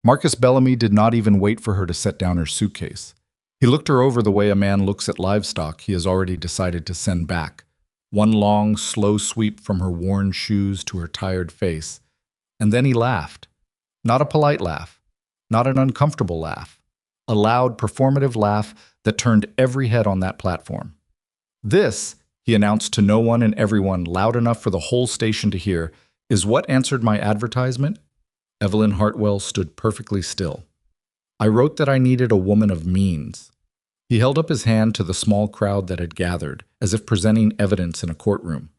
Marcus Bellamy did not even wait for her to set down her suitcase. He looked her over the way a man looks at livestock he has already decided to send back. One long, slow sweep from her worn shoes to her tired face. And then he laughed. Not a polite laugh. Not an uncomfortable laugh. A loud, performative laugh that turned every head on that platform. "This," he announced to no one and everyone loud enough for the whole station to hear, "is what answered my advertisement." Evelyn Hartwell stood perfectly still. "I wrote that I needed a woman of means." He held up his hand to the small crowd that had gathered, as if presenting evidence in a courtroom.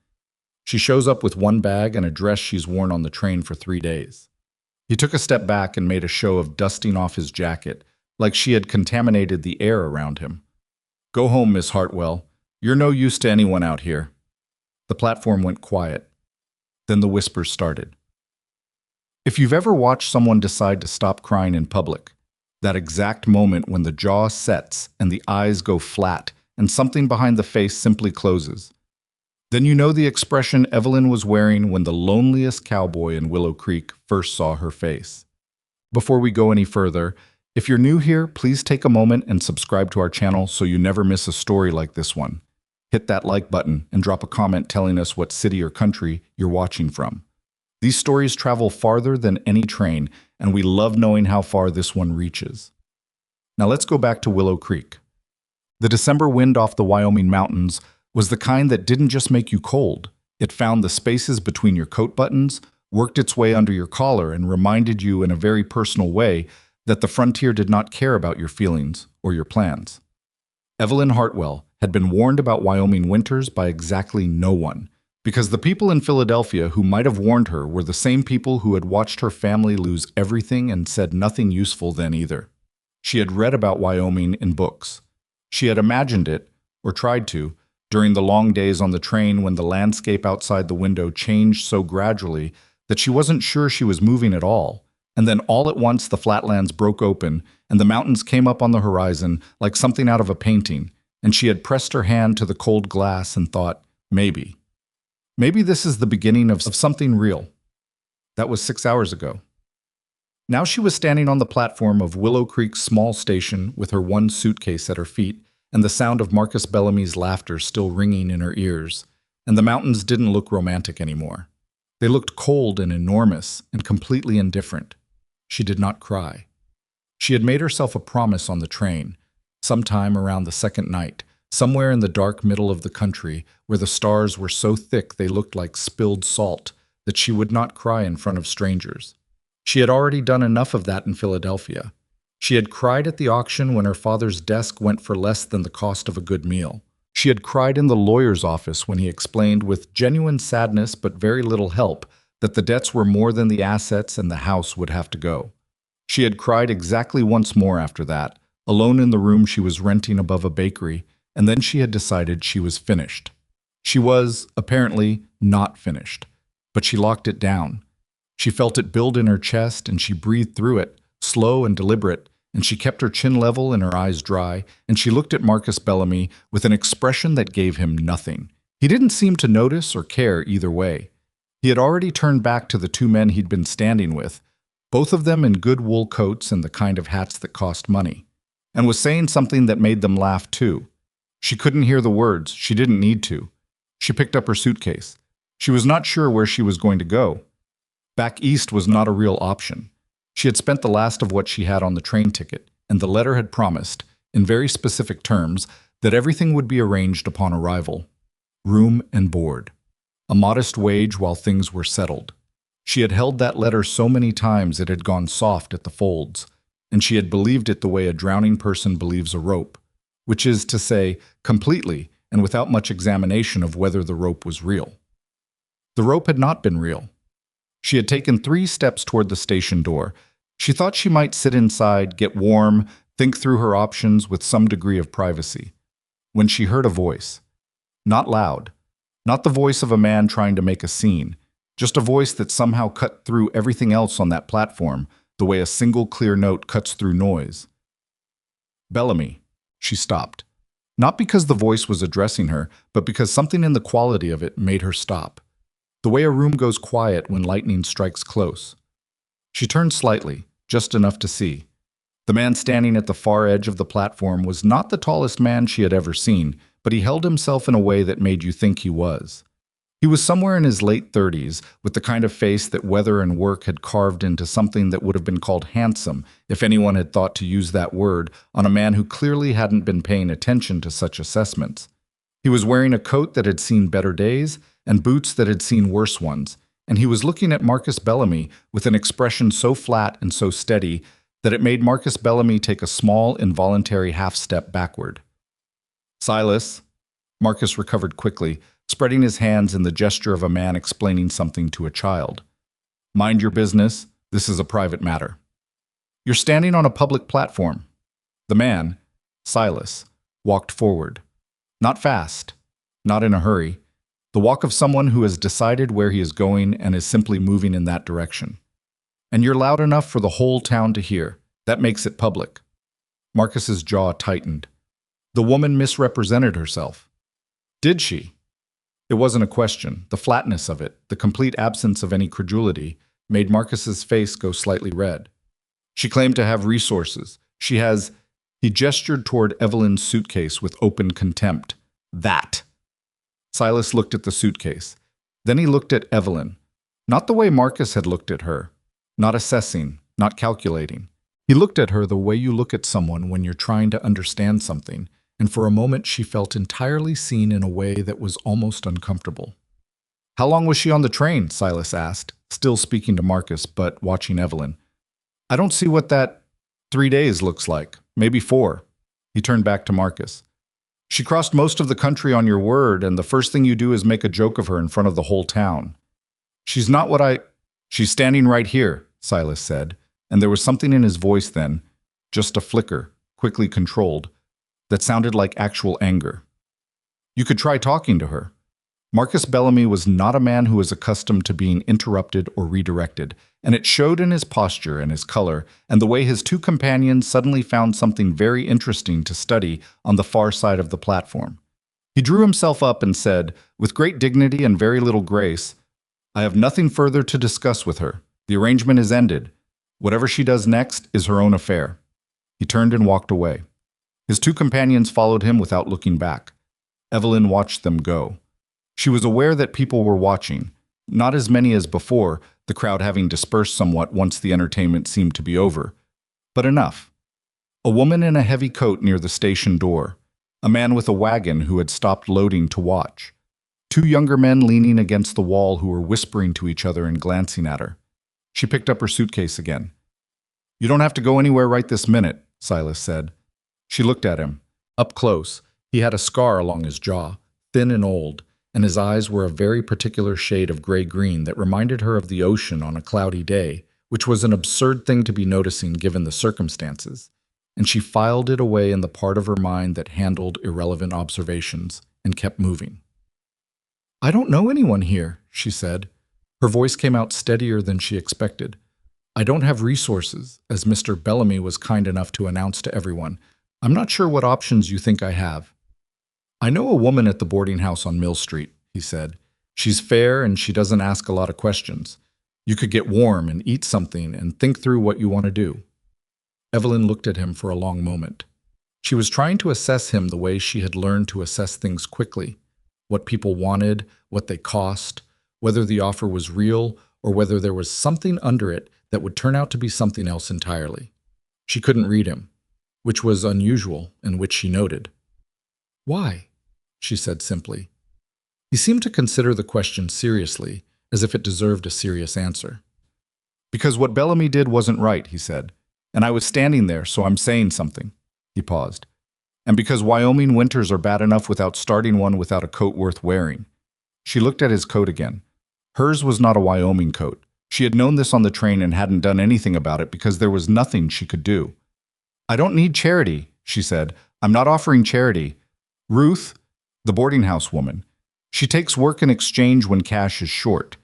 "She shows up with one bag and a dress she's worn on the train for 3 days." He took a step back and made a show of dusting off his jacket, like she had contaminated the air around him. "Go home, Miss Hartwell. You're no use to anyone out here." The platform went quiet. Then the whispers started. If you've ever watched someone decide to stop crying in public, that exact moment when the jaw sets and the eyes go flat and something behind the face simply closes, then you know the expression Evelyn was wearing when the loneliest cowboy in Willow Creek first saw her face. Before we go any further, if you're new here, please take a moment and subscribe to our channel so you never miss a story like this one. Hit that like button and drop a comment telling us what city or country you're watching from. These stories travel farther than any train, and we love knowing how far this one reaches. Now let's go back to Willow Creek. The December wind off the Wyoming mountains was the kind that didn't just make you cold. It found the spaces between your coat buttons, worked its way under your collar, and reminded you in a very personal way that the frontier did not care about your feelings or your plans. Evelyn Hartwell had been warned about Wyoming winters by exactly no one, because the people in Philadelphia who might have warned her were the same people who had watched her family lose everything and said nothing useful then either. She had read about Wyoming in books. She had imagined it, or tried to, during the long days on the train when the landscape outside the window changed so gradually that she wasn't sure she was moving at all. And then all at once the flatlands broke open and the mountains came up on the horizon like something out of a painting, and she had pressed her hand to the cold glass and thought, maybe. Maybe this is the beginning of something real. That was 6 hours ago. Now she was standing on the platform of Willow Creek's small station with her one suitcase at her feet and the sound of Marcus Bellamy's laughter still ringing in her ears, and the mountains didn't look romantic anymore. They looked cold and enormous and completely indifferent. She did not cry. She had made herself a promise on the train, sometime around the second night, somewhere in the dark middle of the country, where the stars were so thick they looked like spilled salt, that she would not cry in front of strangers. She had already done enough of that in Philadelphia. She had cried at the auction when her father's desk went for less than the cost of a good meal. She had cried in the lawyer's office when he explained with genuine sadness but very little help that the debts were more than the assets and the house would have to go. She had cried exactly once more after that, alone in the room she was renting above a bakery, and then she had decided she was finished. She was, apparently, not finished, but she locked it down. She felt it build in her chest, and she breathed through it, slow and deliberate, and she kept her chin level and her eyes dry, and she looked at Marcus Bellamy with an expression that gave him nothing. He didn't seem to notice or care either way. He had already turned back to the two men he'd been standing with, both of them in good wool coats and the kind of hats that cost money, and was saying something that made them laugh too. She couldn't hear the words. She didn't need to. She picked up her suitcase. She was not sure where she was going to go. Back east was not a real option. She had spent the last of what she had on the train ticket, and the letter had promised, in very specific terms, that everything would be arranged upon arrival. Room and board. A modest wage while things were settled. She had held that letter so many times it had gone soft at the folds, and she had believed it the way a drowning person believes a rope, which is to say, completely and without much examination of whether the rope was real. The rope had not been real. She had taken 3 steps toward the station door. She thought she might sit inside, get warm, think through her options with some degree of privacy, when she heard a voice. Not loud, not the voice of a man trying to make a scene, just a voice that somehow cut through everything else on that platform, the way a single clear note cuts through noise. "Bellamy." She stopped. Not because the voice was addressing her, but because something in the quality of it made her stop. The way a room goes quiet when lightning strikes close. She turned slightly, just enough to see. The man standing at the far edge of the platform was not the tallest man she had ever seen, but he held himself in a way that made you think he was. He was somewhere in his late 30s, with the kind of face that weather and work had carved into something that would have been called handsome if anyone had thought to use that word on a man who clearly hadn't been paying attention to such assessments. He was wearing a coat that had seen better days and boots that had seen worse ones, and he was looking at Marcus Bellamy with an expression so flat and so steady that it made Marcus Bellamy take a small, involuntary half-step backward. "Silas," Marcus recovered quickly, spreading his hands in the gesture of a man explaining something to a child. "Mind your business. This is a private matter. You're standing on a public platform." The man, Silas, walked forward. Not fast, not in a hurry. The walk of someone who has decided where he is going and is simply moving in that direction. "And you're loud enough for the whole town to hear. That makes it public." Marcus's jaw tightened. The woman misrepresented herself. Did she? It wasn't a question. The flatness of it, the complete absence of any credulity, made Marcus's face go slightly red. "She claimed to have resources. She has—" He gestured toward Evelyn's suitcase with open contempt. "That." Silas looked at the suitcase. Then he looked at Evelyn. Not the way Marcus had looked at her. Not assessing, not calculating. He looked at her the way you look at someone when you're trying to understand something, and for a moment she felt entirely seen in a way that was almost uncomfortable. "How long was she on the train?" Silas asked, still speaking to Marcus, but watching Evelyn. "I don't see what that 3 days looks like. Maybe 4. He turned back to Marcus. "She crossed most of the country on your word, and the first thing you do is make a joke of her in front of the whole town." "She's not what I—" "She's standing right here," Silas said, and there was something in his voice then, just a flicker, quickly controlled, that sounded like actual anger. "You could try talking to her." Marcus Bellamy was not a man who was accustomed to being interrupted or redirected, and it showed in his posture and his color and the way his two companions suddenly found something very interesting to study on the far side of the platform. He drew himself up and said, with great dignity and very little grace, "I have nothing further to discuss with her. The arrangement is ended. Whatever she does next is her own affair." He turned and walked away. His two companions followed him without looking back. Evelyn watched them go. She was aware that people were watching, not as many as before, the crowd having dispersed somewhat once the entertainment seemed to be over, but enough. A woman in a heavy coat near the station door, a man with a wagon who had stopped loading to watch, 2 younger men leaning against the wall who were whispering to each other and glancing at her. She picked up her suitcase again. "You don't have to go anywhere right this minute," Silas said. She looked at him. Up close, he had a scar along his jaw, thin and old, and his eyes were a very particular shade of gray-green that reminded her of the ocean on a cloudy day, which was an absurd thing to be noticing given the circumstances, and she filed it away in the part of her mind that handled irrelevant observations and kept moving. "I don't know anyone here," she said. Her voice came out steadier than she expected. "I don't have resources, as Mr. Bellamy was kind enough to announce to everyone. I'm not sure what options you think I have." "I know a woman at the boarding house on Mill Street," he said. "She's fair and she doesn't ask a lot of questions. You could get warm and eat something and think through what you want to do." Evelyn looked at him for a long moment. She was trying to assess him the way she had learned to assess things quickly, what people wanted, what they cost, whether the offer was real or whether there was something under it that would turn out to be something else entirely. She couldn't read him, which was unusual and which she noted. "Why?" she said simply. He seemed to consider the question seriously, as if it deserved a serious answer. "Because what Bellamy did wasn't right," he said, "and I was standing there, so I'm saying something." He paused. "And because Wyoming winters are bad enough without starting one without a coat worth wearing." She looked at his coat again. Hers was not a Wyoming coat. She had known this on the train and hadn't done anything about it because there was nothing she could do. "I don't need charity," she said. "I'm not offering charity. Ruth, the boarding house woman, she takes work in exchange when cash is short.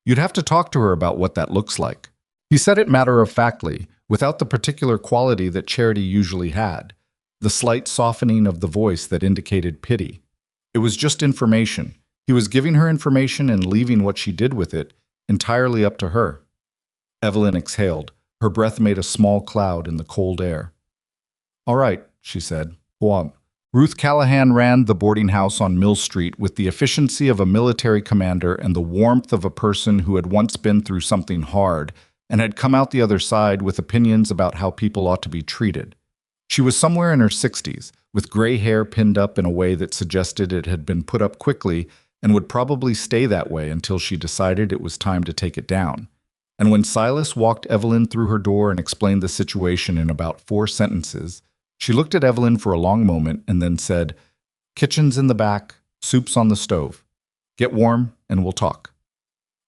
You'd have to talk to her about what that looks like." He said it matter-of-factly, without the particular quality that charity usually had, the slight softening of the voice that indicated pity. It was just information. He was giving her information and leaving what she did with it entirely up to her. Evelyn exhaled. Her breath made a small cloud in the cold air. "All right," she said. "Go on." Ruth Callahan ran the boarding house on Mill Street with the efficiency of a military commander and the warmth of a person who had once been through something hard and had come out the other side with opinions about how people ought to be treated. She was somewhere in her 60s, with gray hair pinned up in a way that suggested it had been put up quickly and would probably stay that way until she decided it was time to take it down. And when Silas walked Evelyn through her door and explained the situation in about 4 sentences, she looked at Evelyn for a long moment and then said, "Kitchen's in the back, soup's on the stove. Get warm and we'll talk."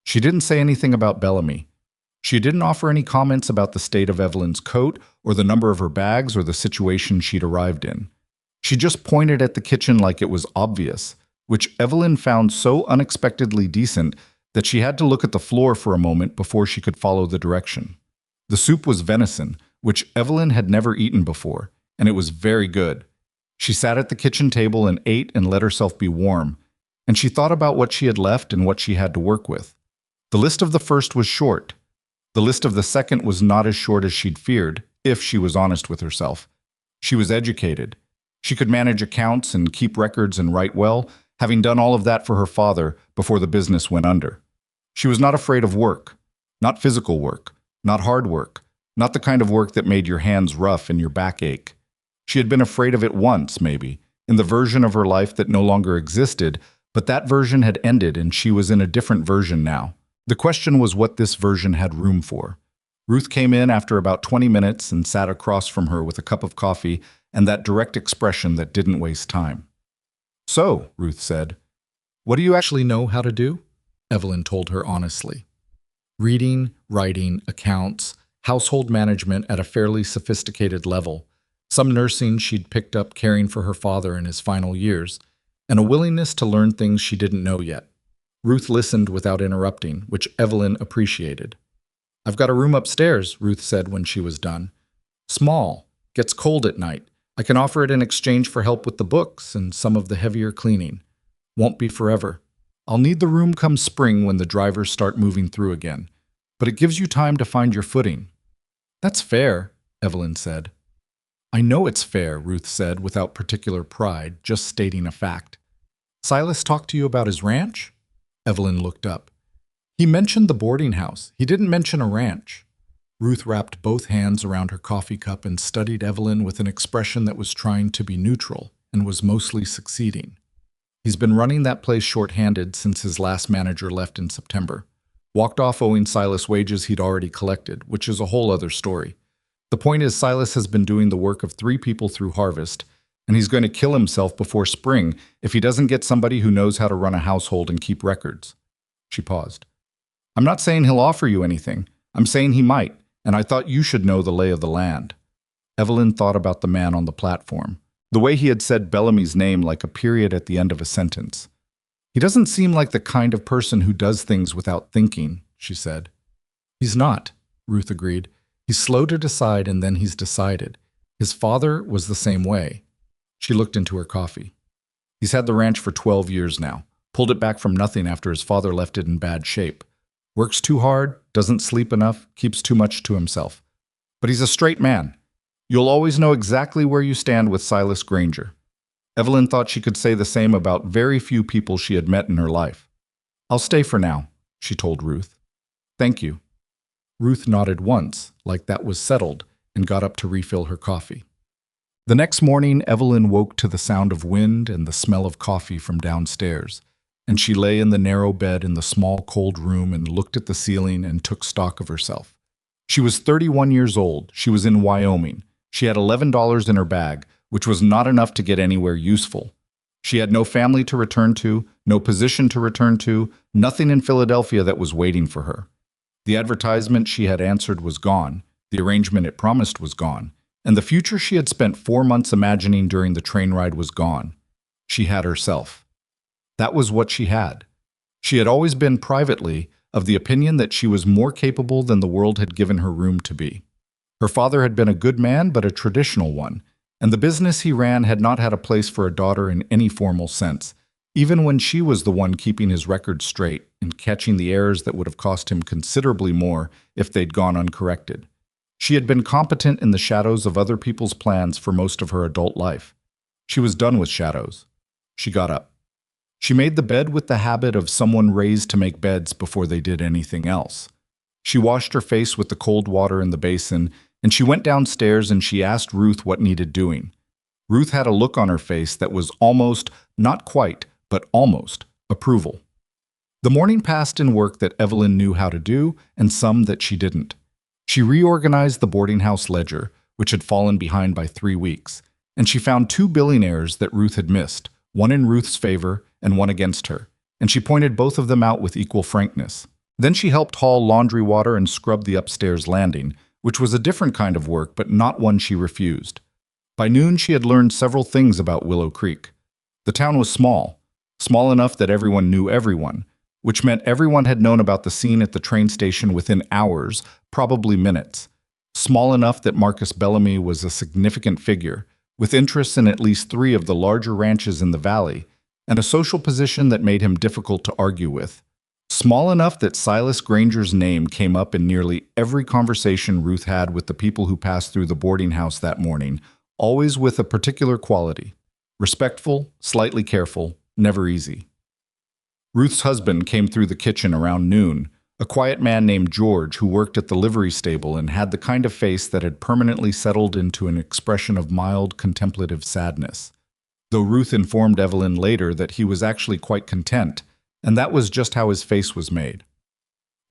She didn't say anything about Bellamy. She didn't offer any comments about the state of Evelyn's coat or the number of her bags or the situation she'd arrived in. She just pointed at the kitchen like it was obvious, which Evelyn found so unexpectedly decent that she had to look at the floor for a moment before she could follow the direction. The soup was venison, which Evelyn had never eaten before, and it was very good. She sat at the kitchen table and ate and let herself be warm, and she thought about what she had left and what she had to work with. The list of the first was short. The list of the second was not as short as she'd feared, if she was honest with herself. She was educated. She could manage accounts and keep records and write well, having done all of that for her father before the business went under. She was not afraid of work, not physical work, not hard work, not the kind of work that made your hands rough and your back ache. She had been afraid of it once, maybe, in the version of her life that no longer existed, but that version had ended and she was in a different version now. The question was what this version had room for. Ruth came in after about 20 minutes and sat across from her with a cup of coffee and that direct expression that didn't waste time. "So," Ruth said, "what do you actually know how to do?" Evelyn told her honestly. Reading, writing, accounts, household management at a fairly sophisticated level, some nursing she'd picked up caring for her father in his final years, and a willingness to learn things she didn't know yet. Ruth listened without interrupting, which Evelyn appreciated. "I've got a room upstairs," Ruth said when she was done. "Small, gets cold at night. I can offer it in exchange for help with the books and some of the heavier cleaning. Won't be forever. I'll need the room come spring when the drivers start moving through again. But it gives you time to find your footing." "That's fair," Evelyn said. "I know it's fair," Ruth said without particular pride, just stating a fact. "Silas talked to you about his ranch?" Evelyn looked up. "He mentioned the boarding house. He didn't mention a ranch." Ruth wrapped both hands around her coffee cup and studied Evelyn with an expression that was trying to be neutral and was mostly succeeding. "He's been running that place short-handed since his last manager left in September. Walked off owing Silas wages he'd already collected, which is a whole other story. The point is Silas has been doing the work of 3 people through harvest, and he's going to kill himself before spring if he doesn't get somebody who knows how to run a household and keep records." She paused. "I'm not saying he'll offer you anything. I'm saying he might, and I thought you should know the lay of the land." Evelyn thought about the man on the platform, the way he had said Bellamy's name like a period at the end of a sentence. "He doesn't seem like the kind of person who does things without thinking," she said. "He's not," Ruth agreed. "He's slow to decide and then he's decided. His father was the same way." She looked into her coffee. "He's had the ranch for 12 years now. Pulled it back from nothing after his father left it in bad shape. Works too hard, doesn't sleep enough, keeps too much to himself. But he's a straight man. You'll always know exactly where you stand with Silas Granger." Evelyn thought she could say the same about very few people she had met in her life. "I'll stay for now," she told Ruth. "Thank you." Ruth nodded once, like that was settled, and got up to refill her coffee. The next morning, Evelyn woke to the sound of wind and the smell of coffee from downstairs, and she lay in the narrow bed in the small, cold room and looked at the ceiling and took stock of herself. She was 31 years old. She was in Wyoming. She had $11 in her bag, which was not enough to get anywhere useful. She had no family to return to, no position to return to, nothing in Philadelphia that was waiting for her. The advertisement she had answered was gone, the arrangement it promised was gone, and the future she had spent 4 months imagining during the train ride was gone. She had herself. That was what she had. She had always been privately of the opinion that she was more capable than the world had given her room to be. Her father had been a good man, but a traditional one, and the business he ran had not had a place for a daughter in any formal sense, even when she was the one keeping his record straight and catching the errors that would have cost him considerably more if they'd gone uncorrected. She had been competent in the shadows of other people's plans for most of her adult life. She was done with shadows. She got up. She made the bed with the habit of someone raised to make beds before they did anything else. She washed her face with the cold water in the basin, and she went downstairs and she asked Ruth what needed doing. Ruth had a look on her face that was almost, not quite, but almost, approval. The morning passed in work that Evelyn knew how to do and some that she didn't. She reorganized the boarding house ledger, which had fallen behind by 3 weeks, and she found 2 billionaires that Ruth had missed, one in Ruth's favor and one against her, and she pointed both of them out with equal frankness. Then she helped haul laundry water and scrub the upstairs landing, which was a different kind of work but not one she refused. By noon she had learned several things about Willow Creek. The town was small enough that everyone knew everyone, which meant everyone had known about the scene at the train station within hours, probably minutes. Small enough that Marcus Bellamy was a significant figure, with interests in at least 3 of the larger ranches in the valley, and a social position that made him difficult to argue with. Small enough that Silas Granger's name came up in nearly every conversation Ruth had with the people who passed through the boarding house that morning, always with a particular quality: respectful, slightly careful, never easy. Ruth's husband came through the kitchen around noon, a quiet man named George who worked at the livery stable and had the kind of face that had permanently settled into an expression of mild, contemplative sadness. Though Ruth informed Evelyn later that he was actually quite content, and that was just how his face was made.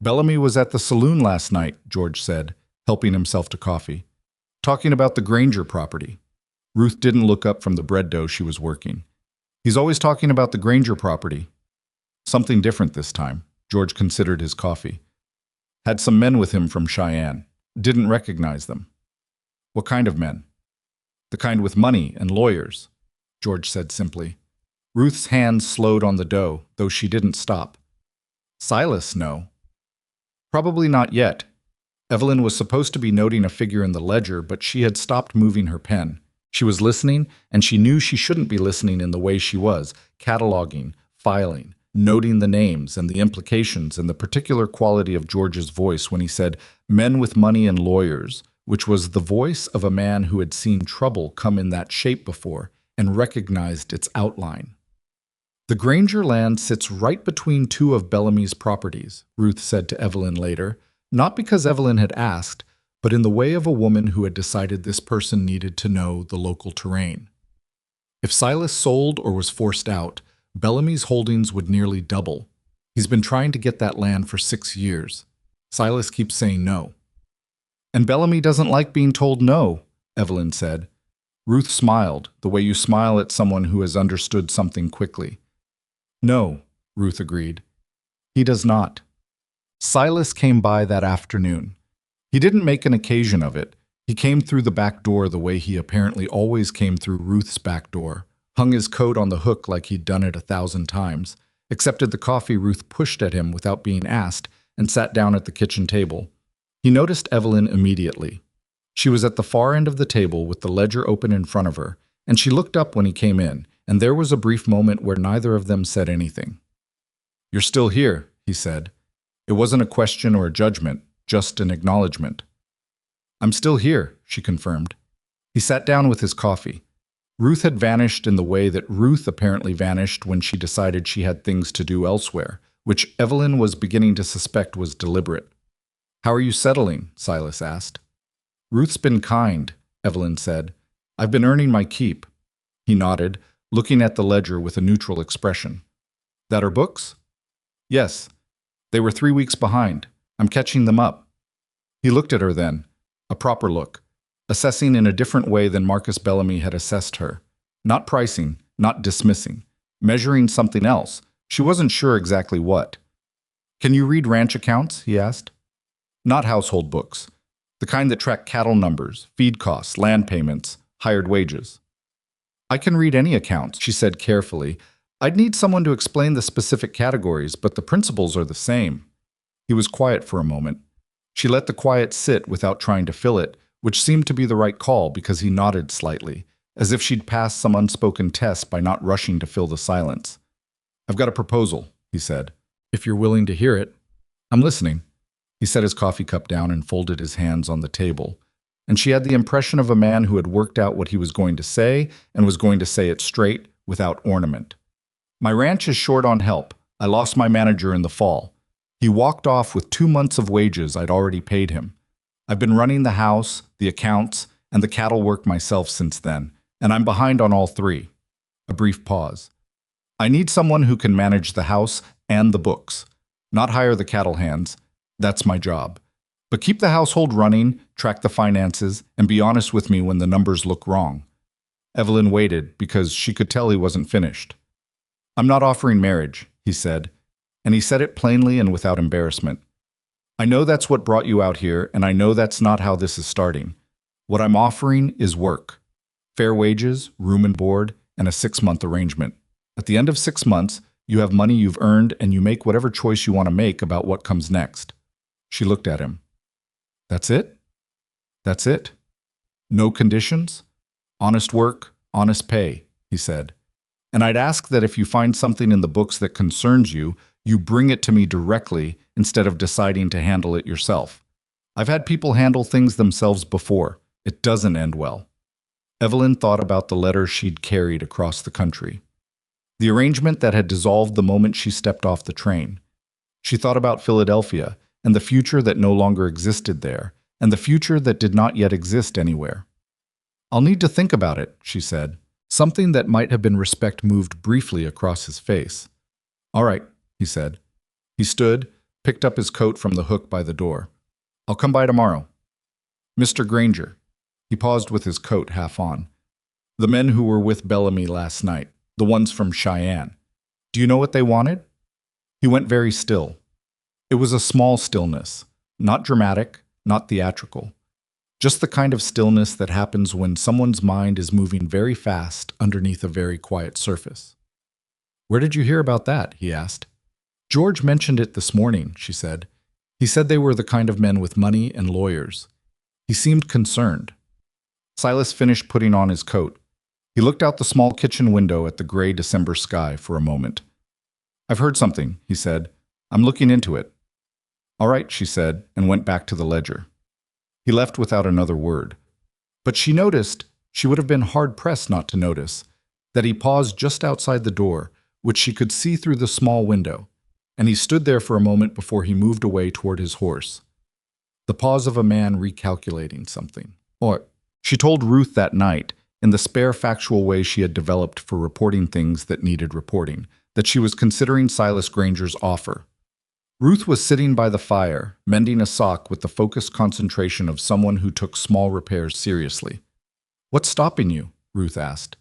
"Bellamy was at the saloon last night," George said, helping himself to coffee, "talking about the Granger property." Ruth didn't look up from the bread dough she was working. "He's always talking about the Granger property." Something different this time. George considered his coffee. "Had some men with him from Cheyenne. Didn't recognize them." "What kind of men?" "The kind with money and lawyers," George said simply. Ruth's hands slowed on the dough, though she didn't stop. "Silas, no." "Probably not yet." Evelyn was supposed to be noting a figure in the ledger, but she had stopped moving her pen. She was listening, and she knew she shouldn't be listening in the way she was, cataloging, filing, noting the names and the implications and the particular quality of George's voice when he said "men with money and lawyers," which was the voice of a man who had seen trouble come in that shape before and recognized its outline. "The Granger land sits right between 2 of Bellamy's properties," Ruth said to Evelyn later, not because Evelyn had asked, but in the way of a woman who had decided this person needed to know the local terrain. If Silas sold or was forced out, Bellamy's holdings would nearly double. He's been trying to get that land for 6 years. Silas keeps saying no. "And Bellamy doesn't like being told no," Evelyn said. Ruth smiled, the way you smile at someone who has understood something quickly. "No," Ruth agreed. "He does not." Silas came by that afternoon. He didn't make an occasion of it. He came through the back door the way he apparently always came through Ruth's back door, hung his coat on the hook like he'd done it 1,000 times, accepted the coffee Ruth pushed at him without being asked, and sat down at the kitchen table. He noticed Evelyn immediately. She was at the far end of the table with the ledger open in front of her, and she looked up when he came in, and there was a brief moment where neither of them said anything. "You're still here," he said. It wasn't a question or a judgment, just an acknowledgement. "I'm still here," she confirmed. He sat down with his coffee. Ruth had vanished in the way that Ruth apparently vanished when she decided she had things to do elsewhere, which Evelyn was beginning to suspect was deliberate. "How are you settling?" Silas asked. "Ruth's been kind," Evelyn said. "I've been earning my keep." He nodded, looking at the ledger with a neutral expression. "That are books?" "Yes. They were 3 weeks behind. I'm catching them up." He looked at her then, a proper look, assessing in a different way than Marcus Bellamy had assessed her. Not pricing, not dismissing, measuring something else. She wasn't sure exactly what. "Can you read ranch accounts?" he asked. "Not household books. The kind that track cattle numbers, feed costs, land payments, hired wages." "I can read any accounts," she said carefully. "I'd need someone to explain the specific categories, but the principles are the same." He was quiet for a moment. She let the quiet sit without trying to fill it, which seemed to be the right call because he nodded slightly, as if she'd passed some unspoken test by not rushing to fill the silence. "I've got a proposal," he said. "If you're willing to hear it." "I'm listening." He set his coffee cup down and folded his hands on the table, and she had the impression of a man who had worked out what he was going to say and was going to say it straight, without ornament. My ranch is short on help. I lost my manager in the fall. He walked off with 2 months of wages I'd already paid him. I've been running the house, the accounts, and the cattle work myself since then, and I'm behind on all three. A brief pause. I need someone who can manage the house and the books, not hire the cattle hands. That's my job. But keep the household running, track the finances, and be honest with me when the numbers look wrong. Evelyn waited because she could tell he wasn't finished. I'm not offering marriage, he said, and he said it plainly and without embarrassment. I know that's what brought you out here, and I know that's not how this is starting. What I'm offering is work. Fair wages, room and board, and a 6-month arrangement. At the end of 6 months, you have money you've earned and you make whatever choice you want to make about what comes next. She looked at him. That's it? That's it? No conditions? Honest work, honest pay, he said. And I'd ask that if you find something in the books that concerns you, you bring it to me directly instead of deciding to handle it yourself. I've had people handle things themselves before. It doesn't end well. Evelyn thought about the letter she'd carried across the country. The arrangement that had dissolved the moment she stepped off the train. She thought about Philadelphia and the future that no longer existed there, and the future that did not yet exist anywhere. I'll need to think about it, she said. Something that might have been respect moved briefly across his face. All right, he said. He stood, picked up his coat from the hook by the door. I'll come by tomorrow. Mr. Granger. He paused with his coat half on. The men who were with Bellamy last night, the ones from Cheyenne. Do you know what they wanted? He went very still. It was a small stillness, not dramatic, not theatrical. Just the kind of stillness that happens when someone's mind is moving very fast underneath a very quiet surface. Where did you hear about that? He asked. George mentioned it this morning, she said. He said they were the kind of men with money and lawyers. He seemed concerned. Silas finished putting on his coat. He looked out the small kitchen window at the gray December sky for a moment. I've heard something, he said. I'm looking into it. All right, she said, and went back to the ledger. He left without another word. But she noticed, she would have been hard-pressed not to notice, that he paused just outside the door, which she could see through the small window, and he stood there for a moment before he moved away toward his horse. The pause of a man recalculating something. Or, she told Ruth that night, in the spare factual way she had developed for reporting things that needed reporting, that she was considering Silas Granger's offer. Ruth was sitting by the fire, mending a sock with the focused concentration of someone who took small repairs seriously. What's stopping you? Ruth asked.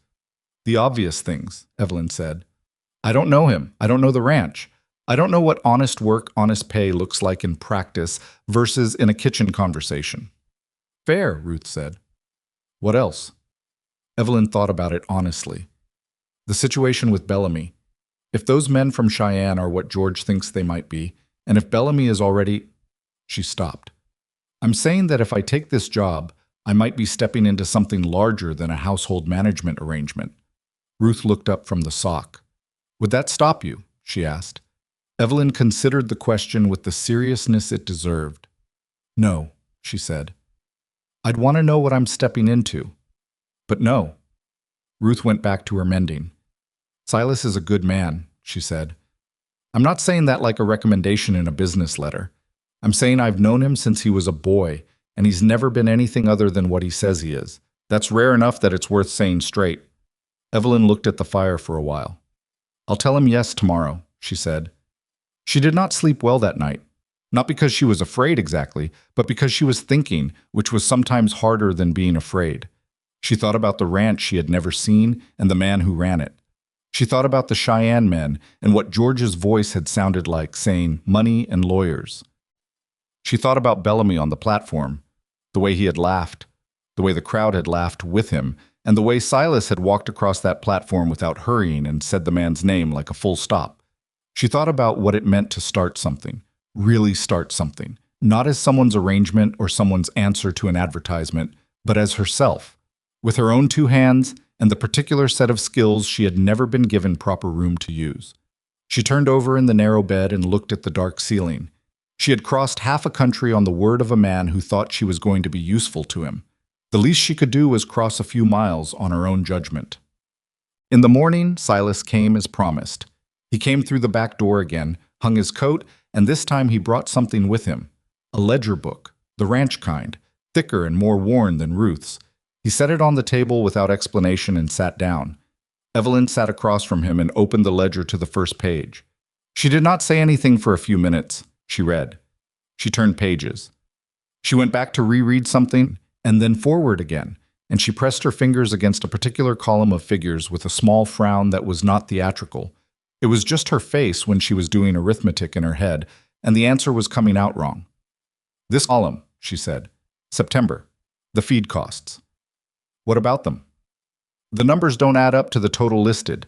The obvious things, Evelyn said. I don't know him. I don't know the ranch. I don't know what honest work, honest pay looks like in practice versus in a kitchen conversation. Fair, Ruth said. What else? Evelyn thought about it honestly. The situation with Bellamy. If those men from Cheyenne are what George thinks they might be, and if Bellamy is already… She stopped. I'm saying that if I take this job, I might be stepping into something larger than a household management arrangement. Ruth looked up from the sock. Would that stop you? She asked. Evelyn considered the question with the seriousness it deserved. No, she said. I'd want to know what I'm stepping into. But no. Ruth went back to her mending. Silas is a good man, she said. I'm not saying that like a recommendation in a business letter. I'm saying I've known him since he was a boy, and he's never been anything other than what he says he is. That's rare enough that it's worth saying straight. Evelyn looked at the fire for a while. I'll tell him yes tomorrow, she said. She did not sleep well that night. Not because she was afraid exactly, but because she was thinking, which was sometimes harder than being afraid. She thought about the ranch she had never seen and the man who ran it. She thought about the Cheyenne men and what George's voice had sounded like, saying money and lawyers. She thought about Bellamy on the platform, the way he had laughed, the way the crowd had laughed with him, and the way Silas had walked across that platform without hurrying and said the man's name like a full stop. She thought about what it meant to start something, really start something, not as someone's arrangement or someone's answer to an advertisement, but as herself, with her own 2 hands and the particular set of skills she had never been given proper room to use. She turned over in the narrow bed and looked at the dark ceiling. She had crossed half a country on the word of a man who thought she was going to be useful to him. The least she could do was cross a few miles on her own judgment. In the morning, Silas came as promised. He came through the back door again, hung his coat, and this time he brought something with him. A ledger book, the ranch kind, thicker and more worn than Ruth's. He set it on the table without explanation and sat down. Evelyn sat across from him and opened the ledger to the first page. She did not say anything for a few minutes. She read. She turned pages. She went back to reread something, and then forward again, and she pressed her fingers against a particular column of figures with a small frown that was not theatrical. It was just her face when she was doing arithmetic in her head, and the answer was coming out wrong. This column, she said. September. The feed costs. What about them? The numbers don't add up to the total listed.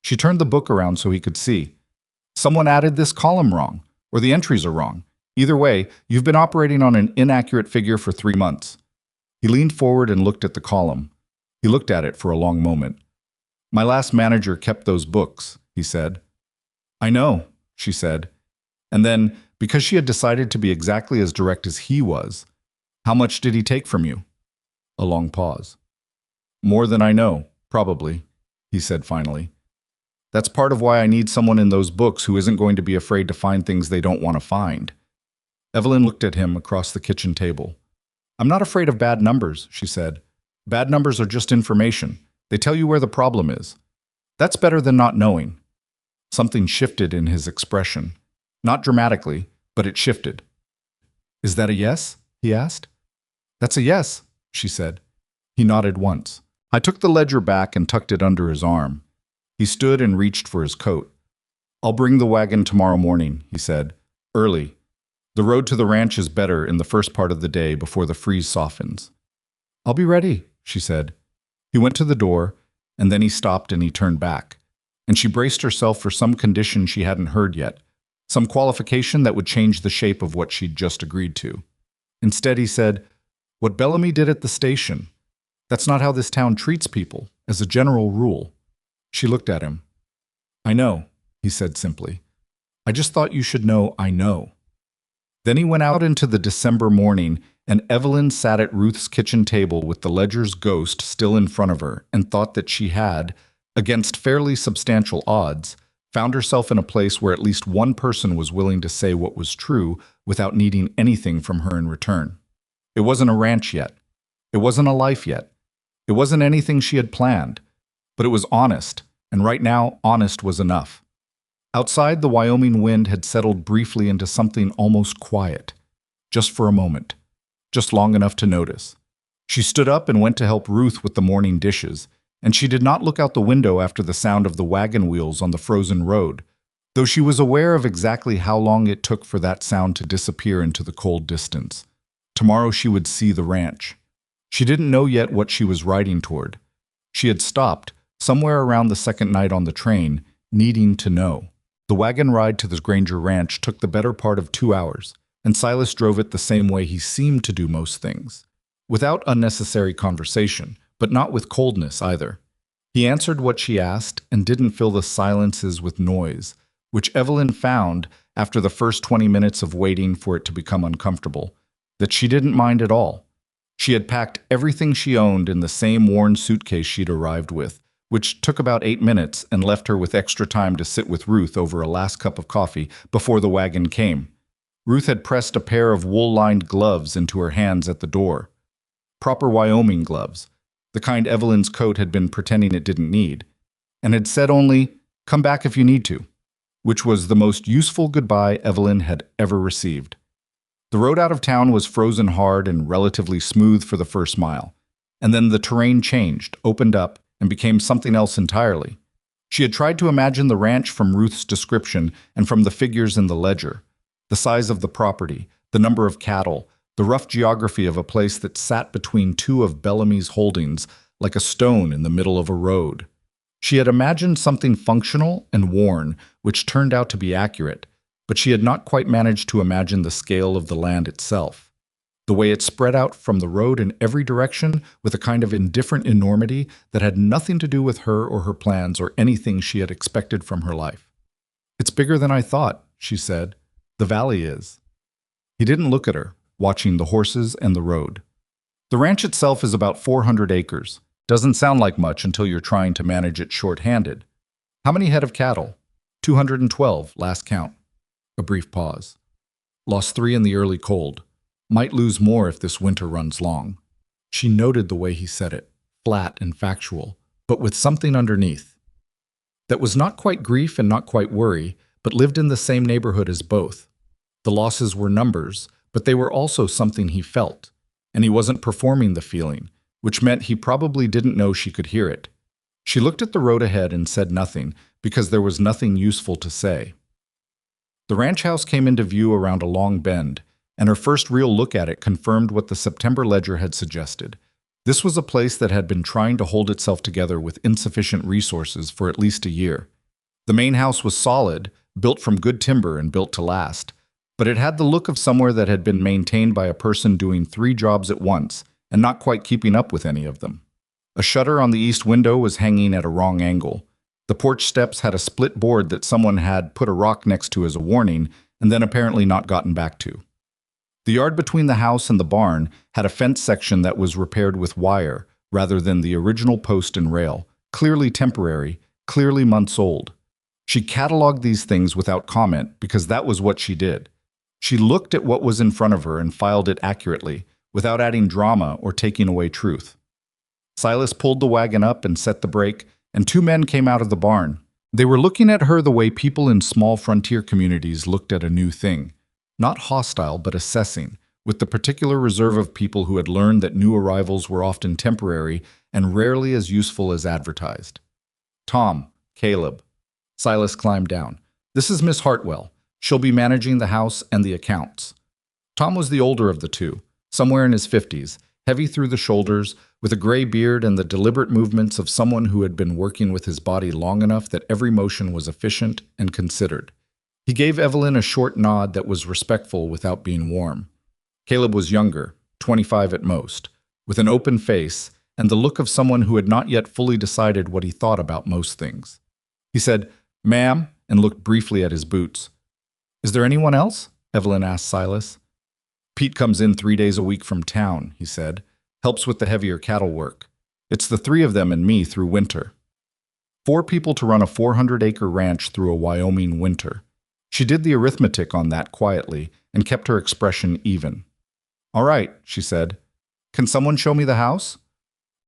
She turned the book around so he could see. Someone added this column wrong, or the entries are wrong. Either way, you've been operating on an inaccurate figure for 3 months. He leaned forward and looked at the column. He looked at it for a long moment. My last manager kept those books, he said. I know, she said. And then, because she had decided to be exactly as direct as he was, how much did he take from you? A long pause. More than I know, probably, he said finally. That's part of why I need someone in those books who isn't going to be afraid to find things they don't want to find. Evelyn looked at him across the kitchen table. I'm not afraid of bad numbers, she said. Bad numbers are just information. They tell you where the problem is. That's better than not knowing. Something shifted in his expression. Not dramatically, but it shifted. Is that a yes? He asked. That's a yes, she said. He nodded once. I took the ledger back and tucked it under his arm. He stood and reached for his coat. I'll bring the wagon tomorrow morning, he said. Early. The road to the ranch is better in the first part of the day before the freeze softens. I'll be ready, she said. He went to the door, and then he stopped and he turned back. And she braced herself for some condition she hadn't heard yet, some qualification that would change the shape of what she'd just agreed to. Instead, he said, What Bellamy did at the station. That's not how this town treats people, as a general rule. She looked at him. I know, he said simply. I just thought you should know I know. Then he went out into the December morning, and Evelyn sat at Ruth's kitchen table with the ledger's ghost still in front of her and thought that she had, against fairly substantial odds, found herself in a place where at least one person was willing to say what was true without needing anything from her in return. It wasn't a ranch yet. It wasn't a life yet. It wasn't anything she had planned. But it was honest, and right now, honest was enough. Outside, the Wyoming wind had settled briefly into something almost quiet, just for a moment, just long enough to notice. She stood up and went to help Ruth with the morning dishes, and she did not look out the window after the sound of the wagon wheels on the frozen road, though she was aware of exactly how long it took for that sound to disappear into the cold distance. Tomorrow she would see the ranch. She didn't know yet what she was riding toward. She had stopped, somewhere around the second night on the train, needing to know. The wagon ride to the Granger Ranch took the better part of 2 hours, and Silas drove it the same way he seemed to do most things, without unnecessary conversation, but not with coldness either. He answered what she asked and didn't fill the silences with noise, which Evelyn found, after the first 20 minutes of waiting for it to become uncomfortable, that she didn't mind at all. She had packed everything she owned in the same worn suitcase she'd arrived with, which took about 8 minutes and left her with extra time to sit with Ruth over a last cup of coffee before the wagon came. Ruth had pressed a pair of wool-lined gloves into her hands at the door. Proper Wyoming gloves, the kind Evelyn's coat had been pretending it didn't need, and had said only, "Come back if you need to," which was the most useful goodbye Evelyn had ever received. The road out of town was frozen hard and relatively smooth for the first mile, and then the terrain changed, opened up, and became something else entirely. She had tried to imagine the ranch from Ruth's description and from the figures in the ledger, the size of the property, the number of cattle, the rough geography of a place that sat between two of Bellamy's holdings like a stone in the middle of a road. She had imagined something functional and worn, which turned out to be accurate, but she had not quite managed to imagine the scale of the land itself. The way it spread out from the road in every direction with a kind of indifferent enormity that had nothing to do with her or her plans or anything she had expected from her life. "It's bigger than I thought," she said. "The valley is." He didn't look at her, watching the horses and the road. The ranch itself is about 400 acres. Doesn't sound like much until you're trying to manage it short-handed. How many head of cattle? 212, last count. A brief pause. Lost 3 in the early cold. Might lose more if this winter runs long. She noted the way he said it, flat and factual, but with something underneath. That was not quite grief and not quite worry, but lived in the same neighborhood as both. The losses were numbers, but they were also something he felt, and he wasn't performing the feeling, which meant he probably didn't know she could hear it. She looked at the road ahead and said nothing, because there was nothing useful to say. The ranch house came into view around a long bend, and her first real look at it confirmed what the September ledger had suggested. This was a place that had been trying to hold itself together with insufficient resources for at least a year. The main house was solid, built from good timber and built to last, but it had the look of somewhere that had been maintained by a person doing 3 jobs at once and not quite keeping up with any of them. A shutter on the east window was hanging at a wrong angle. The porch steps had a split board that someone had put a rock next to as a warning and then apparently not gotten back to. The yard between the house and the barn had a fence section that was repaired with wire rather than the original post and rail, clearly temporary, clearly months old. She cataloged these things without comment because that was what she did. She looked at what was in front of her and filed it accurately, without adding drama or taking away truth. Silas pulled the wagon up and set the brake, and 2 men came out of the barn. They were looking at her the way people in small frontier communities looked at a new thing. Not hostile, but assessing, with the particular reserve of people who had learned that new arrivals were often temporary and rarely as useful as advertised. Tom, Caleb. Silas climbed down. This is Miss Hartwell. She'll be managing the house and the accounts. Tom was the older of the 2, somewhere in his 50s, heavy through the shoulders, with a gray beard and the deliberate movements of someone who had been working with his body long enough that every motion was efficient and considered. He gave Evelyn a short nod that was respectful without being warm. Caleb was younger, 25 at most, with an open face and the look of someone who had not yet fully decided what he thought about most things. He said, "Ma'am," and looked briefly at his boots. "Is there anyone else?" Evelyn asked Silas. "Pete comes in 3 days a week from town," he said. "Helps with the heavier cattle work. It's the 3 of them and me through winter." 4 people to run a 400-acre ranch through a Wyoming winter. She did the arithmetic on that quietly and kept her expression even. "All right," she said. "Can someone show me the house?"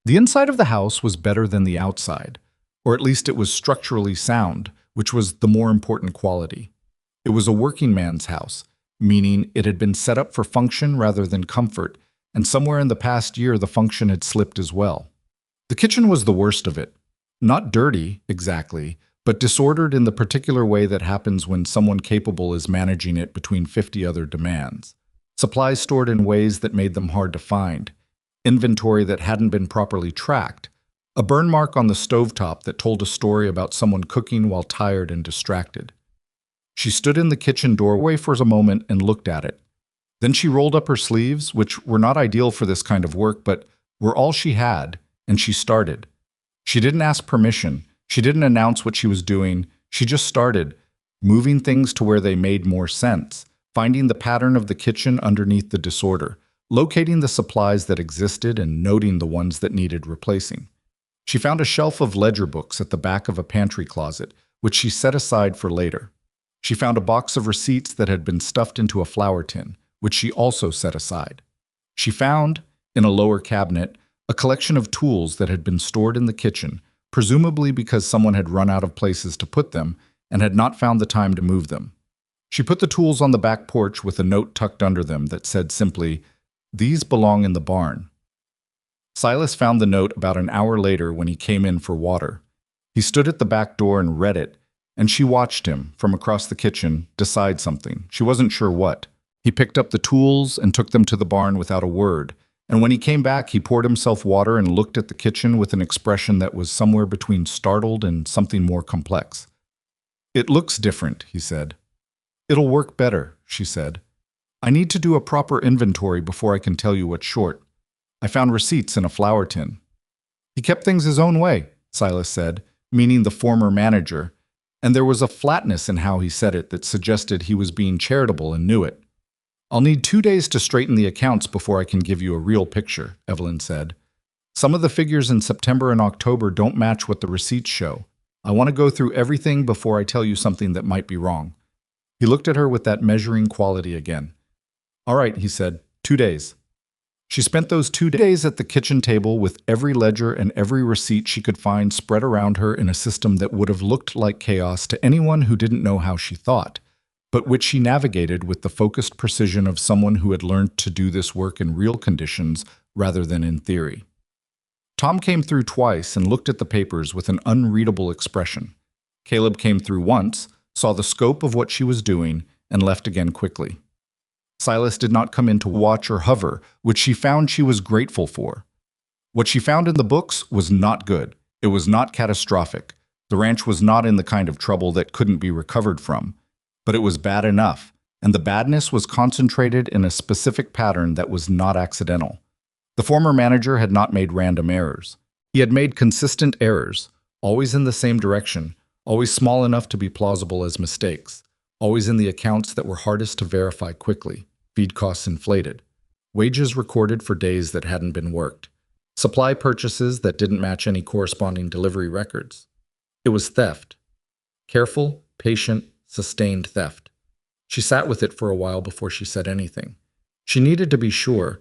The inside of the house was better than the outside, or at least it was structurally sound, which was the more important quality. It was a working man's house, meaning it had been set up for function rather than comfort, and somewhere in the past year the function had slipped as well. The kitchen was the worst of it. Not dirty, exactly, but disordered in the particular way that happens when someone capable is managing it between 50 other demands. Supplies stored in ways that made them hard to find. Inventory that hadn't been properly tracked. A burn mark on the stovetop that told a story about someone cooking while tired and distracted. She stood in the kitchen doorway for a moment and looked at it. Then she rolled up her sleeves, which were not ideal for this kind of work, but were all she had, and she started. She didn't ask permission. She didn't announce what she was doing. She just started, moving things to where they made more sense, finding the pattern of the kitchen underneath the disorder, locating the supplies that existed and noting the ones that needed replacing. She found a shelf of ledger books at the back of a pantry closet, which she set aside for later. She found a box of receipts that had been stuffed into a flour tin, which she also set aside. She found, in a lower cabinet, a collection of tools that had been stored in the kitchen, presumably because someone had run out of places to put them and had not found the time to move them. She put the tools on the back porch with a note tucked under them that said simply, "These belong in the barn." Silas found the note about an hour later when he came in for water. He stood at the back door and read it, and she watched him, from across the kitchen, decide something. She wasn't sure what. He picked up the tools and took them to the barn without a word, and when he came back, he poured himself water and looked at the kitchen with an expression that was somewhere between startled and something more complex. "It looks different," he said. "It'll work better," she said. "I need to do a proper inventory before I can tell you what's short. I found receipts in a flour tin." "He kept things his own way," Silas said, meaning the former manager, and there was a flatness in how he said it that suggested he was being charitable and knew it. I'll need 2 days to straighten the accounts before I can give you a real picture, Evelyn said. Some of the figures in September and October don't match what the receipts show. I want to go through everything before I tell you something that might be wrong. He looked at her with that measuring quality again. All right, he said, 2 days. She spent those 2 days at the kitchen table with every ledger and every receipt she could find spread around her in a system that would have looked like chaos to anyone who didn't know how she thought, but which she navigated with the focused precision of someone who had learned to do this work in real conditions rather than in theory. Tom came through twice and looked at the papers with an unreadable expression. Caleb came through once, saw the scope of what she was doing, and left again quickly. Silas did not come in to watch or hover, which she found she was grateful for. What she found in the books was not good. It was not catastrophic. The ranch was not in the kind of trouble that couldn't be recovered from. But it was bad enough, and the badness was concentrated in a specific pattern that was not accidental. The former manager had not made random errors. He had made consistent errors, always in the same direction, always small enough to be plausible as mistakes, always in the accounts that were hardest to verify quickly, feed costs inflated, wages recorded for days that hadn't been worked, supply purchases that didn't match any corresponding delivery records. It was theft. Careful, patient, sustained theft. She sat with it for a while before she said anything. She needed to be sure,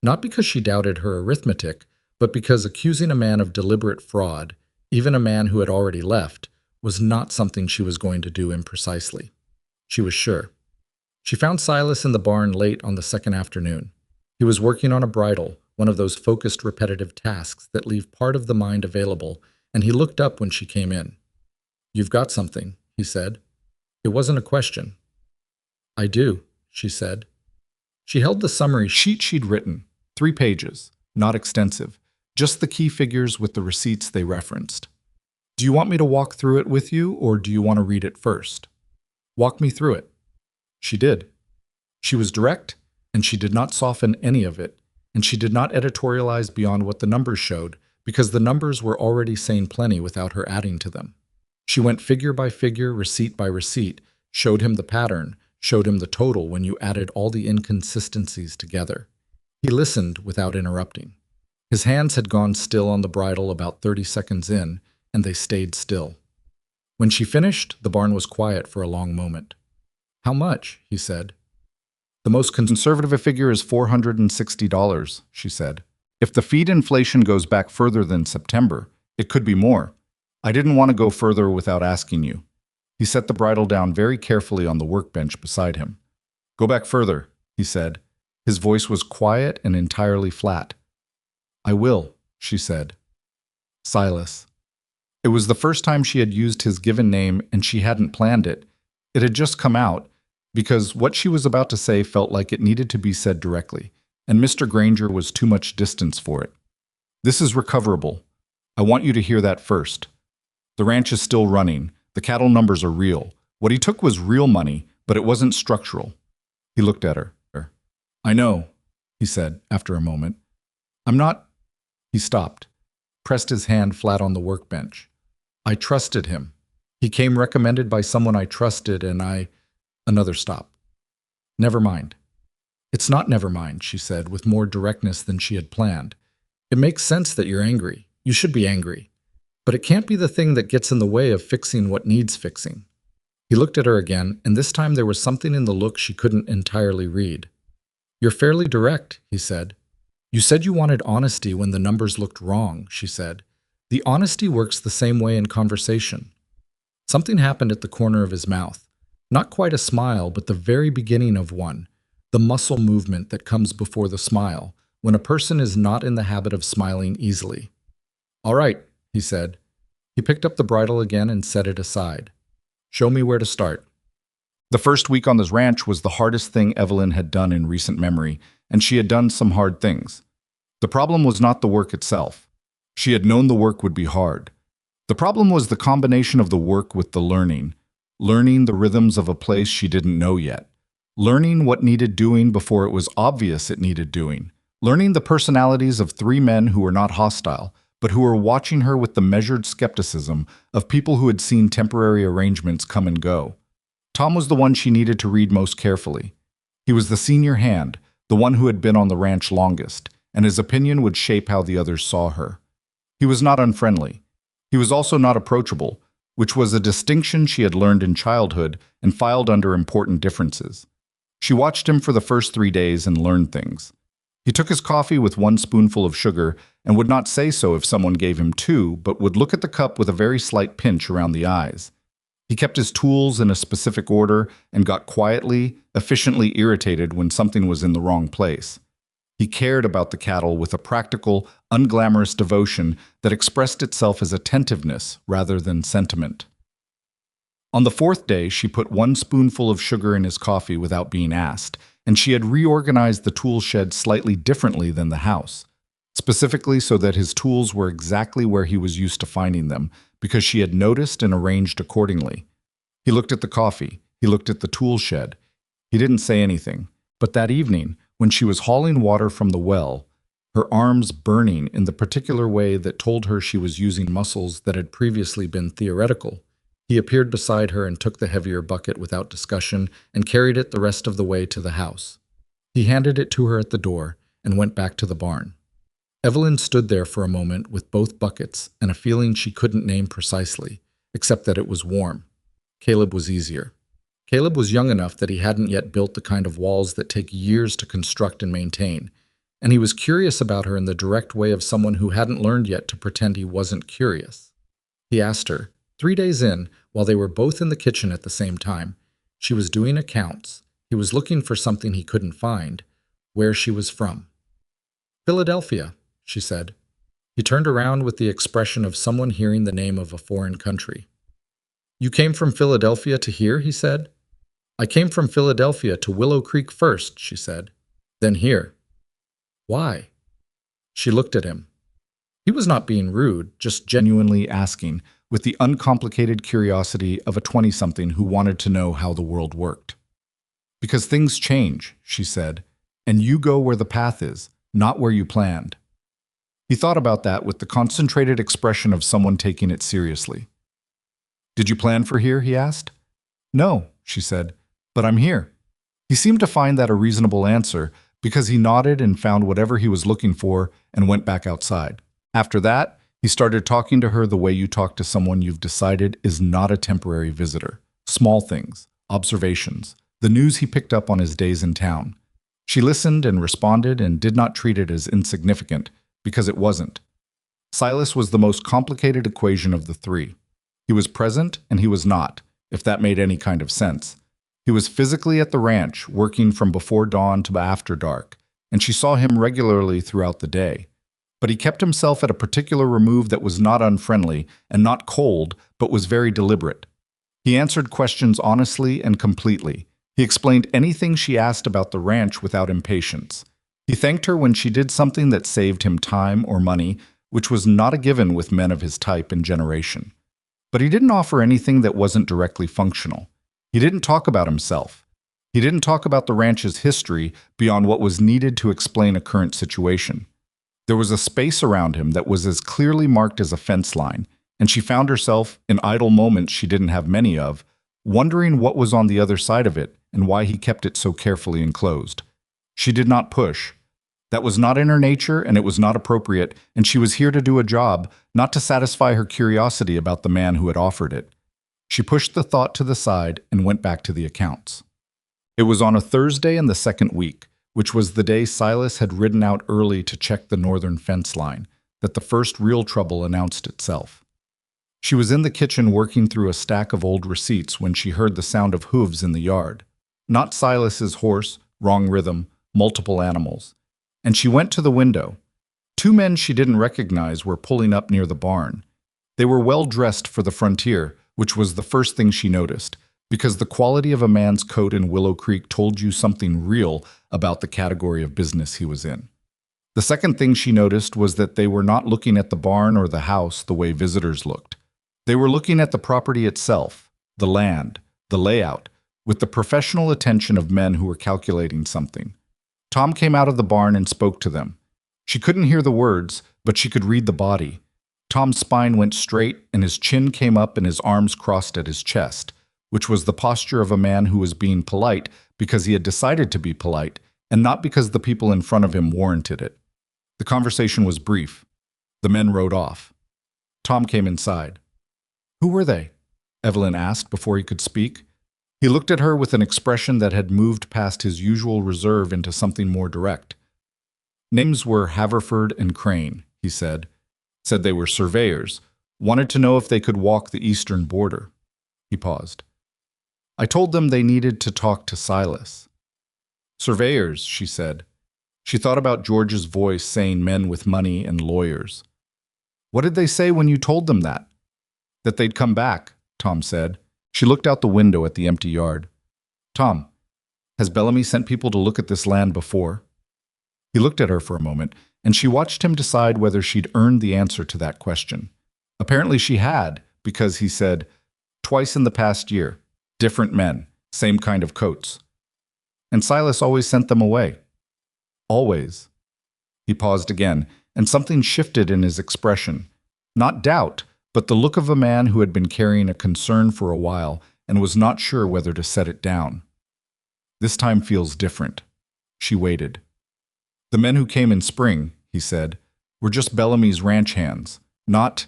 not because she doubted her arithmetic, but because accusing a man of deliberate fraud, even a man who had already left, was not something she was going to do imprecisely. She was sure. She found Silas in the barn late on the second afternoon. He was working on a bridle, one of those focused repetitive tasks that leave part of the mind available, and he looked up when she came in. "You've got something," he said. It wasn't a question. "I do," she said. She held the summary sheet she'd written, 3 pages, not extensive, just the key figures with the receipts they referenced. "Do you want me to walk through it with you, or do you want to read it first?" "Walk me through it." She did. She was direct, and she did not soften any of it, and she did not editorialize beyond what the numbers showed, because the numbers were already saying plenty without her adding to them. She went figure by figure, receipt by receipt, showed him the pattern, showed him the total when you added all the inconsistencies together. He listened without interrupting. His hands had gone still on the bridle about 30 seconds in, and they stayed still. When she finished, the barn was quiet for a long moment. "How much?" he said. "The most conservative figure is $460, she said. "If the feed inflation goes back further than September, it could be more. I didn't want to go further without asking you." He set the bridle down very carefully on the workbench beside him. "Go back further," he said. His voice was quiet and entirely flat. "I will," she said. Silas. It was the first time she had used his given name, and she hadn't planned it. It had just come out, because what she was about to say felt like it needed to be said directly, and Mr. Granger was too much distance for it. "This is recoverable. I want you to hear that first. The ranch is still running. The cattle numbers are real. What he took was real money, but it wasn't structural." He looked at her. "I know," he said after a moment. "I'm not—" He stopped, pressed his hand flat on the workbench. "I trusted him. He came recommended by someone I trusted, and Another stop. "Never mind." "It's not never mind," she said, with more directness than she had planned. "It makes sense that you're angry. You should be angry. But it can't be the thing that gets in the way of fixing what needs fixing." He looked at her again, and this time there was something in the look she couldn't entirely read. "You're fairly direct," he said. "You said you wanted honesty when the numbers looked wrong," she said. "The honesty works the same way in conversation." Something happened at the corner of his mouth. Not quite a smile, but the very beginning of one, the muscle movement that comes before the smile, when a person is not in the habit of smiling easily. "All right," he said. He picked up the bridle again and set it aside. "Show me where to start." The first week on this ranch was the hardest thing Evelyn had done in recent memory, and she had done some hard things. The problem was not the work itself. She had known the work would be hard. The problem was the combination of the work with the learning the rhythms of a place she didn't know yet, learning what needed doing before it was obvious it needed doing, learning the personalities of 3 men who were not hostile, but who were watching her with the measured skepticism of people who had seen temporary arrangements come and go. Tom was the one she needed to read most carefully. He was the senior hand, the one who had been on the ranch longest, and his opinion would shape how the others saw her. He was not unfriendly. He was also not approachable, which was a distinction she had learned in childhood and filed under important differences. She watched him for the first 3 days and learned things. He took his coffee with 1 spoonful of sugar and would not say so if someone gave him 2, but would look at the cup with a very slight pinch around the eyes. He kept his tools in a specific order and got quietly, efficiently irritated when something was in the wrong place. He cared about the cattle with a practical, unglamorous devotion that expressed itself as attentiveness rather than sentiment. On the 4th day, she put 1 spoonful of sugar in his coffee without being asked, and she had reorganized the tool shed slightly differently than the house, specifically so that his tools were exactly where he was used to finding them, because she had noticed and arranged accordingly. He looked at the coffee. He looked at the tool shed. He didn't say anything, but that evening, when she was hauling water from the well, her arms burning in the particular way that told her she was using muscles that had previously been theoretical, he appeared beside her and took the heavier bucket without discussion and carried it the rest of the way to the house. He handed it to her at the door and went back to the barn. Evelyn stood there for a moment with both buckets and a feeling she couldn't name precisely, except that it was warm. Caleb was easier. Caleb was young enough that he hadn't yet built the kind of walls that take years to construct and maintain, and he was curious about her in the direct way of someone who hadn't learned yet to pretend he wasn't curious. He asked her, 3 days in, while they were both in the kitchen at the same time. She was doing accounts. He was looking for something he couldn't find, where she was from. Philadelphia, she said. He turned around with the expression of someone hearing the name of a foreign country. You came from Philadelphia to here, he said. I came from Philadelphia to Willow Creek first, she said. Then here. Why? She looked at him. He was not being rude, just genuinely asking, with the uncomplicated curiosity of a 20-something who wanted to know how the world worked. Because things change, she said, and you go where the path is, not where you planned. He thought about that with the concentrated expression of someone taking it seriously. Did you plan for here, he asked. No, she said, but I'm here. He seemed to find that a reasonable answer because he nodded and found whatever he was looking for and went back outside. After that, he started talking to her the way you talk to someone you've decided is not a temporary visitor. Small things, observations, the news he picked up on his days in town. She listened and responded and did not treat it as insignificant, because it wasn't. Silas was the most complicated equation of the 3. He was present and he was not, if that made any kind of sense. He was physically at the ranch, working from before dawn to after dark, and she saw him regularly throughout the day. But he kept himself at a particular remove that was not unfriendly and not cold, but was very deliberate. He answered questions honestly and completely. He explained anything she asked about the ranch without impatience. He thanked her when she did something that saved him time or money, which was not a given with men of his type and generation. But he didn't offer anything that wasn't directly functional. He didn't talk about himself. He didn't talk about the ranch's history beyond what was needed to explain a current situation. There was a space around him that was as clearly marked as a fence line, and she found herself, in idle moments she didn't have many of, wondering what was on the other side of it and why he kept it so carefully enclosed. She did not push. That was not in her nature, and it was not appropriate, and she was here to do a job, not to satisfy her curiosity about the man who had offered it. She pushed the thought to the side and went back to the accounts. It was on a Thursday in the 2nd week, which was the day Silas had ridden out early to check the northern fence line, that the first real trouble announced itself. She was in the kitchen working through a stack of old receipts when she heard the sound of hooves in the yard. Not Silas's horse, wrong rhythm, multiple animals. And she went to the window. 2 men she didn't recognize were pulling up near the barn. They were well dressed for the frontier, which was the first thing she noticed, because the quality of a man's coat in Willow Creek told you something real about the category of business he was in. The second thing she noticed was that they were not looking at the barn or the house the way visitors looked. They were looking at the property itself, the land, the layout, with the professional attention of men who were calculating something. Tom came out of the barn and spoke to them. She couldn't hear the words, but she could read the body. Tom's spine went straight, and his chin came up and his arms crossed at his chest, which was the posture of a man who was being polite because he had decided to be polite, and not because the people in front of him warranted it. The conversation was brief. The men rode off. Tom came inside. "Who were they?" Evelyn asked before he could speak. He looked at her with an expression that had moved past his usual reserve into something more direct. "Names were Haverford and Crane," he said. "Said they were surveyors. Wanted to know if they could walk the eastern border." He paused. "I told them they needed to talk to Silas." "Surveyors," she said. She thought about George's voice saying men with money and lawyers. "What did they say when you told them that?" "That they'd come back," Tom said. She looked out the window at the empty yard. "Tom, has Bellamy sent people to look at this land before?" He looked at her for a moment, and she watched him decide whether she'd earned the answer to that question. Apparently she had, because he said, "Twice in the past year. Different men. Same kind of coats." "And Silas always sent them away." "Always." He paused again, and something shifted in his expression. Not doubt, but the look of a man who had been carrying a concern for a while and was not sure whether to set it down. "This time feels different." She waited. "The men who came in spring," he said, "were just Bellamy's ranch hands. Not—"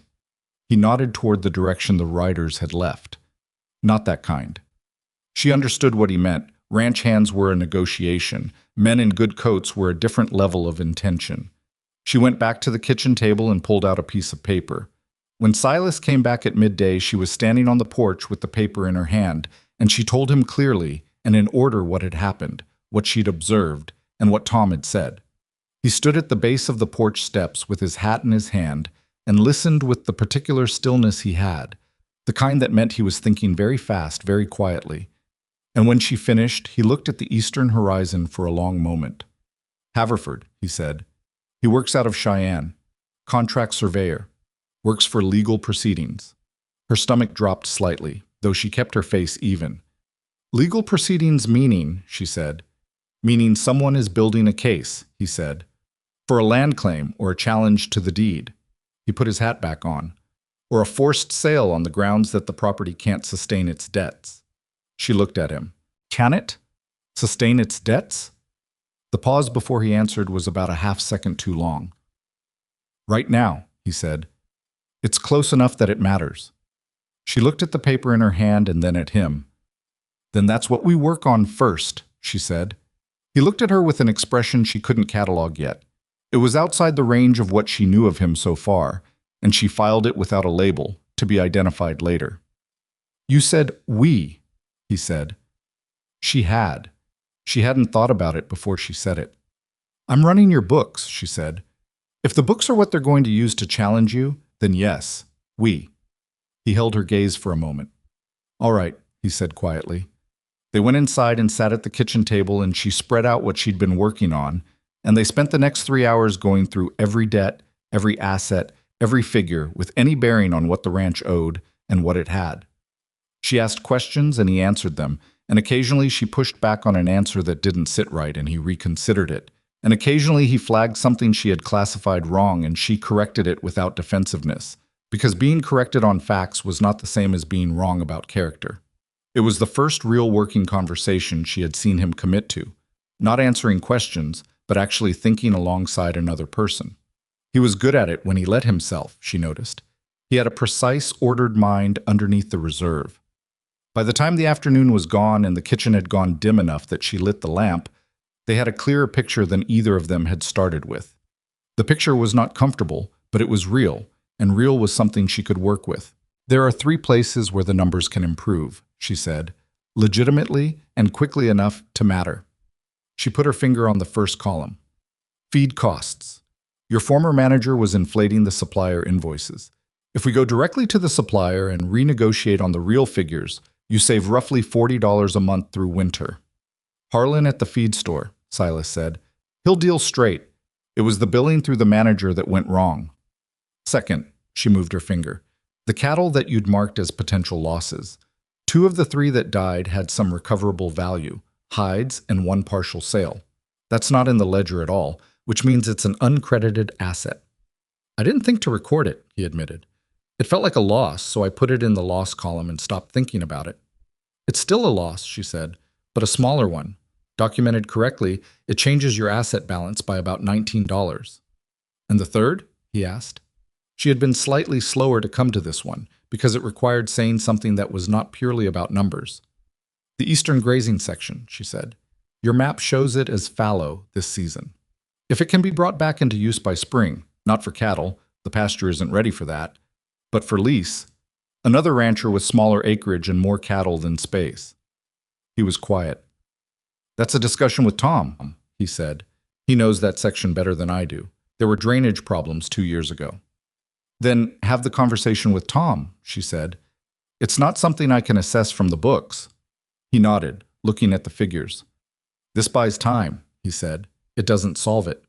He nodded toward the direction the riders had left. "Not that kind." She understood what he meant. Ranch hands were a negotiation. Men in good coats were a different level of intention. She went back to the kitchen table and pulled out a piece of paper. When Silas came back at midday, she was standing on the porch with the paper in her hand, and she told him clearly and in order what had happened, what she'd observed, and what Tom had said. He stood at the base of the porch steps with his hat in his hand and listened with the particular stillness he had, the kind that meant he was thinking very fast, very quietly. And when she finished, he looked at the eastern horizon for a long moment. "Haverford," he said. "He works out of Cheyenne. Contract surveyor. Works for legal proceedings." Her stomach dropped slightly, though she kept her face even. "Legal proceedings meaning," she said. "Meaning someone is building a case," he said. "For a land claim or a challenge to the deed." He put his hat back on. "Or a forced sale on the grounds that the property can't sustain its debts." She looked at him. "Can it? Sustain its debts?" The pause before he answered was about a half-second too long. "Right now," he said. "It's close enough that it matters." She looked at the paper in her hand and then at him. "Then that's what we work on first," she said. He looked at her with an expression she couldn't catalog yet. It was outside the range of what she knew of him so far, and she filed it without a label, to be identified later. "You said we," he said. She had. She hadn't thought about it before she said it. "I'm running your books," she said. "If the books are what they're going to use to challenge you, then yes, we." He held her gaze for a moment. "All right," he said quietly. They went inside and sat at the kitchen table, and she spread out what she'd been working on, and they spent the next 3 hours going through every debt, every asset, every figure with any bearing on what the ranch owed and what it had. She asked questions and he answered them, and occasionally she pushed back on an answer that didn't sit right and he reconsidered it, and occasionally he flagged something she had classified wrong and she corrected it without defensiveness, because being corrected on facts was not the same as being wrong about character. It was the first real working conversation she had seen him commit to, not answering questions, but actually thinking alongside another person. He was good at it when he let himself, she noticed. He had a precise, ordered mind underneath the reserve. By the time the afternoon was gone and the kitchen had gone dim enough that she lit the lamp, they had a clearer picture than either of them had started with. The picture was not comfortable, but it was real, and real was something she could work with. "There are 3 places where the numbers can improve," she said, "legitimately and quickly enough to matter." She put her finger on the first column. "Feed costs. Your former manager was inflating the supplier invoices. If we go directly to the supplier and renegotiate on the real figures, you save roughly $40 a month through winter." "Harlan at the feed store," Silas said. "He'll deal straight. It was the billing through the manager that went wrong." "Second," she moved her finger, "the cattle that you'd marked as potential losses. 2 of the 3 that died had some recoverable value, hides and 1 partial sale. That's not in the ledger at all, which means it's an uncredited asset." "I didn't think to record it," he admitted. "It felt like a loss, so I put it in the loss column and stopped thinking about it." It's still a loss, she said, but a smaller one. Documented correctly, it changes your asset balance by about $19. And the third? He asked. She had been slightly slower to come to this one, because it required saying something that was not purely about numbers. The eastern grazing section, she said. Your map shows it as fallow this season. If it can be brought back into use by spring, not for cattle, the pasture isn't ready for that, but for lease, another rancher with smaller acreage and more cattle than space. He was quiet. That's a discussion with Tom, he said. He knows that section better than I do. There were drainage problems 2 years ago. Then have the conversation with Tom, she said. It's not something I can assess from the books. He nodded, looking at the figures. This buys time, he said. It doesn't solve it.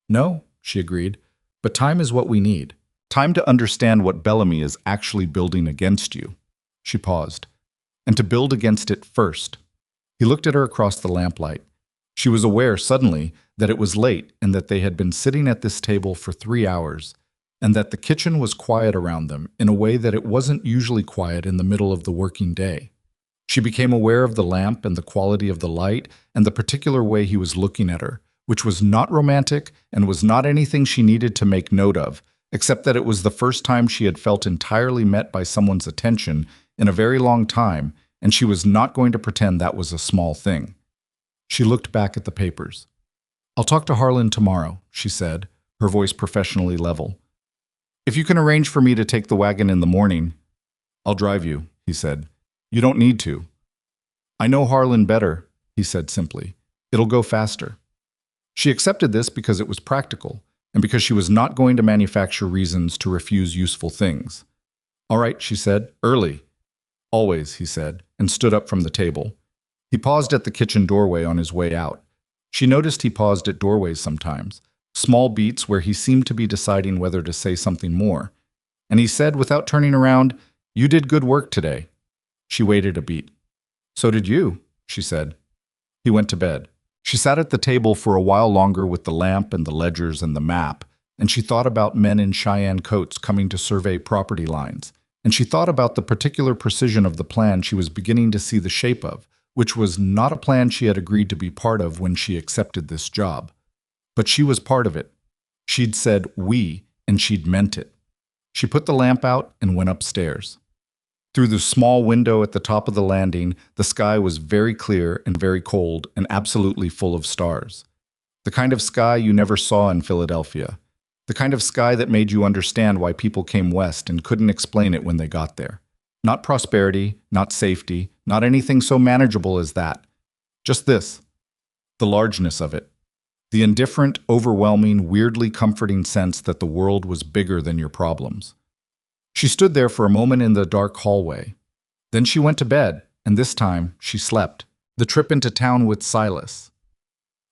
No, she agreed, but time is what we need. Time to understand what Bellamy is actually building against you. She paused. And to build against it first. He looked at her across the lamplight. She was aware suddenly that it was late and that they had been sitting at this table for 3 hours, and that the kitchen was quiet around them in a way that it wasn't usually quiet in the middle of the working day. She became aware of the lamp and the quality of the light and the particular way he was looking at her, which was not romantic and was not anything she needed to make note of, except that it was the first time she had felt entirely met by someone's attention in a very long time, and she was not going to pretend that was a small thing. She looked back at the papers. I'll talk to Harlan tomorrow, she said, her voice professionally level. If you can arrange for me to take the wagon in the morning, I'll drive you, he said. You don't need to. I know Harlan better, he said simply. It'll go faster. She accepted this because it was practical, and because she was not going to manufacture reasons to refuse useful things. All right, she said, early. Always, he said, and stood up from the table. He paused at the kitchen doorway on his way out. She noticed he paused at doorways sometimes, small beats where he seemed to be deciding whether to say something more. And he said, without turning around, "You did good work today." She waited a beat. "So did you," she said. He went to bed. She sat at the table for a while longer with the lamp and the ledgers and the map, and she thought about men in Cheyenne coats coming to survey property lines, and she thought about the particular precision of the plan she was beginning to see the shape of, which was not a plan she had agreed to be part of when she accepted this job. But she was part of it. She'd said we, and she'd meant it. She put the lamp out and went upstairs. Through the small window at the top of the landing, the sky was very clear and very cold and absolutely full of stars. The kind of sky you never saw in Philadelphia. The kind of sky that made you understand why people came west and couldn't explain it when they got there. Not prosperity, not safety, not anything so manageable as that. Just this. The largeness of it. The indifferent, overwhelming, weirdly comforting sense that the world was bigger than your problems. She stood there for a moment in the dark hallway. Then she went to bed, and this time she slept. The trip into town with Silas.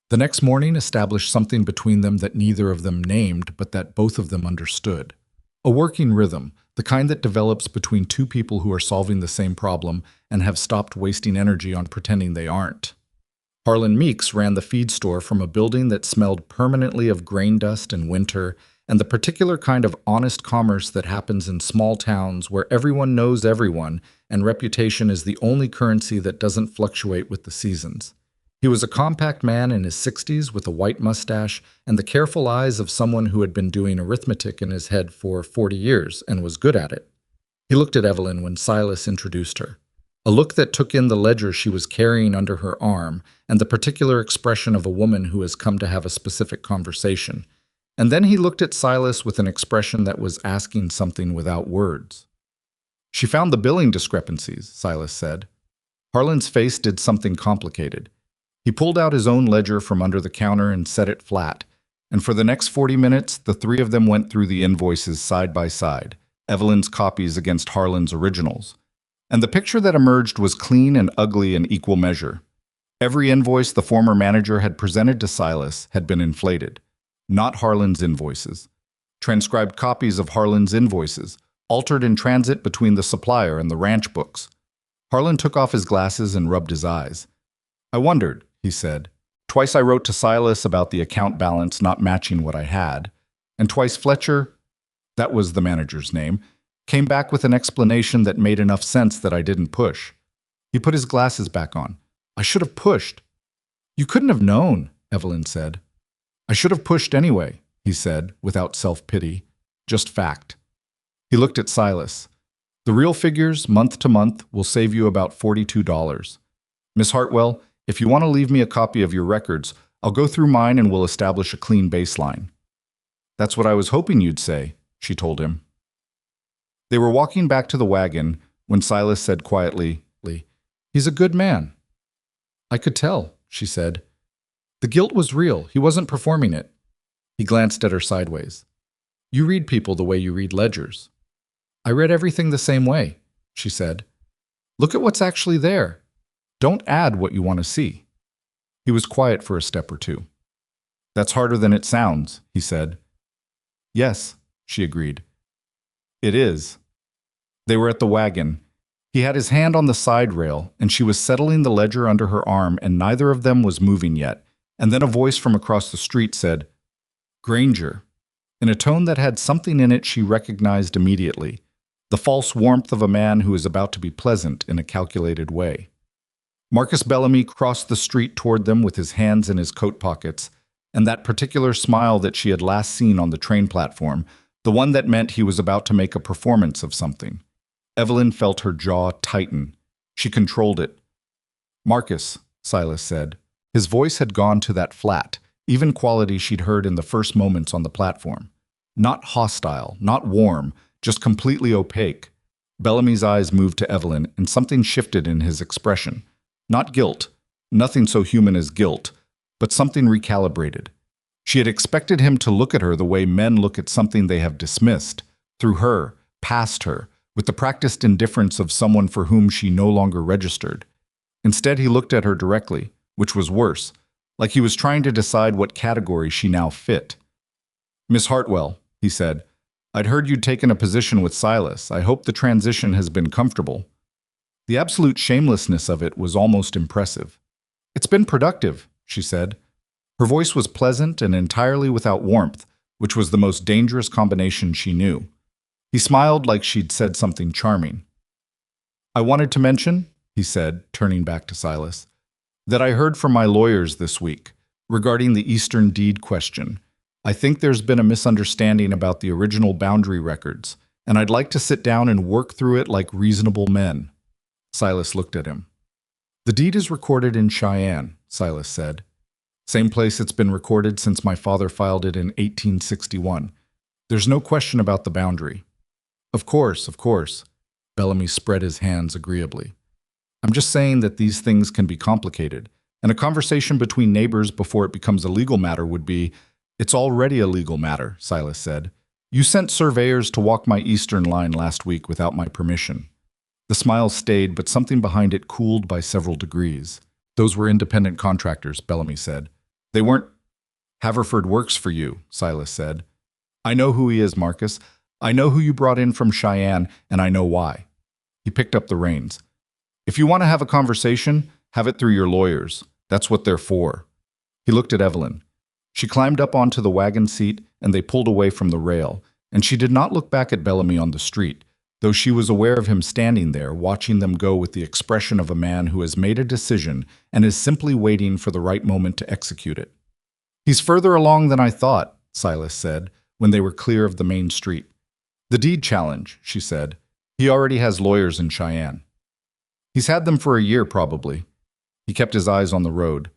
The next morning established something between them that neither of them named, but that both of them understood. A working rhythm, the kind that develops between two people who are solving the same problem and have stopped wasting energy on pretending they aren't. Harlan Meeks ran the feed store from a building that smelled permanently of grain dust and winter, and the particular kind of honest commerce that happens in small towns where everyone knows everyone and reputation is the only currency that doesn't fluctuate with the seasons. He was a compact man in his 60s with a white mustache and the careful eyes of someone who had been doing arithmetic in his head for 40 years and was good at it. He looked at Evelyn when Silas introduced her. A look that took in the ledger she was carrying under her arm and the particular expression of a woman who has come to have a specific conversation. And then he looked at Silas with an expression that was asking something without words. She found the billing discrepancies, Silas said. Harlan's face did something complicated. He pulled out his own ledger from under the counter and set it flat, and for the next 40 minutes, the three of them went through the invoices side by side, Evelyn's copies against Harlan's originals. And the picture that emerged was clean and ugly in equal measure. Every invoice the former manager had presented to Silas had been inflated. Not Harlan's invoices. Transcribed copies of Harlan's invoices, altered in transit between the supplier and the ranch books. Harlan took off his glasses and rubbed his eyes. I wondered, he said. Twice I wrote to Silas about the account balance not matching what I had, and twice Fletcher, that was the manager's name, came back with an explanation that made enough sense that I didn't push. He put his glasses back on. I should have pushed. You couldn't have known, Evelyn said. I should have pushed anyway, he said, without self-pity. Just fact. He looked at Silas. The real figures, month to month, will save you about $42. Miss Hartwell, if you want to leave me a copy of your records, I'll go through mine and we'll establish a clean baseline. That's what I was hoping you'd say, she told him. They were walking back to the wagon when Silas said quietly, He's a good man. I could tell, she said. The guilt was real. He wasn't performing it. He glanced at her sideways. You read people the way you read ledgers. I read everything the same way, she said. Look at what's actually there. Don't add what you want to see. He was quiet for a step or two. That's harder than it sounds, he said. Yes, she agreed. It is. They were at the wagon. He had his hand on the side rail, and she was settling the ledger under her arm, and neither of them was moving yet. And then a voice from across the street said, Granger, in a tone that had something in it she recognized immediately, the false warmth of a man who is about to be pleasant in a calculated way. Marcus Bellamy crossed the street toward them with his hands in his coat pockets, and that particular smile that she had last seen on the train platform, the one that meant he was about to make a performance of something. Evelyn felt her jaw tighten. She controlled it. Marcus, Silas said. His voice had gone to that flat, even quality she'd heard in the first moments on the platform. Not hostile, not warm, just completely opaque. Bellamy's eyes moved to Evelyn, and something shifted in his expression. Not guilt, nothing so human as guilt, but something recalibrated. She had expected him to look at her the way men look at something they have dismissed, through her, past her, with the practiced indifference of someone for whom she no longer registered. Instead, he looked at her directly, which was worse, like he was trying to decide what category she now fit. Miss Hartwell, he said, I'd heard you'd taken a position with Silas. I hope the transition has been comfortable. The absolute shamelessness of it was almost impressive. It's been productive, she said. Her voice was pleasant and entirely without warmth, which was the most dangerous combination she knew. He smiled like she'd said something charming. I wanted to mention, he said, turning back to Silas, that I heard from my lawyers this week regarding the Eastern deed question. I think there's been a misunderstanding about the original boundary records, and I'd like to sit down and work through it like reasonable men. Silas looked at him. The deed is recorded in Cheyenne, Silas said. Same place it's been recorded since my father filed it in 1861. There's no question about the boundary. Of course, Bellamy spread his hands agreeably. I'm just saying that these things can be complicated, and a conversation between neighbors before it becomes a legal matter would be, It's already a legal matter, Silas said. You sent surveyors to walk my eastern line last week without my permission. The smile stayed, but something behind it cooled by several degrees. Those were independent contractors, Bellamy said. They weren't. Haverford works for you, Silas said. I know who he is, Marcus. I know who you brought in from Cheyenne, and I know why. He picked up the reins. If you want to have a conversation, have it through your lawyers. That's what they're for. He looked at Evelyn. She climbed up onto the wagon seat, and they pulled away from the rail, and she did not look back at Bellamy on the street, though she was aware of him standing there, watching them go with the expression of a man who has made a decision and is simply waiting for the right moment to execute it. He's further along than I thought, Silas said, when they were clear of the main street. The deed challenge, she said. He already has lawyers in Cheyenne. He's had them for a year, probably. He kept his eyes on the road.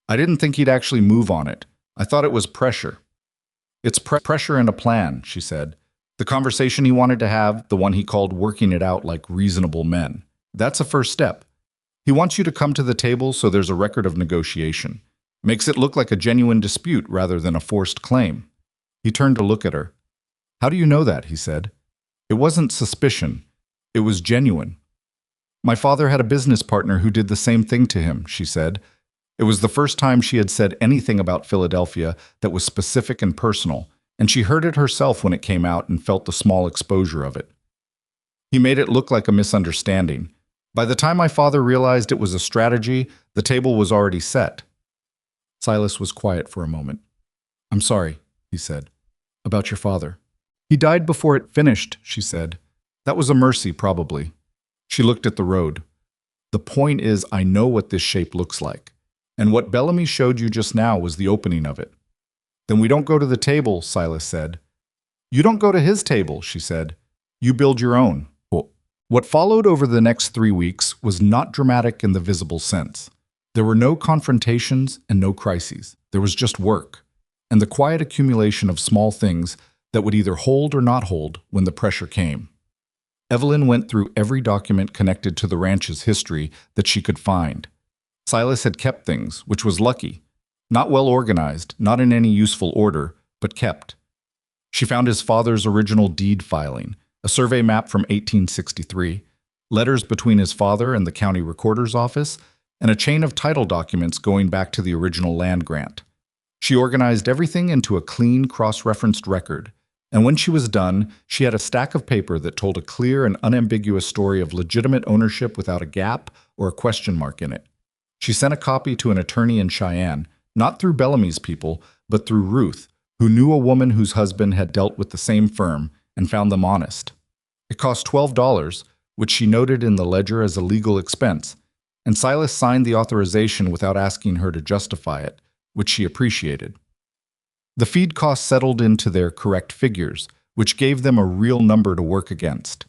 I didn't think he'd actually move on it. I thought it was pressure. It's pressure and a plan, she said. The conversation he wanted to have, the one he called working it out like reasonable men. That's a first step. He wants you to come to the table so there's a record of negotiation. Makes it look like a genuine dispute rather than a forced claim. He turned to look at her. How do you know that? He said. It wasn't suspicion. It was genuine. My father had a business partner who did the same thing to him, she said. It was the first time she had said anything about Philadelphia that was specific and personal, and she heard it herself when it came out and felt the small exposure of it. He made it look like a misunderstanding. By the time my father realized it was a strategy, the table was already set. Silas was quiet for a moment. I'm sorry, he said. About your father. He died before it finished, she said. That was a mercy, probably. She looked at the road. The point is, I know what this shape looks like. And what Bellamy showed you just now was the opening of it. Then we don't go to the table, Silas said. You don't go to his table, she said. You build your own. What followed over the next 3 weeks was not dramatic in the visible sense. There were no confrontations and no crises. There was just work, and the quiet accumulation of small things that would either hold or not hold when the pressure came. Evelyn went through every document connected to the ranch's history that she could find. Silas had kept things, which was lucky. Not well organized, not in any useful order, but kept. She found his father's original deed filing, a survey map from 1863, letters between his father and the county recorder's office, and a chain of title documents going back to the original land grant. She organized everything into a clean, cross-referenced record, and when she was done, she had a stack of paper that told a clear and unambiguous story of legitimate ownership without a gap or a question mark in it. She sent a copy to an attorney in Cheyenne, not through Bellamy's people, but through Ruth, who knew a woman whose husband had dealt with the same firm and found them honest. It cost $12, which she noted in the ledger as a legal expense, and Silas signed the authorization without asking her to justify it, which she appreciated. The feed costs settled into their correct figures, which gave them a real number to work against.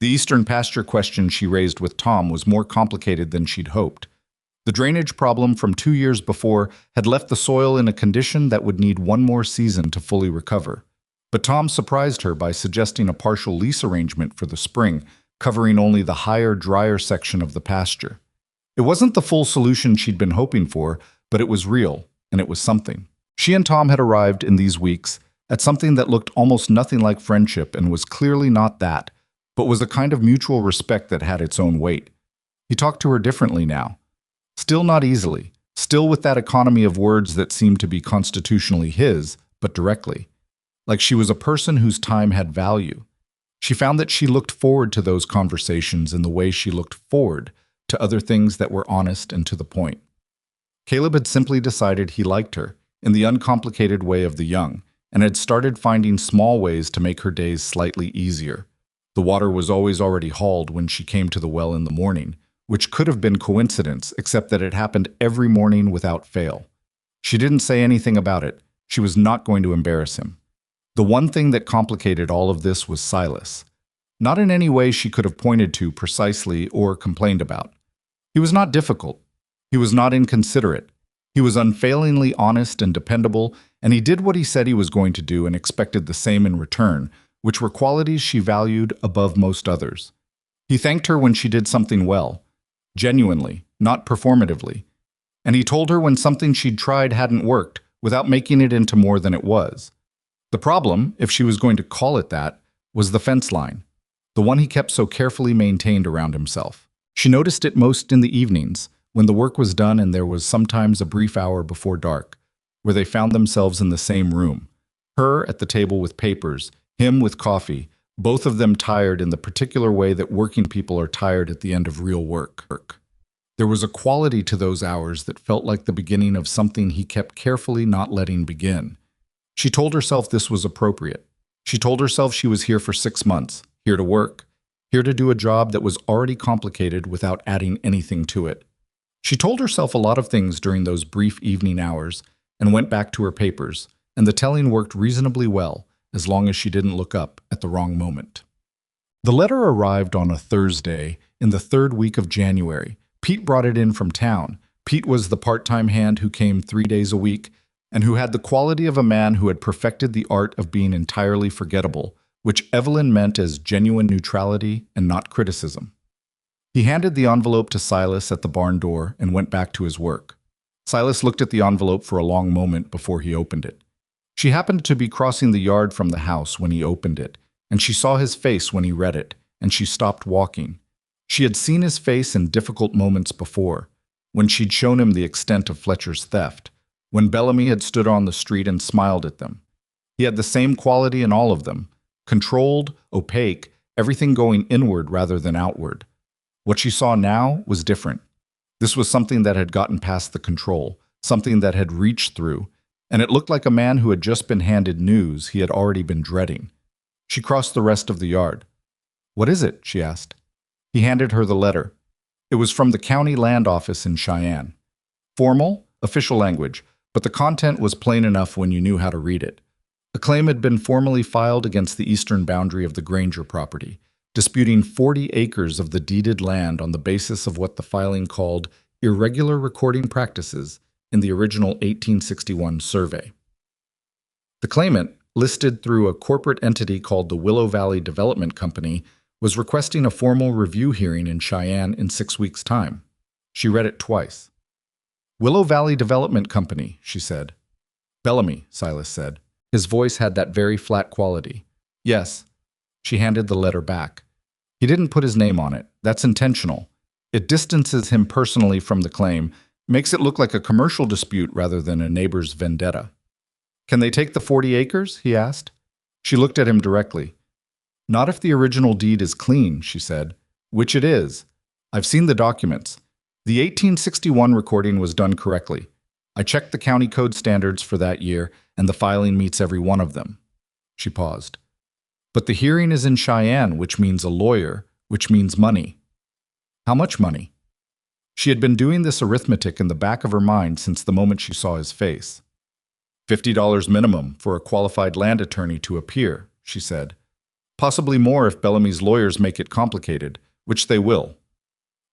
The eastern pasture question she raised with Tom was more complicated than she'd hoped. The drainage problem from 2 years before had left the soil in a condition that would need one more season to fully recover. But Tom surprised her by suggesting a partial lease arrangement for the spring, covering only the higher, drier section of the pasture. It wasn't the full solution she'd been hoping for, but it was real, and it was something. She and Tom had arrived in these weeks at something that looked almost nothing like friendship and was clearly not that, but was a kind of mutual respect that had its own weight. He talked to her differently now. Still not easily, still with that economy of words that seemed to be constitutionally his, but directly. Like she was a person whose time had value. She found that she looked forward to those conversations in the way she looked forward to other things that were honest and to the point. Caleb had simply decided he liked her, in the uncomplicated way of the young, and had started finding small ways to make her days slightly easier. The water was always already hauled when she came to the well in the morning, which could have been coincidence, except that it happened every morning without fail. She didn't say anything about it. She was not going to embarrass him. The one thing that complicated all of this was Silas. Not in any way she could have pointed to precisely or complained about. He was not difficult. He was not inconsiderate. He was unfailingly honest and dependable, and he did what he said he was going to do and expected the same in return, which were qualities she valued above most others. He thanked her when she did something well, genuinely, not performatively, and he told her when something she'd tried hadn't worked without making it into more than it was. The problem, if she was going to call it that, was the fence line, the one he kept so carefully maintained around himself. She noticed it most in the evenings, when the work was done and there was sometimes a brief hour before dark, where they found themselves in the same room, her at the table with papers, him with coffee, both of them tired in the particular way that working people are tired at the end of real work. There was a quality to those hours that felt like the beginning of something he kept carefully not letting begin. She told herself this was appropriate. She told herself she was here for 6 months, here to work, here to do a job that was already complicated without adding anything to it. She told herself a lot of things during those brief evening hours and went back to her papers, and the telling worked reasonably well, as long as she didn't look up at the wrong moment. The letter arrived on a Thursday in the 3rd week of January. Pete brought it in from town. Pete was the part-time hand who came 3 days a week and who had the quality of a man who had perfected the art of being entirely forgettable, which Evelyn meant as genuine neutrality and not criticism. He handed the envelope to Silas at the barn door and went back to his work. Silas looked at the envelope for a long moment before he opened it. She happened to be crossing the yard from the house when he opened it, and she saw his face when he read it, and she stopped walking. She had seen his face in difficult moments before, when she'd shown him the extent of Fletcher's theft, when Bellamy had stood on the street and smiled at them. He had the same quality in all of them, controlled, opaque, everything going inward rather than outward. What she saw now was different. This was something that had gotten past the control, something that had reached through, and it looked like a man who had just been handed news he had already been dreading. She crossed the rest of the yard. "What is it?" she asked. He handed her the letter. It was from the county land office in Cheyenne. Formal, official language, but the content was plain enough when you knew how to read it. A claim had been formally filed against the eastern boundary of the Granger property, disputing 40 acres of the deeded land on the basis of what the filing called irregular recording practices in the original 1861 survey. The claimant, listed through a corporate entity called the Willow Valley Development Company, was requesting a formal review hearing in Cheyenne in 6 weeks' time. She read it twice. Willow Valley Development Company, she said. Bellamy, Silas said. His voice had that very flat quality. Yes. She handed the letter back. He didn't put his name on it. That's intentional. It distances him personally from the claim, makes it look like a commercial dispute rather than a neighbor's vendetta. Can they take the 40 acres? He asked. She looked at him directly. Not if the original deed is clean, she said. Which it is. I've seen the documents. The 1861 recording was done correctly. I checked the county code standards for that year, and the filing meets every one of them. She paused. But the hearing is in Cheyenne, which means a lawyer, which means money. How much money? She had been doing this arithmetic in the back of her mind since the moment she saw his face. $50 minimum for a qualified land attorney to appear, she said. Possibly more if Bellamy's lawyers make it complicated, which they will.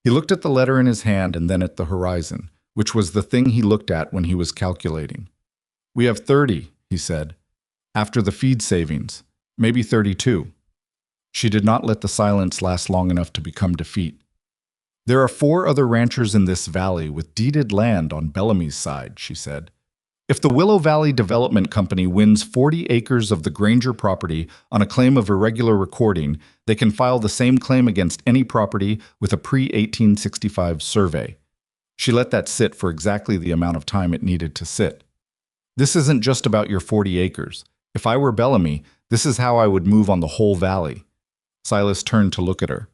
He looked at the letter in his hand and then at the horizon, which was the thing he looked at when he was calculating. We have 30, he said. After the feed savings, maybe 32. She did not let the silence last long enough to become defeat. There are 4 other ranchers in this valley with deeded land on Bellamy's side, she said. If the Willow Valley Development Company wins 40 acres of the Granger property on a claim of irregular recording, they can file the same claim against any property with a pre-1865 survey. She let that sit for exactly the amount of time it needed to sit. This isn't just about your 40 acres. If I were Bellamy, this is how I would move on the whole valley. Silas turned to look at her.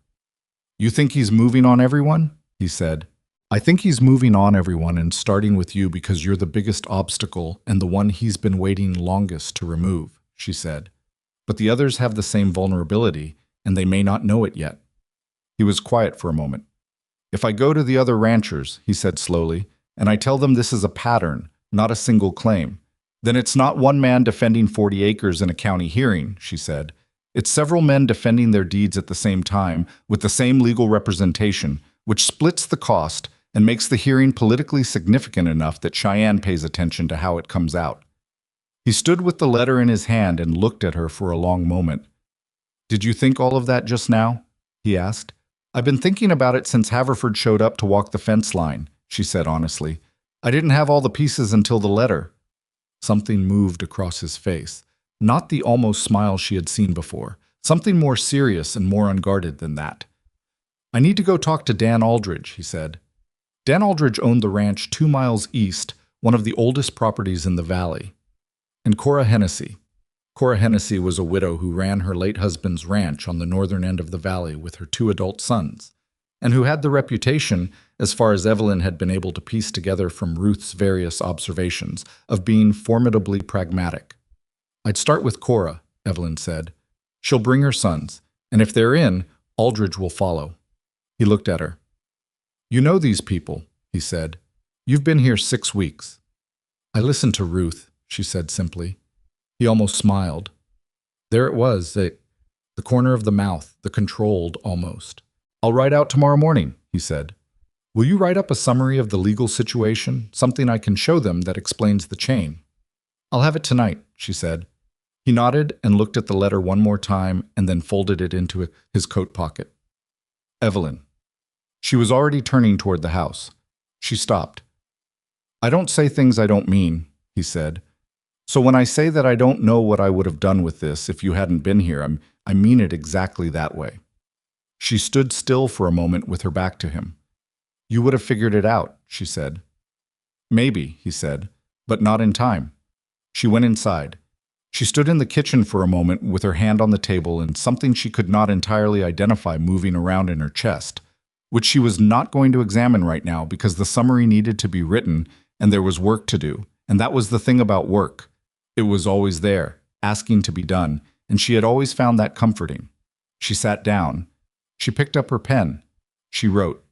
You think he's moving on everyone? He said. I think he's moving on everyone and starting with you because you're the biggest obstacle and the one he's been waiting longest to remove, she said. But the others have the same vulnerability, and they may not know it yet. He was quiet for a moment. If I go to the other ranchers, he said slowly, and I tell them this is a pattern, not a single claim, then it's not one man defending 40 acres in a county hearing, she said. It's several men defending their deeds at the same time with the same legal representation, which splits the cost and makes the hearing politically significant enough that Cheyenne pays attention to how it comes out. He stood with the letter in his hand and looked at her for a long moment. Did you think all of that just now? He asked. I've been thinking about it since Haverford showed up to walk the fence line, she said honestly. I didn't have all the pieces until the letter. Something moved across his face. Not the almost smile she had seen before. Something more serious and more unguarded than that. I need to go talk to Dan Aldridge, he said. Dan Aldridge owned the ranch 2 miles east, one of the oldest properties in the valley. And Cora Hennessy. Cora Hennessy was a widow who ran her late husband's ranch on the northern end of the valley with her 2 adult sons, and who had the reputation, as far as Evelyn had been able to piece together from Ruth's various observations, of being formidably pragmatic. I'd start with Cora, Evelyn said. She'll bring her sons, and if they're in, Aldridge will follow. He looked at her. You know these people, he said. You've been here 6 weeks. I listened to Ruth, she said simply. He almost smiled. There it was, the corner of the mouth, the controlled almost. I'll write out tomorrow morning, he said. Will you write up a summary of the legal situation, something I can show them that explains the chain? I'll have it tonight, she said. He nodded and looked at the letter one more time and then folded it into his coat pocket. Evelyn. She was already turning toward the house. She stopped. I don't say things I don't mean, he said. So when I say that I don't know what I would have done with this if you hadn't been here, I mean it exactly that way. She stood still for a moment with her back to him. You would have figured it out, she said. Maybe, he said, but not in time. She went inside. She stood in the kitchen for a moment with her hand on the table and something she could not entirely identify moving around in her chest, which she was not going to examine right now because the summary needed to be written and there was work to do. And that was the thing about work. It was always there, asking to be done, and she had always found that comforting. She sat down. She picked up her pen. She wrote,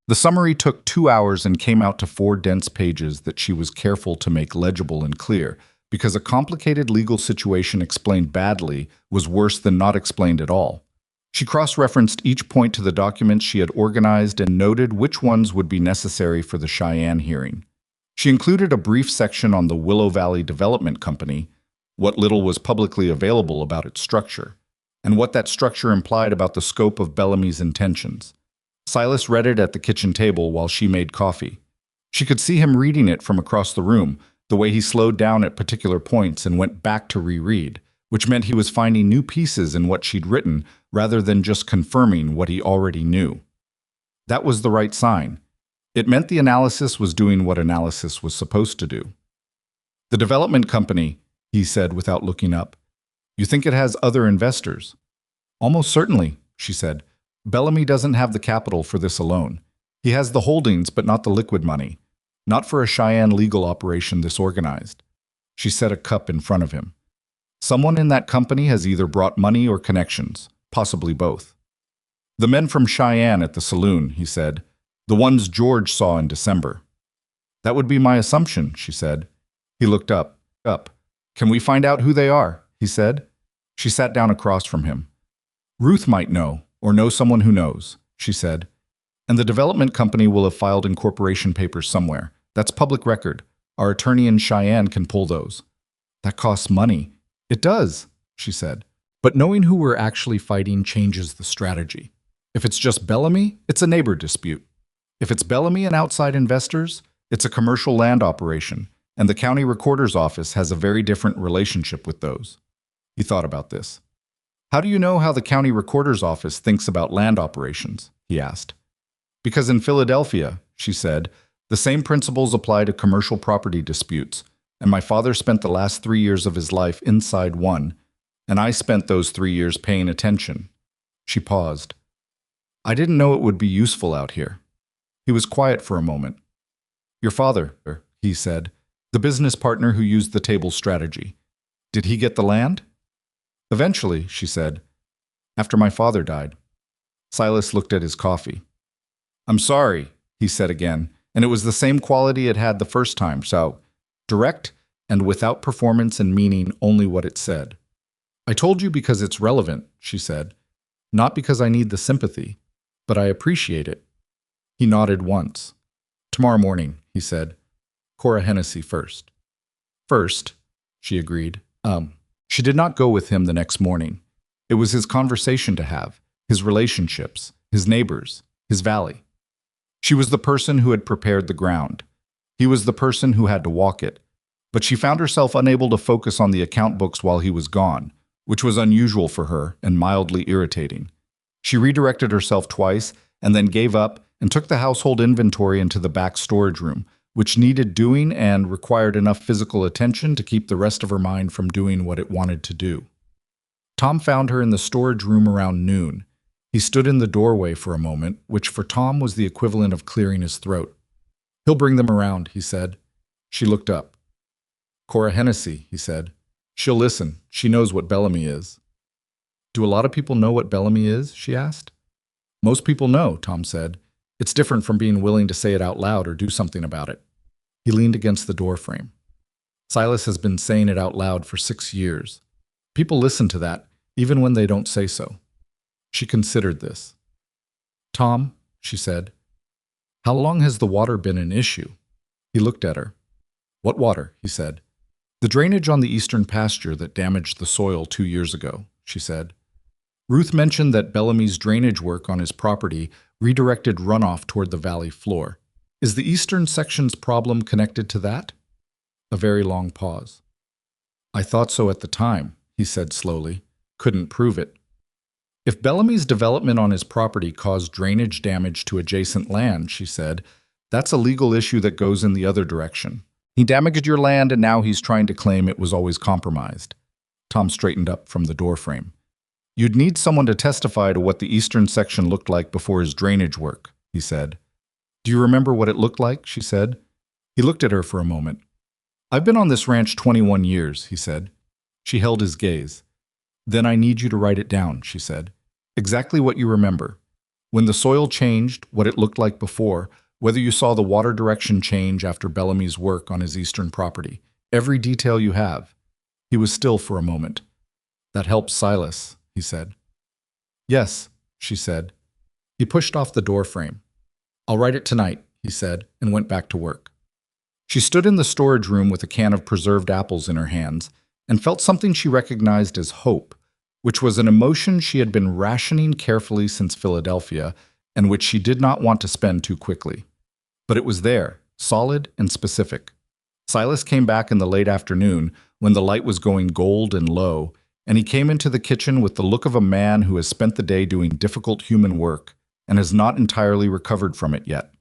The summary took 2 hours and came out to 4 dense pages that she was careful to make legible and clear, because a complicated legal situation explained badly was worse than not explained at all. She cross-referenced each point to the documents she had organized and noted which ones would be necessary for the Cheyenne hearing. She included a brief section on the Willow Valley Development Company, what little was publicly available about its structure, and what that structure implied about the scope of Bellamy's intentions. Silas read it at the kitchen table while she made coffee. She could see him reading it from across the room, the way he slowed down at particular points and went back to reread, which meant he was finding new pieces in what she'd written rather than just confirming what he already knew. That was the right sign. It meant the analysis was doing what analysis was supposed to do. The development company, he said without looking up. You think it has other investors? Almost certainly, she said. Bellamy doesn't have the capital for this alone. He has the holdings but not the liquid money. Not for a Cheyenne legal operation this organized. She set a cup in front of him. Someone in that company has either brought money or connections, possibly both. The men from Cheyenne at the saloon, he said. The ones George saw in December. That would be my assumption, she said. He looked up. Can we find out who they are? He said. She sat down across from him. Ruth might know, or know someone who knows, she said. And the development company will have filed incorporation papers somewhere. That's public record. Our attorney in Cheyenne can pull those. That costs money. It does, she said. But knowing who we're actually fighting changes the strategy. If it's just Bellamy, it's a neighbor dispute. If it's Bellamy and outside investors, it's a commercial land operation, and the county recorder's office has a very different relationship with those. He thought about this. How do you know how the county recorder's office thinks about land operations? He asked. Because in Philadelphia, she said, the same principles apply to commercial property disputes, and my father spent the last 3 years of his life inside one, and I spent those 3 years paying attention. She paused. I didn't know it would be useful out here. He was quiet for a moment. Your father, he said, the business partner who used the table strategy. Did he get the land? Eventually, she said, after my father died. Silas looked at his coffee. I'm sorry, he said again, and it was the same quality it had the first time, so direct and without performance and meaning only what it said. I told you because it's relevant, she said, not because I need the sympathy, but I appreciate it. He nodded once. Tomorrow morning, he said. Cora Hennessy first. First, she agreed. She did not go with him the next morning. It was his conversation to have, his relationships, his neighbors, his valley. She was the person who had prepared the ground. He was the person who had to walk it. But she found herself unable to focus on the account books while he was gone, which was unusual for her and mildly irritating. She redirected herself twice and then gave up and took the household inventory into the back storage room, which needed doing and required enough physical attention to keep the rest of her mind from doing what it wanted to do. Tom found her in the storage room around noon. He stood in the doorway for a moment, which for Tom was the equivalent of clearing his throat. He'll bring them around, he said. She looked up. Cora Hennessy, he said. She'll listen. She knows what Bellamy is. Do a lot of people know what Bellamy is? She asked. Most people know, Tom said. It's different from being willing to say it out loud or do something about it. He leaned against the doorframe. Silas has been saying it out loud for 6 years. People listen to that, even when they don't say so. She considered this. Tom, she said, how long has the water been an issue? He looked at her. What water? He said. The drainage on the eastern pasture that damaged the soil 2 years ago, she said. Ruth mentioned that Bellamy's drainage work on his property redirected runoff toward the valley floor. Is the eastern section's problem connected to that? A very long pause. I thought so at the time, he said slowly. Couldn't prove it. If Bellamy's development on his property caused drainage damage to adjacent land, she said, that's a legal issue that goes in the other direction. He damaged your land and now he's trying to claim it was always compromised. Tom straightened up from the doorframe. You'd need someone to testify to what the eastern section looked like before his drainage work, he said. Do you remember what it looked like? She said. He looked at her for a moment. I've been on this ranch 21 years, he said. She held his gaze. Then I need you to write it down, she said. Exactly what you remember. When the soil changed, what it looked like before, whether you saw the water direction change after Bellamy's work on his eastern property, every detail you have. He was still for a moment. That helps Silas, he said. Yes, she said. He pushed off the door frame. I'll write it tonight, he said, and went back to work. She stood in the storage room with a can of preserved apples in her hands and felt something she recognized as hope, which was an emotion she had been rationing carefully since Philadelphia and which she did not want to spend too quickly. But it was there, solid and specific. Silas came back in the late afternoon when the light was going gold and low, and he came into the kitchen with the look of a man who has spent the day doing difficult human work and has not entirely recovered from it yet.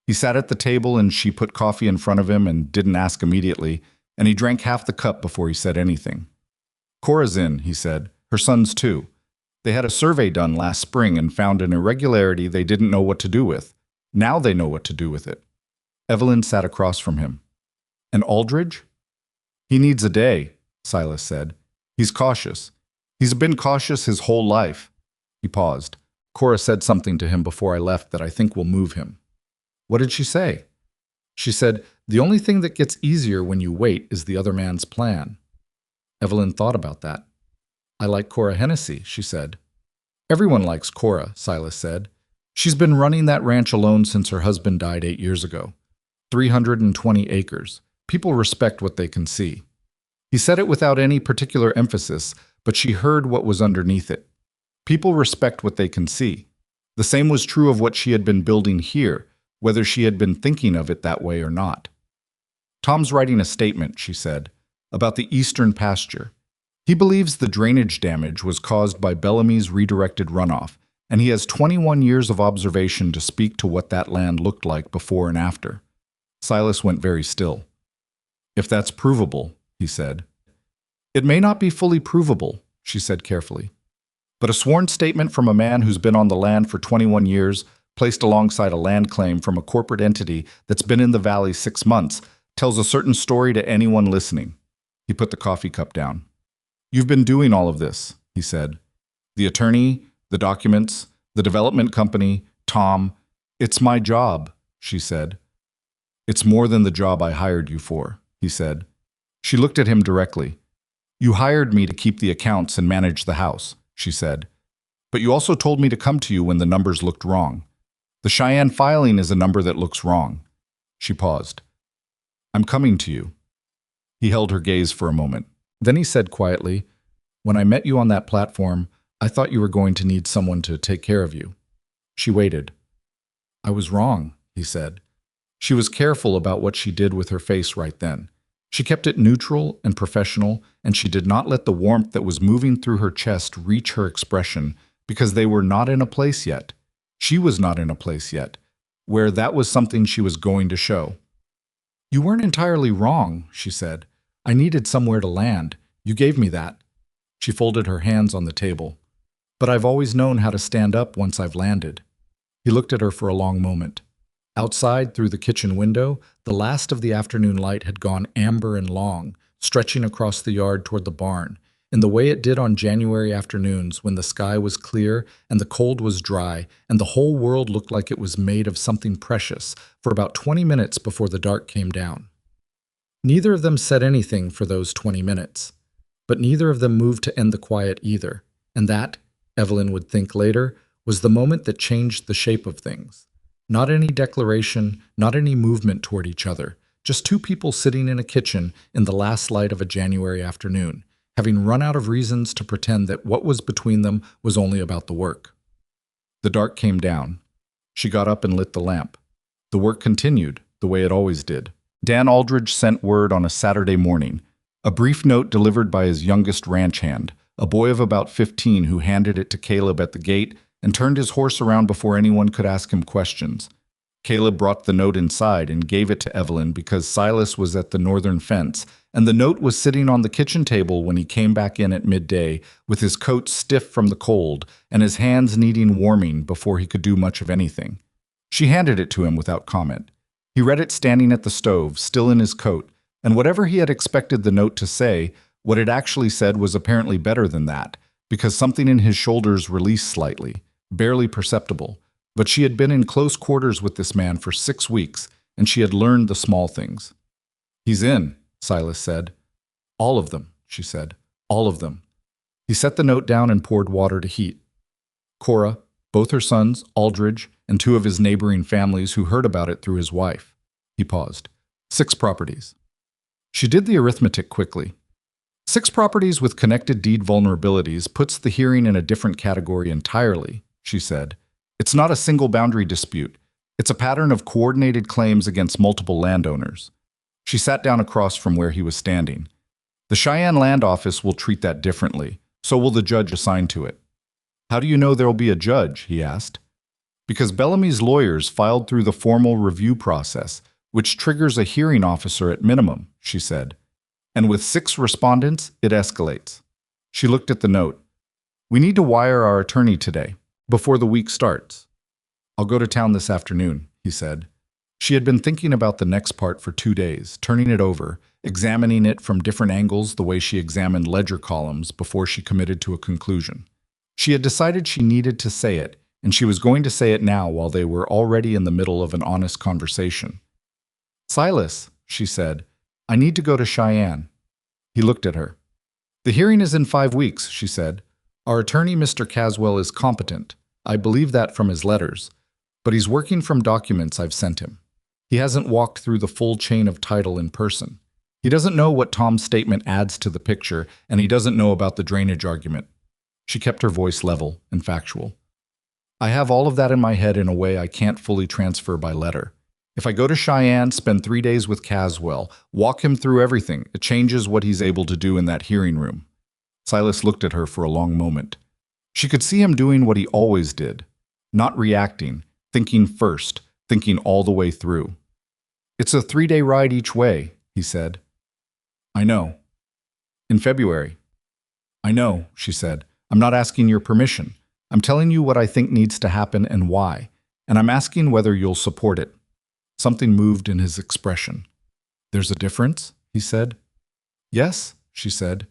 He sat at the table and she put coffee in front of him and didn't ask immediately, and he drank half the cup before he said anything. Cora's in, he said. Her son's too. They had a survey done last spring and found an irregularity they didn't know what to do with. Now they know what to do with it. Evelyn sat across from him. And Aldridge? He needs a day, Silas said. He's cautious. He's been cautious his whole life. He paused. Cora said something to him before I left that I think will move him. What did she say? She said, the only thing that gets easier when you wait is the other man's plan. Evelyn thought about that. I like Cora Hennessy, she said. Everyone likes Cora, Silas said. She's been running that ranch alone since her husband died 8 years ago. 320 acres. People respect what they can see. He said it without any particular emphasis, but she heard what was underneath it. People respect what they can see. The same was true of what she had been building here, whether she had been thinking of it that way or not. Tom's writing a statement, she said, about the eastern pasture. He believes the drainage damage was caused by Bellamy's redirected runoff, and he has 21 years of observation to speak to what that land looked like before and after. Silas went very still. If that's provable, he said. It may not be fully provable, she said carefully. But a sworn statement from a man who's been on the land for 21 years, placed alongside a land claim from a corporate entity that's been in the valley 6 months, tells a certain story to anyone listening. He put the coffee cup down. You've been doing all of this, he said. The attorney, the documents, the development company, Tom. It's my job, she said. It's more than the job I hired you for, he said. She looked at him directly. You hired me to keep the accounts and manage the house, she said. But you also told me to come to you when the numbers looked wrong. The Cheyenne filing is a number that looks wrong. She paused. I'm coming to you. He held her gaze for a moment. Then he said quietly, when I met you on that platform, I thought you were going to need someone to take care of you. She waited. I was wrong, he said. She was careful about what she did with her face right then. She kept it neutral and professional, and she did not let the warmth that was moving through her chest reach her expression because they were not in a place yet. She was not in a place yet, where that was something she was going to show. You weren't entirely wrong, she said. I needed somewhere to land. You gave me that. She folded her hands on the table. But I've always known how to stand up once I've landed. He looked at her for a long moment. Outside, through the kitchen window, the last of the afternoon light had gone amber and long, stretching across the yard toward the barn, in the way it did on January afternoons when the sky was clear and the cold was dry and the whole world looked like it was made of something precious for about 20 minutes before the dark came down. Neither of them said anything for those 20 minutes, but neither of them moved to end the quiet either, and that, Evelyn would think later, was the moment that changed the shape of things. Not any declaration, not any movement toward each other, just two people sitting in a kitchen in the last light of a January afternoon, having run out of reasons to pretend that what was between them was only about the work. The dark came down. She got up and lit the lamp. The work continued, the way it always did. Dan Aldridge sent word on a Saturday morning, a brief note delivered by his youngest ranch hand, a boy of about 15 who handed it to Caleb at the gate and turned his horse around before anyone could ask him questions. Caleb brought the note inside and gave it to Evelyn because Silas was at the northern fence, and the note was sitting on the kitchen table when he came back in at midday, with his coat stiff from the cold and his hands needing warming before he could do much of anything. She handed it to him without comment. He read it standing at the stove, still in his coat, and whatever he had expected the note to say, what it actually said was apparently better than that, because something in his shoulders released slightly, barely perceptible, but she had been in close quarters with this man for 6 weeks, and she had learned the small things. "He's in," Silas said. "All of them," she said. "All of them." He set the note down and poured water to heat. Cora, both her sons, Aldridge, and 2 of his neighboring families who heard about it through his wife. He paused. 6 properties. She did the arithmetic quickly. 6 properties with connected deed vulnerabilities puts the hearing in a different category entirely, she said. It's not a single boundary dispute. It's a pattern of coordinated claims against multiple landowners. She sat down across from where he was standing. The Cheyenne Land Office will treat that differently, so will the judge assigned to it. "How do you know there'll be a judge?" he asked. "Because Bellamy's lawyers filed through the formal review process, which triggers a hearing officer at minimum," she said. "And with 6 respondents, it escalates." She looked at the note. "We need to wire our attorney today, before the week starts." "I'll go to town this afternoon," he said. She had been thinking about the next part for 2 days, turning it over, examining it from different angles the way she examined ledger columns before she committed to a conclusion. She had decided she needed to say it, and she was going to say it now while they were already in the middle of an honest conversation. "Silas," she said, "I need to go to Cheyenne." He looked at her. "The hearing is in 5 weeks," she said. "Our attorney, Mr. Caswell, is competent. I believe that from his letters. But he's working from documents I've sent him. He hasn't walked through the full chain of title in person. He doesn't know what Tom's statement adds to the picture, and he doesn't know about the drainage argument." She kept her voice level and factual. "I have all of that in my head in a way I can't fully transfer by letter. If I go to Cheyenne, spend 3 days with Caswell, walk him through everything, it changes what he's able to do in that hearing room." Silas looked at her for a long moment. She could see him doing what he always did, not reacting, thinking first, thinking all the way through. "It's a 3-day ride each way," he said. "I know." "In February." "I know," she said. "I'm not asking your permission. I'm telling you what I think needs to happen and why, and I'm asking whether you'll support it." Something moved in his expression. "There's a difference?" he said. "Yes," she said.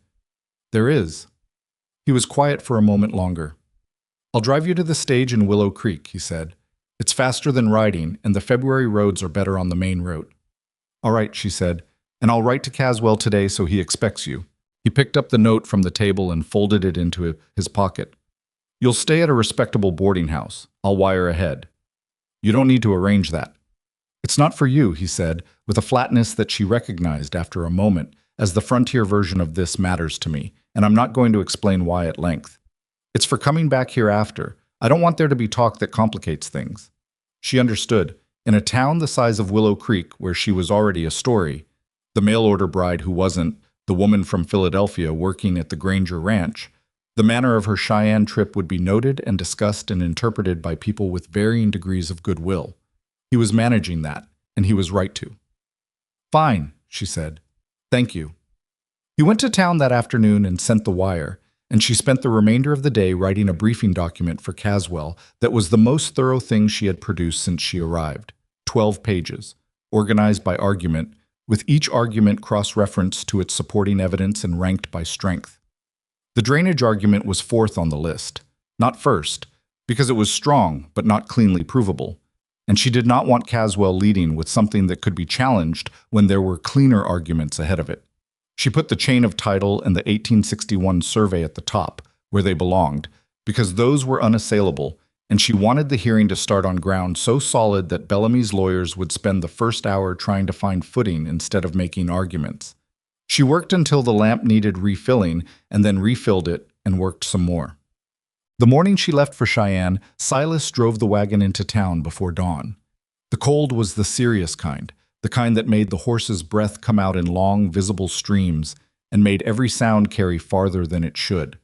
"There is." He was quiet for a moment longer. "I'll drive you to the stage in Willow Creek," he said. "It's faster than riding, and the February roads are better on the main road." "All right," she said, "and I'll write to Caswell today so he expects you." He picked up the note from the table and folded it into his pocket. "You'll stay at a respectable boarding house. I'll wire ahead." "You don't need to arrange that." "It's not for you," he said, with a flatness that she recognized after a moment, as the frontier version of this matters to me, and I'm not going to explain why at length. "It's for coming back here after. I don't want there to be talk that complicates things." She understood. In a town the size of Willow Creek, where she was already a story, the mail-order bride who wasn't, the woman from Philadelphia working at the Granger Ranch, the manner of her Cheyenne trip would be noted and discussed and interpreted by people with varying degrees of goodwill. He was managing that, and he was right to. "Fine," she said. "Thank you." He went to town that afternoon and sent the wire, and she spent the remainder of the day writing a briefing document for Caswell that was the most thorough thing she had produced since she arrived. 12 pages, organized by argument, with each argument cross-referenced to its supporting evidence and ranked by strength. The drainage argument was 4th on the list, not first, because it was strong but not cleanly provable, and she did not want Caswell leading with something that could be challenged when there were cleaner arguments ahead of it. She put the chain of title and the 1861 survey at the top, where they belonged, because those were unassailable, and she wanted the hearing to start on ground so solid that Bellamy's lawyers would spend the first hour trying to find footing instead of making arguments. She worked until the lamp needed refilling, and then refilled it and worked some more. The morning she left for Cheyenne, Silas drove the wagon into town before dawn. The cold was the serious kind, the kind that made the horse's breath come out in long, visible streams and made every sound carry farther than it should.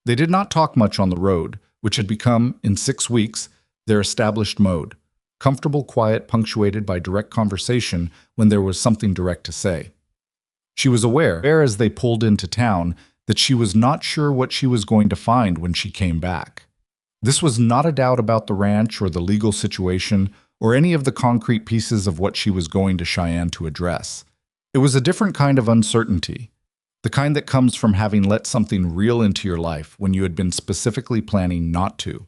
They did not talk much on the road, which had become, in 6 weeks, their established mode. Comfortable quiet punctuated by direct conversation when there was something direct to say. She was aware, as they pulled into town, that she was not sure what she was going to find when she came back. This was not a doubt about the ranch or the legal situation or any of the concrete pieces of what she was going to Cheyenne to address. It was a different kind of uncertainty, the kind that comes from having let something real into your life when you had been specifically planning not to.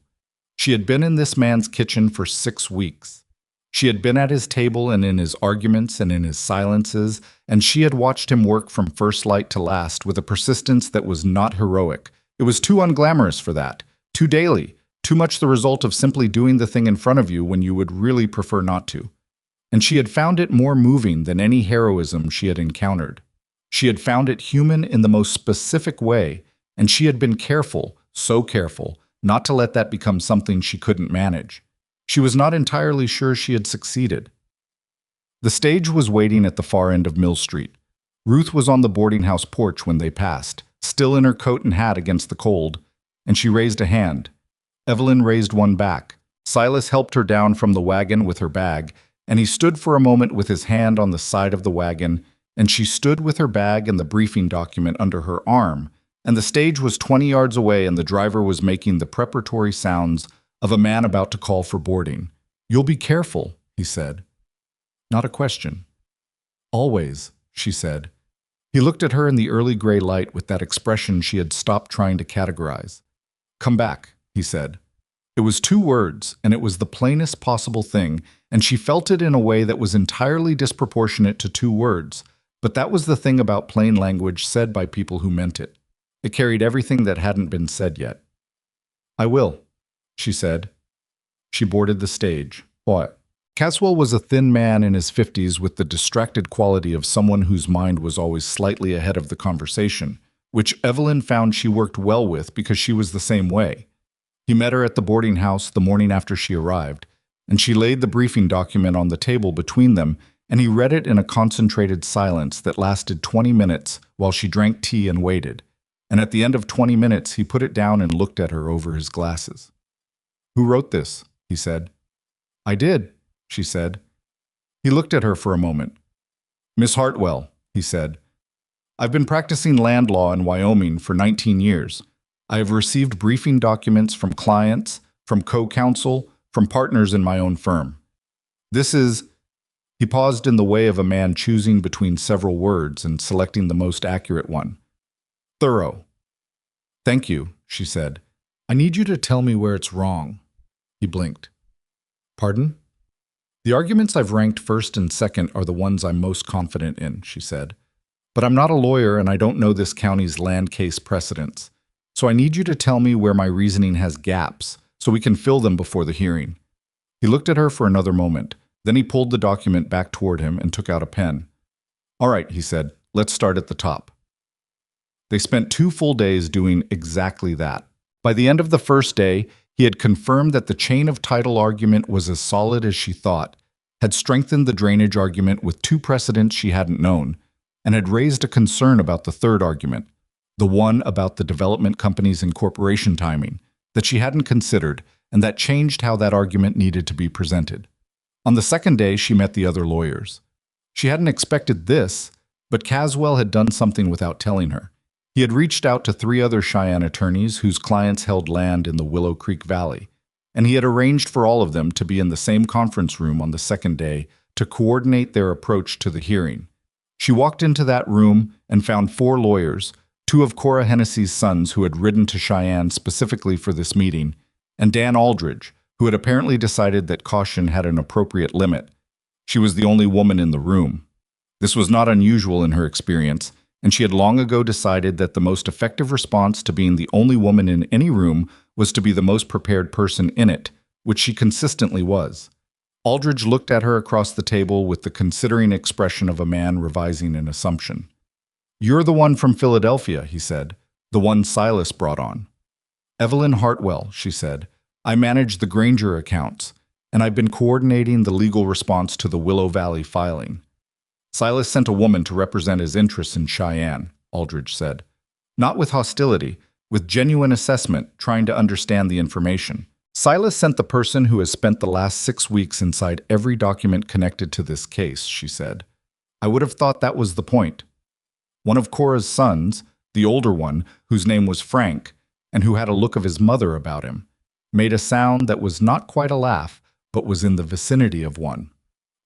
She had been in this man's kitchen for 6 weeks. She had been at his table and in his arguments and in his silences, and she had watched him work from first light to last with a persistence that was not heroic. It was too unglamorous for that, too daily, too much the result of simply doing the thing in front of you when you would really prefer not to. And she had found it more moving than any heroism she had encountered. She had found it human in the most specific way, and she had been careful, so careful, not to let that become something she couldn't manage. She was not entirely sure she had succeeded. The stage was waiting at the far end of Mill Street. Ruth was on the boarding house porch when they passed, still in her coat and hat against the cold, and she raised a hand. Evelyn raised one back. Silas helped her down from the wagon with her bag, and he stood for a moment with his hand on the side of the wagon, and she stood with her bag and the briefing document under her arm, and the stage was 20 yards away and the driver was making the preparatory sounds of a man about to call for boarding. "You'll be careful," he said. Not a question. "Always," she said. He looked at her in the early gray light with that expression she had stopped trying to categorize. "Come back," he said. It was 2 words, and it was the plainest possible thing, and she felt it in a way that was entirely disproportionate to 2 words. But that was the thing about plain language said by people who meant it. It carried everything that hadn't been said yet. "I will," she said. She boarded the stage. What? Caswell was a thin man in his 50s with the distracted quality of someone whose mind was always slightly ahead of the conversation, which Evelyn found she worked well with because she was the same way. He met her at the boarding house the morning after she arrived, and she laid the briefing document on the table between them, and he read it in a concentrated silence that lasted 20 minutes while she drank tea and waited. And at the end of 20 minutes, he put it down and looked at her over his glasses. "Who wrote this?" he said. "I did," she said. He looked at her for a moment. "Miss Hartwell," he said. "I've been practicing land law in Wyoming for 19 years. I have received briefing documents from clients, from co-counsel, from partners in my own firm. This is—" He paused in the way of a man choosing between several words and selecting the most accurate one. "Thorough." "Thank you," she said. "I need you to tell me where it's wrong." He blinked. "Pardon?" "The arguments I've ranked first and second are the ones I'm most confident in," she said. "But I'm not a lawyer and I don't know this county's land case precedents. So I need you to tell me where my reasoning has gaps, so we can fill them before the hearing." He looked at her for another moment. Then he pulled the document back toward him and took out a pen. "All right," he said, "let's start at the top." They spent 2 full days doing exactly that. By the end of the first day, he had confirmed that the chain of title argument was as solid as she thought, had strengthened the drainage argument with 2 precedents she hadn't known, and had raised a concern about the third argument, the one about the development company's incorporation timing, that she hadn't considered, and that changed how that argument needed to be presented. On the second day, she met the other lawyers. She hadn't expected this, but Caswell had done something without telling her. He had reached out to 3 other Cheyenne attorneys whose clients held land in the Willow Creek Valley, and he had arranged for all of them to be in the same conference room on the second day to coordinate their approach to the hearing. She walked into that room and found 4 lawyers, 2 of Cora Hennessy's sons who had ridden to Cheyenne specifically for this meeting, and Dan Aldridge, who had apparently decided that caution had an appropriate limit. She was the only woman in the room. This was not unusual in her experience, and she had long ago decided that the most effective response to being the only woman in any room was to be the most prepared person in it, which she consistently was. Aldridge looked at her across the table with the considering expression of a man revising an assumption. "You're the one from Philadelphia," he said, "the one Silas brought on." "Evelyn Hartwell," she said. "I manage the Granger accounts, and I've been coordinating the legal response to the Willow Valley filing." "Silas sent a woman to represent his interests in Cheyenne," Aldridge said. "Not with hostility, with genuine assessment, trying to understand the information. Silas sent the person who has spent the last 6 weeks inside every document connected to this case," she said. "I would have thought that was the point." One of Cora's sons, the older one, whose name was Frank, and who had a look of his mother about him, made a sound that was not quite a laugh, but was in the vicinity of one.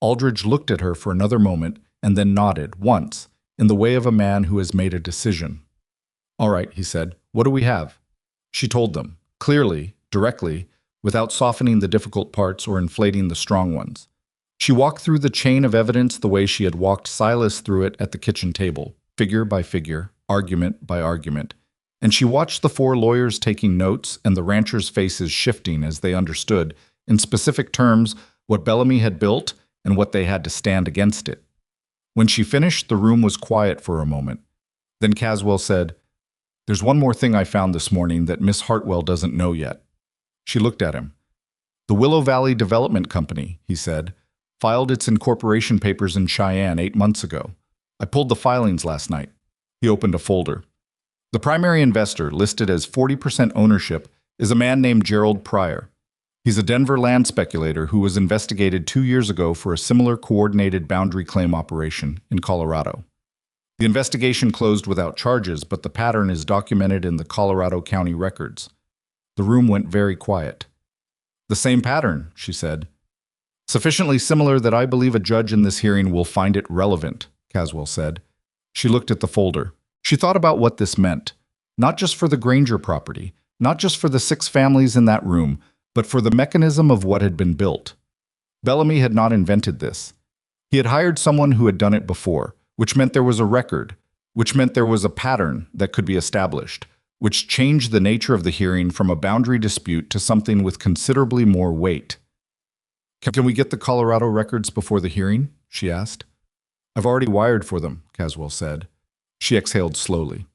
Aldridge looked at her for another moment and then nodded, once, in the way of a man who has made a decision. "All right," he said. "What do we have?" She told them, clearly, directly, without softening the difficult parts or inflating the strong ones. She walked through the chain of evidence the way she had walked Silas through it at the kitchen table, figure by figure, argument by argument, and she watched the four lawyers taking notes and the ranchers' faces shifting as they understood, in specific terms, what Bellamy had built and what they had to stand against it. When she finished, the room was quiet for a moment. Then Caswell said, "There's one more thing I found this morning that Miss Hartwell doesn't know yet." She looked at him. "The Willow Valley Development Company," he said, "filed its incorporation papers in Cheyenne 8 months ago. I pulled the filings last night." He opened a folder. "The primary investor, listed as 40% ownership, is a man named Gerald Pryor. He's a Denver land speculator who was investigated 2 years ago for a similar coordinated boundary claim operation in Colorado. The investigation closed without charges, but the pattern is documented in the Colorado County records." The room went very quiet. "The same pattern," she said. "Sufficiently similar that I believe a judge in this hearing will find it relevant," Caswell said. She looked at the folder. She thought about what this meant, not just for the Granger property, not just for the 6 families in that room, but for the mechanism of what had been built. Bellamy had not invented this. He had hired someone who had done it before, which meant there was a record, which meant there was a pattern that could be established, which changed the nature of the hearing from a boundary dispute to something with considerably more weight. "Can we get the Colorado records before the hearing?" she asked. "I've already wired for them," Caswell said. She exhaled slowly.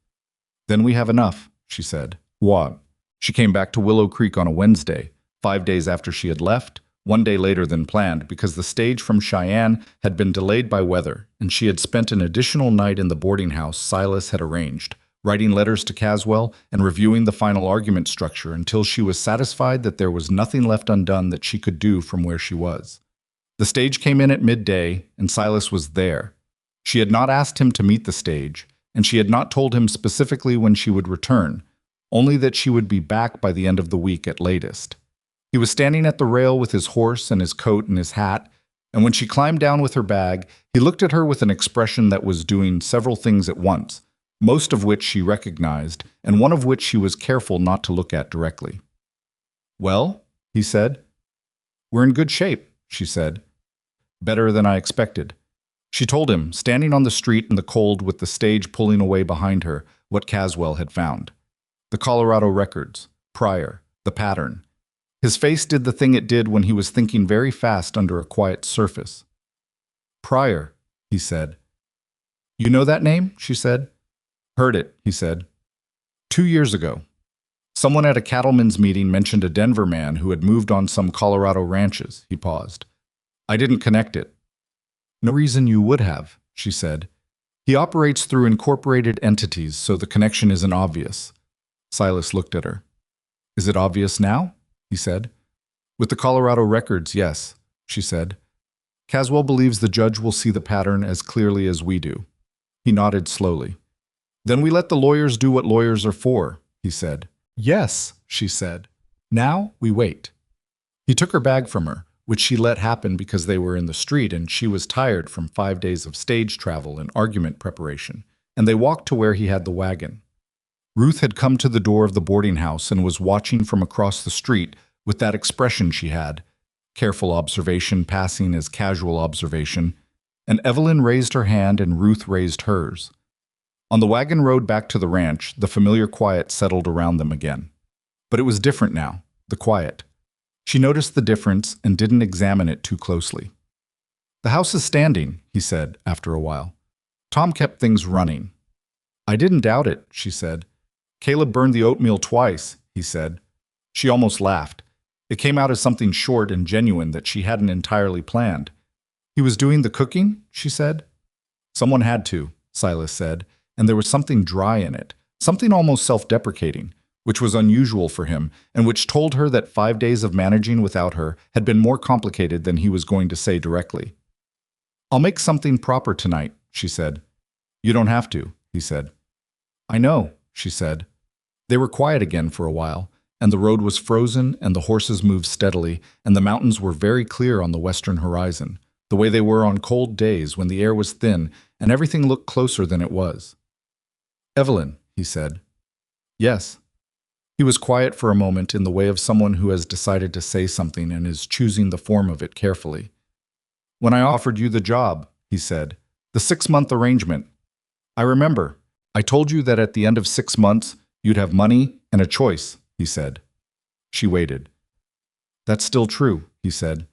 "Then we have enough," she said. "What?" She came back to Willow Creek on a Wednesday, 5 days after she had left, 1 day later than planned, because the stage from Cheyenne had been delayed by weather, and she had spent an additional night in the boarding house Silas had arranged, writing letters to Caswell and reviewing the final argument structure until she was satisfied that there was nothing left undone that she could do from where she was. The stage came in at midday, and Silas was there. She had not asked him to meet the stage, and she had not told him specifically when she would return, only that she would be back by the end of the week at latest. He was standing at the rail with his horse and his coat and his hat, and when she climbed down with her bag, he looked at her with an expression that was doing several things at once, most of which she recognized, and one of which she was careful not to look at directly. "Well," he said. "We're in good shape," she said. "Better than I expected." She told him, standing on the street in the cold with the stage pulling away behind her, what Caswell had found. The Colorado records, Pryor, the pattern. His face did the thing it did when he was thinking very fast under a quiet surface. "Pryor," he said. "You know that name?" she said. "Heard it," he said. 2 years ago. Someone at a cattlemen's meeting mentioned a Denver man who had moved on some Colorado ranches." He paused. "I didn't connect it." "No reason you would have," she said. "He operates through incorporated entities, so the connection isn't obvious." Silas looked at her. "Is it obvious now?" he said. "With the Colorado records, yes," she said. "Caswell believes the judge will see the pattern as clearly as we do." He nodded slowly. "Then we let the lawyers do what lawyers are for," he said. "Yes," she said. "Now we wait." He took her bag from her, which she let happen because they were in the street and she was tired from 5 days of stage travel and argument preparation, and they walked to where he had the wagon. Ruth had come to the door of the boarding house and was watching from across the street with that expression she had, careful observation passing as casual observation, and Evelyn raised her hand and Ruth raised hers. On the wagon road back to the ranch, the familiar quiet settled around them again. But it was different now, the quiet. She noticed the difference and didn't examine it too closely. "The house is standing," he said after a while. "Tom kept things running." "I didn't doubt it," she said. "Caleb burned the oatmeal twice," he said. She almost laughed. It came out as something short and genuine that she hadn't entirely planned. "He was doing the cooking?" she said. "Someone had to," Silas said, and there was something dry in it, something almost self-deprecating, which was unusual for him, and which told her that 5 days of managing without her had been more complicated than he was going to say directly. "I'll make something proper tonight," she said. "You don't have to," he said. "I know," she said. They were quiet again for a while, and the road was frozen and the horses moved steadily, and the mountains were very clear on the western horizon, the way they were on cold days when the air was thin and everything looked closer than it was. "Evelyn," he said. "Yes." He was quiet for a moment in the way of someone who has decided to say something and is choosing the form of it carefully. "When I offered you the job," he said, "the 6-month arrangement. I remember. I told you that at the end of 6 months, you'd have money and a choice," he said. She waited. "That's still true," he said.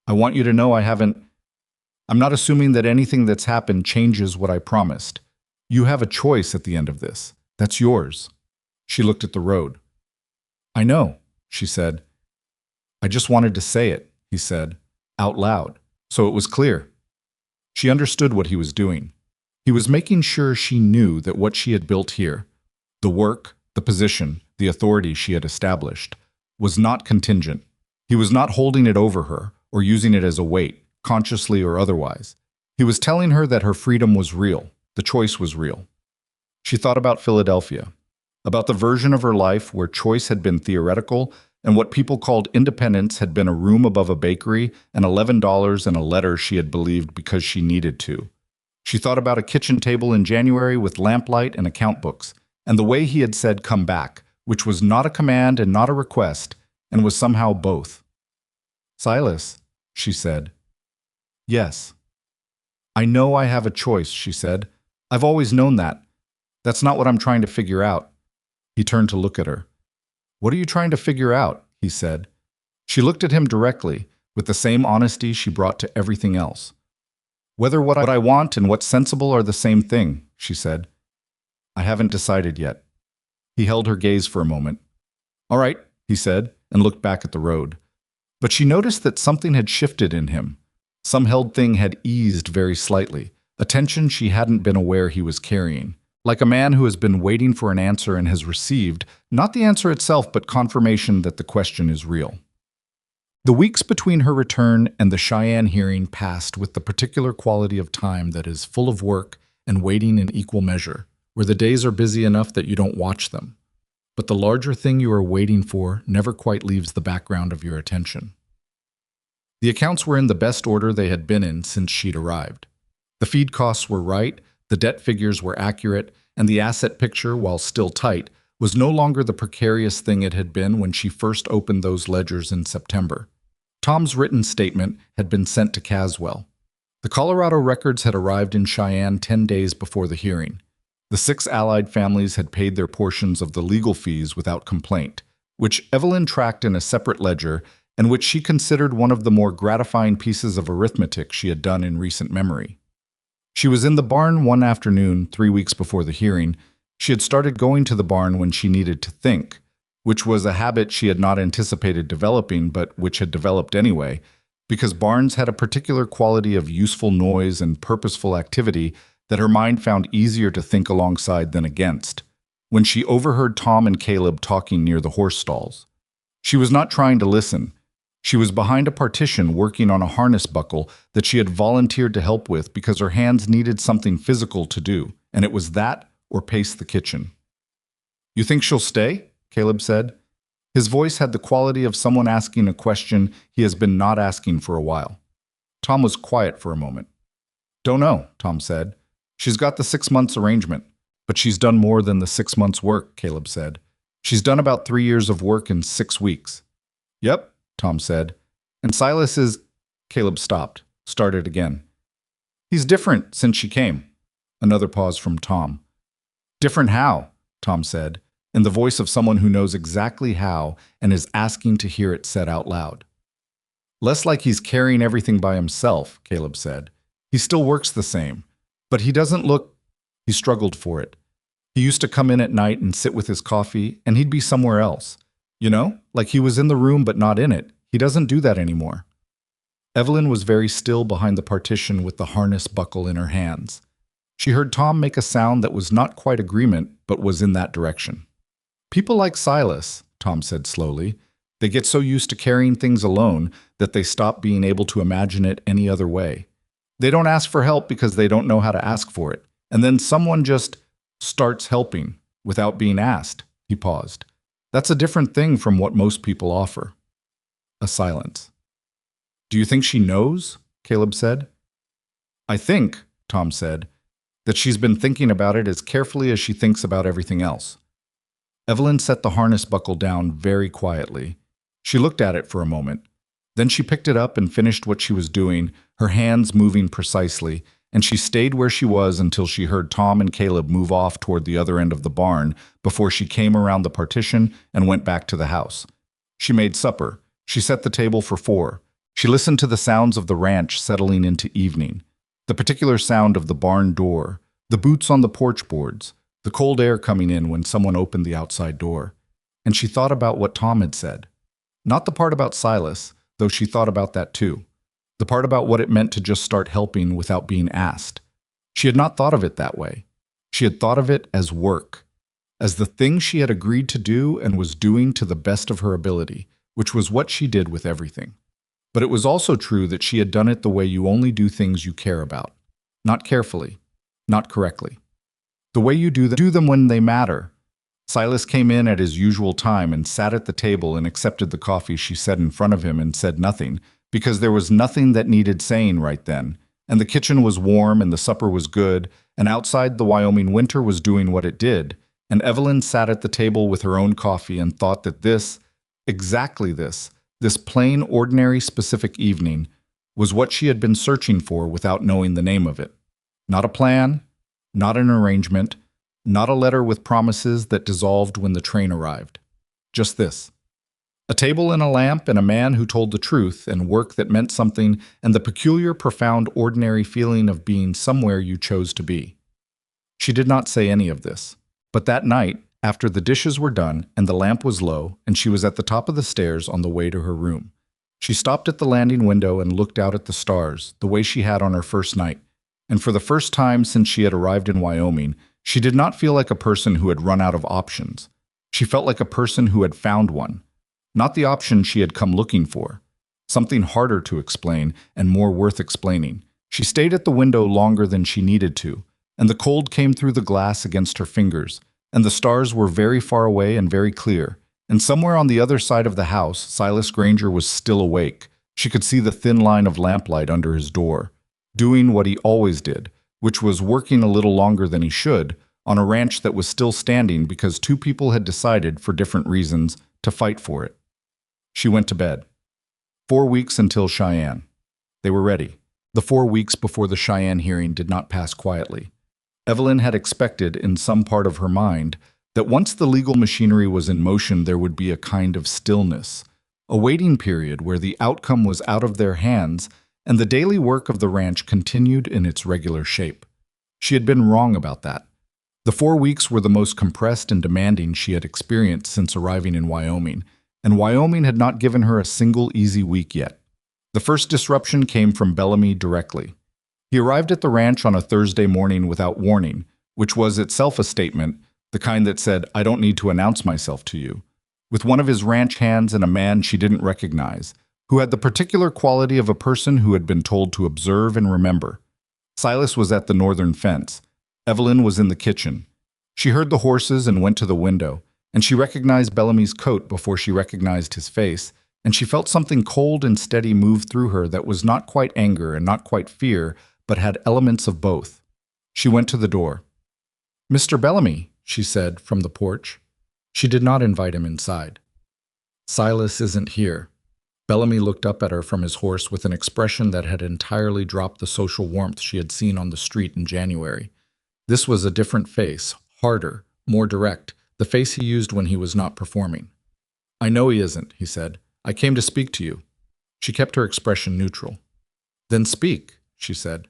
"I want you to know I'm not assuming that anything that's happened changes what I promised. You have a choice at the end of this. That's yours." She looked at the road. "I know," she said. "I just wanted to say it," he said, out loud, so it was clear. She understood what he was doing. He was making sure she knew that what she had built here, the work, the position, the authority she had established, was not contingent. He was not holding it over her or using it as a weight, consciously or otherwise. He was telling her that her freedom was real, the choice was real. She thought about Philadelphia, about the version of her life where choice had been theoretical and what people called independence had been a room above a bakery and $11 and a letter she had believed because she needed to. She thought about a kitchen table in January with lamplight and account books, and the way he had said "come back," which was not a command and not a request, and was somehow both. "Silas," she said. "Yes." "I know I have a choice," she said. "I've always known that. That's not what I'm trying to figure out." He turned to look at her. "What are you trying to figure out?" he said. She looked at him directly, with the same honesty she brought to everything else. "Whether what I want and what's sensible are the same thing," she said. "I haven't decided yet." He held her gaze for a moment. "All right," he said, and looked back at the road. But she noticed that something had shifted in him. Some held thing had eased very slightly, a tension she hadn't been aware he was carrying, like a man who has been waiting for an answer and has received, not the answer itself, but confirmation that the question is real. The weeks between her return and the Cheyenne hearing passed with the particular quality of time that is full of work and waiting in equal measure, where the days are busy enough that you don't watch them. But the larger thing you are waiting for never quite leaves the background of your attention. The accounts were in the best order they had been in since she'd arrived. The feed costs were right, the debt figures were accurate, and the asset picture, while still tight, was no longer the precarious thing it had been when she first opened those ledgers in September. Tom's written statement had been sent to Caswell. The Colorado records had arrived in Cheyenne 10 days before the hearing. The 6 allied families had paid their portions of the legal fees without complaint, which Evelyn tracked in a separate ledger and which she considered one of the more gratifying pieces of arithmetic she had done in recent memory. She was in the barn one afternoon 3 weeks before the hearing. She had started going to the barn when she needed to think, which was a habit she had not anticipated developing but which had developed anyway, because barns had a particular quality of useful noise and purposeful activity that her mind found easier to think alongside than against. When she overheard Tom and Caleb talking near the horse stalls, she was not trying to listen. She was behind a partition working on a harness buckle that she had volunteered to help with because her hands needed something physical to do, and it was that or pace the kitchen. "You think she'll stay?" Caleb said. His voice had the quality of someone asking a question he has been not asking for a while. Tom was quiet for a moment. "Don't know," Tom said. "She's got the 6 months arrangement, but she's done more than the 6 months work," Caleb said. "She's done about 3 years of work in 6 weeks. "Yep," Tom said. "And Silas is—" Caleb stopped, started again. "He's different since she came." Another pause from Tom. "Different how?" Tom said, in the voice of someone who knows exactly how and is asking to hear it said out loud. "Less like he's carrying everything by himself," Caleb said. "He still works the same, but he doesn't look—" He struggled for it. He used to come in at night and sit with his coffee, and he'd be somewhere else. You know, like he was in the room but not in it. He doesn't do that anymore. Evelyn was very still behind the partition with the harness buckle in her hands. She heard Tom make a sound that was not quite agreement, but was in that direction. "People like Silas," Tom said slowly, "they get so used to carrying things alone that they stop being able to imagine it any other way. They don't ask for help because they don't know how to ask for it. And then someone just starts helping without being asked." He paused. "That's a different thing from what most people offer." A silence. "Do you think she knows?" Caleb said. "I think," Tom said, "that she's been thinking about it as carefully as she thinks about everything else." Evelyn set the harness buckle down very quietly. She looked at it for a moment. Then she picked it up and finished what she was doing, her hands moving precisely, and she stayed where she was until she heard Tom and Caleb move off toward the other end of the barn before she came around the partition and went back to the house. She made supper. She set the table for 4. She listened to the sounds of the ranch settling into evening. The particular sound of the barn door, the boots on the porch boards, the cold air coming in when someone opened the outside door. And she thought about what Tom had said. Not the part about Silas, though she thought about that too. The part about what it meant to just start helping without being asked. She had not thought of it that way. She had thought of it as work, as the thing she had agreed to do and was doing to the best of her ability, which was what she did with everything. But it was also true that she had done it the way you only do things you care about. Not carefully, not correctly. The way you do them when they matter. Silas came in at his usual time and sat at the table and accepted the coffee she set in front of him and said nothing, because there was nothing that needed saying right then, and the kitchen was warm and the supper was good, and outside the Wyoming winter was doing what it did, and Evelyn sat at the table with her own coffee and thought that this, exactly this plain, ordinary, specific evening, was what she had been searching for without knowing the name of it. Not a plan, not an arrangement, not a letter with promises that dissolved when the train arrived. Just this. A table and a lamp and a man who told the truth and work that meant something and the peculiar, profound, ordinary feeling of being somewhere you chose to be. She did not say any of this. But that night, after the dishes were done and the lamp was low and she was at the top of the stairs on the way to her room, she stopped at the landing window and looked out at the stars, the way she had on her first night. And for the first time since she had arrived in Wyoming, she did not feel like a person who had run out of options. She felt like a person who had found one. Not the option she had come looking for. Something harder to explain and more worth explaining. She stayed at the window longer than she needed to, and the cold came through the glass against her fingers, and the stars were very far away and very clear, and somewhere on the other side of the house, Silas Granger was still awake. She could see the thin line of lamplight under his door, doing what he always did, which was working a little longer than he should, on a ranch that was still standing because 2 people had decided, for different reasons, to fight for it. She went to bed. 4 weeks until Cheyenne. They were ready. The 4 weeks before the Cheyenne hearing did not pass quietly. Evelyn had expected, in some part of her mind, that once the legal machinery was in motion there would be a kind of stillness, a waiting period where the outcome was out of their hands and the daily work of the ranch continued in its regular shape. She had been wrong about that. The 4 weeks were the most compressed and demanding she had experienced since arriving in Wyoming, and Wyoming had not given her a single easy week yet. The first disruption came from Bellamy directly. He arrived at the ranch on a Thursday morning without warning, which was itself a statement, the kind that said, "I don't need to announce myself to you," with one of his ranch hands and a man she didn't recognize, who had the particular quality of a person who had been told to observe and remember. Silas was at the northern fence. Evelyn was in the kitchen. She heard the horses and went to the window, and she recognized Bellamy's coat before she recognized his face, and she felt something cold and steady move through her that was not quite anger and not quite fear, but had elements of both. She went to the door. "Mr. Bellamy," she said from the porch. She did not invite him inside. "Silas isn't here." Bellamy looked up at her from his horse with an expression that had entirely dropped the social warmth she had seen on the street in January. This was a different face, harder, more direct, the face he used when he was not performing. "I know he isn't," he said. "I came to speak to you." She kept her expression neutral. "Then speak," she said.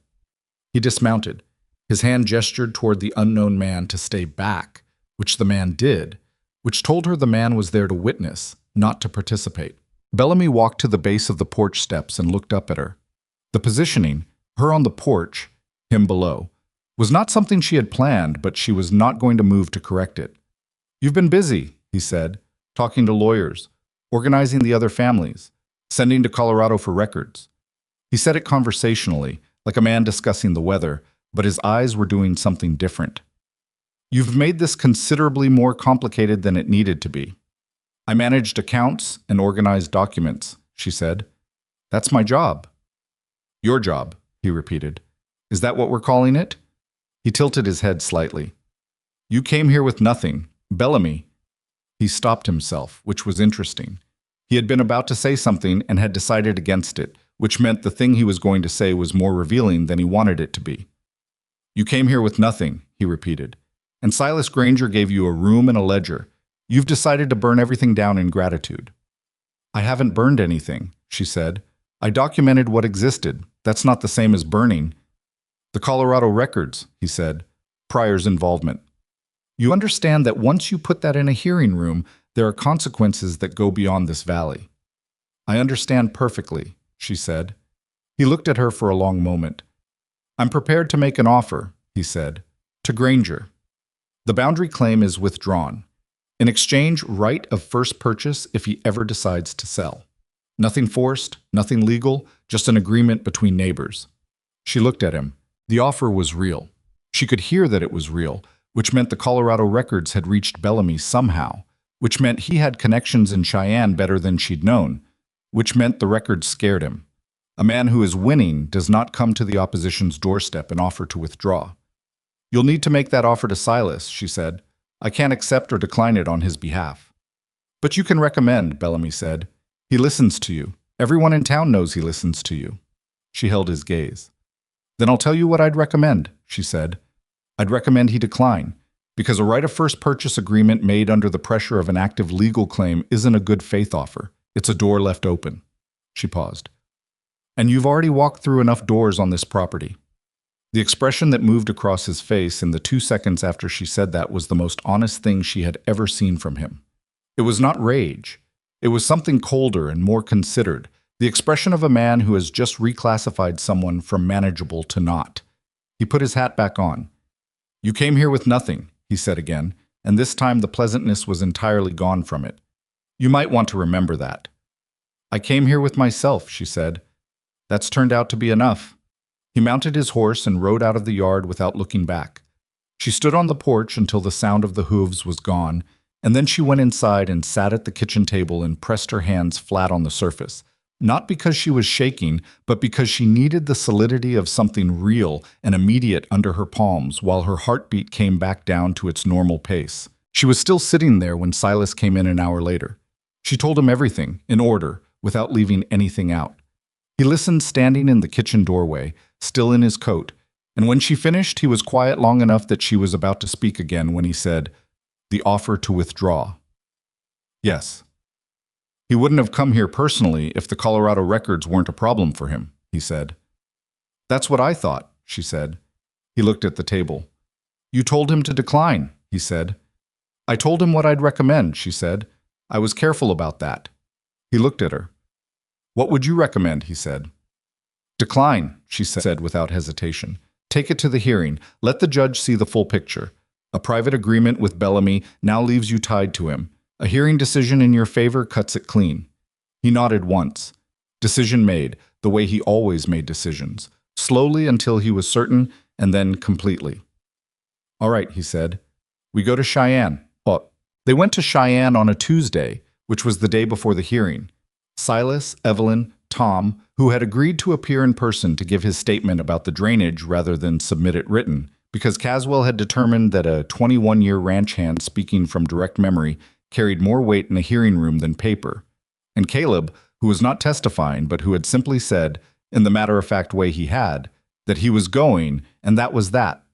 He dismounted. His hand gestured toward the unknown man to stay back, which the man did, which told her the man was there to witness, not to participate. Bellamy walked to the base of the porch steps and looked up at her. The positioning, her on the porch, him below, was not something she had planned, but she was not going to move to correct it. "You've been busy," he said, "talking to lawyers, organizing the other families, sending to Colorado for records." He said it conversationally, like a man discussing the weather, but his eyes were doing something different. "You've made this considerably more complicated than it needed to be." "I managed accounts and organized documents," she said. "That's my job." "Your job," he repeated. "Is that what we're calling it?" He tilted his head slightly. "You came here with nothing. Bellamy, He stopped himself, which was interesting. He had been about to say something and had decided against it, which meant the thing he was going to say was more revealing than he wanted it to be. "You came here with nothing," he repeated. "And Silas Granger gave you a room and a ledger. You've decided to burn everything down in gratitude." "I haven't burned anything," she said. "I documented what existed. That's not the same as burning." "The Colorado records," he said. "Pryor's involvement. You understand that once you put that in a hearing room, there are consequences that go beyond this valley." "I understand perfectly," she said. He looked at her for a long moment. "I'm prepared to make an offer," he said, "to Granger. The boundary claim is withdrawn. In exchange, right of first purchase if he ever decides to sell. Nothing forced, nothing legal, just an agreement between neighbors." She looked at him. The offer was real. She could hear that it was real, which meant the Colorado records had reached Bellamy somehow, which meant he had connections in Cheyenne better than she'd known, which meant the records scared him. A man who is winning does not come to the opposition's doorstep and offer to withdraw. "You'll need to make that offer to Silas," she said. "I can't accept or decline it on his behalf." "But you can recommend," Bellamy said. "He listens to you. Everyone in town knows he listens to you." She held his gaze. "Then I'll tell you what I'd recommend," she said. "I'd recommend he decline, because a right of first purchase agreement made under the pressure of an active legal claim isn't a good faith offer. It's a door left open." She paused. "And you've already walked through enough doors on this property." The expression that moved across his face in the 2 seconds after she said that was the most honest thing she had ever seen from him. It was not rage. It was something colder and more considered, the expression of a man who has just reclassified someone from manageable to not. He put his hat back on. "You came here with nothing," he said again, and this time the pleasantness was entirely gone from it. "You might want to remember that." "I came here with myself," she said. "That's turned out to be enough." He mounted his horse and rode out of the yard without looking back. She stood on the porch until the sound of the hooves was gone, and then she went inside and sat at the kitchen table and pressed her hands flat on the surface, not because she was shaking, but because she needed the solidity of something real and immediate under her palms while her heartbeat came back down to its normal pace. She was still sitting there when Silas came in an hour later. She told him everything, in order, without leaving anything out. He listened standing in the kitchen doorway, still in his coat, and when she finished, he was quiet long enough that she was about to speak again when he said, "The offer to withdraw." "Yes." "He wouldn't have come here personally if the Colorado records weren't a problem for him," he said. "That's what I thought," she said. He looked at the table. "You told him to decline," he said. "I told him what I'd recommend," she said. "I was careful about that." He looked at her. "What would you recommend?" he said. "Decline," she said without hesitation. "Take it to the hearing. Let the judge see the full picture. A private agreement with Bellamy now leaves you tied to him. A hearing decision in your favor cuts it clean." He nodded once. Decision made, the way he always made decisions. Slowly until he was certain, and then completely. "All right," he said. "We go to Cheyenne." But they went to Cheyenne on a Tuesday, which was the day before the hearing. Silas, Evelyn, Tom, who had agreed to appear in person to give his statement about the drainage rather than submit it written, because Caswell had determined that a 21-year ranch hand speaking from direct memory carried more weight in a hearing room than paper, and Caleb, who was not testifying but who had simply said, in the matter-of-fact way he had, that he was going, and that was that.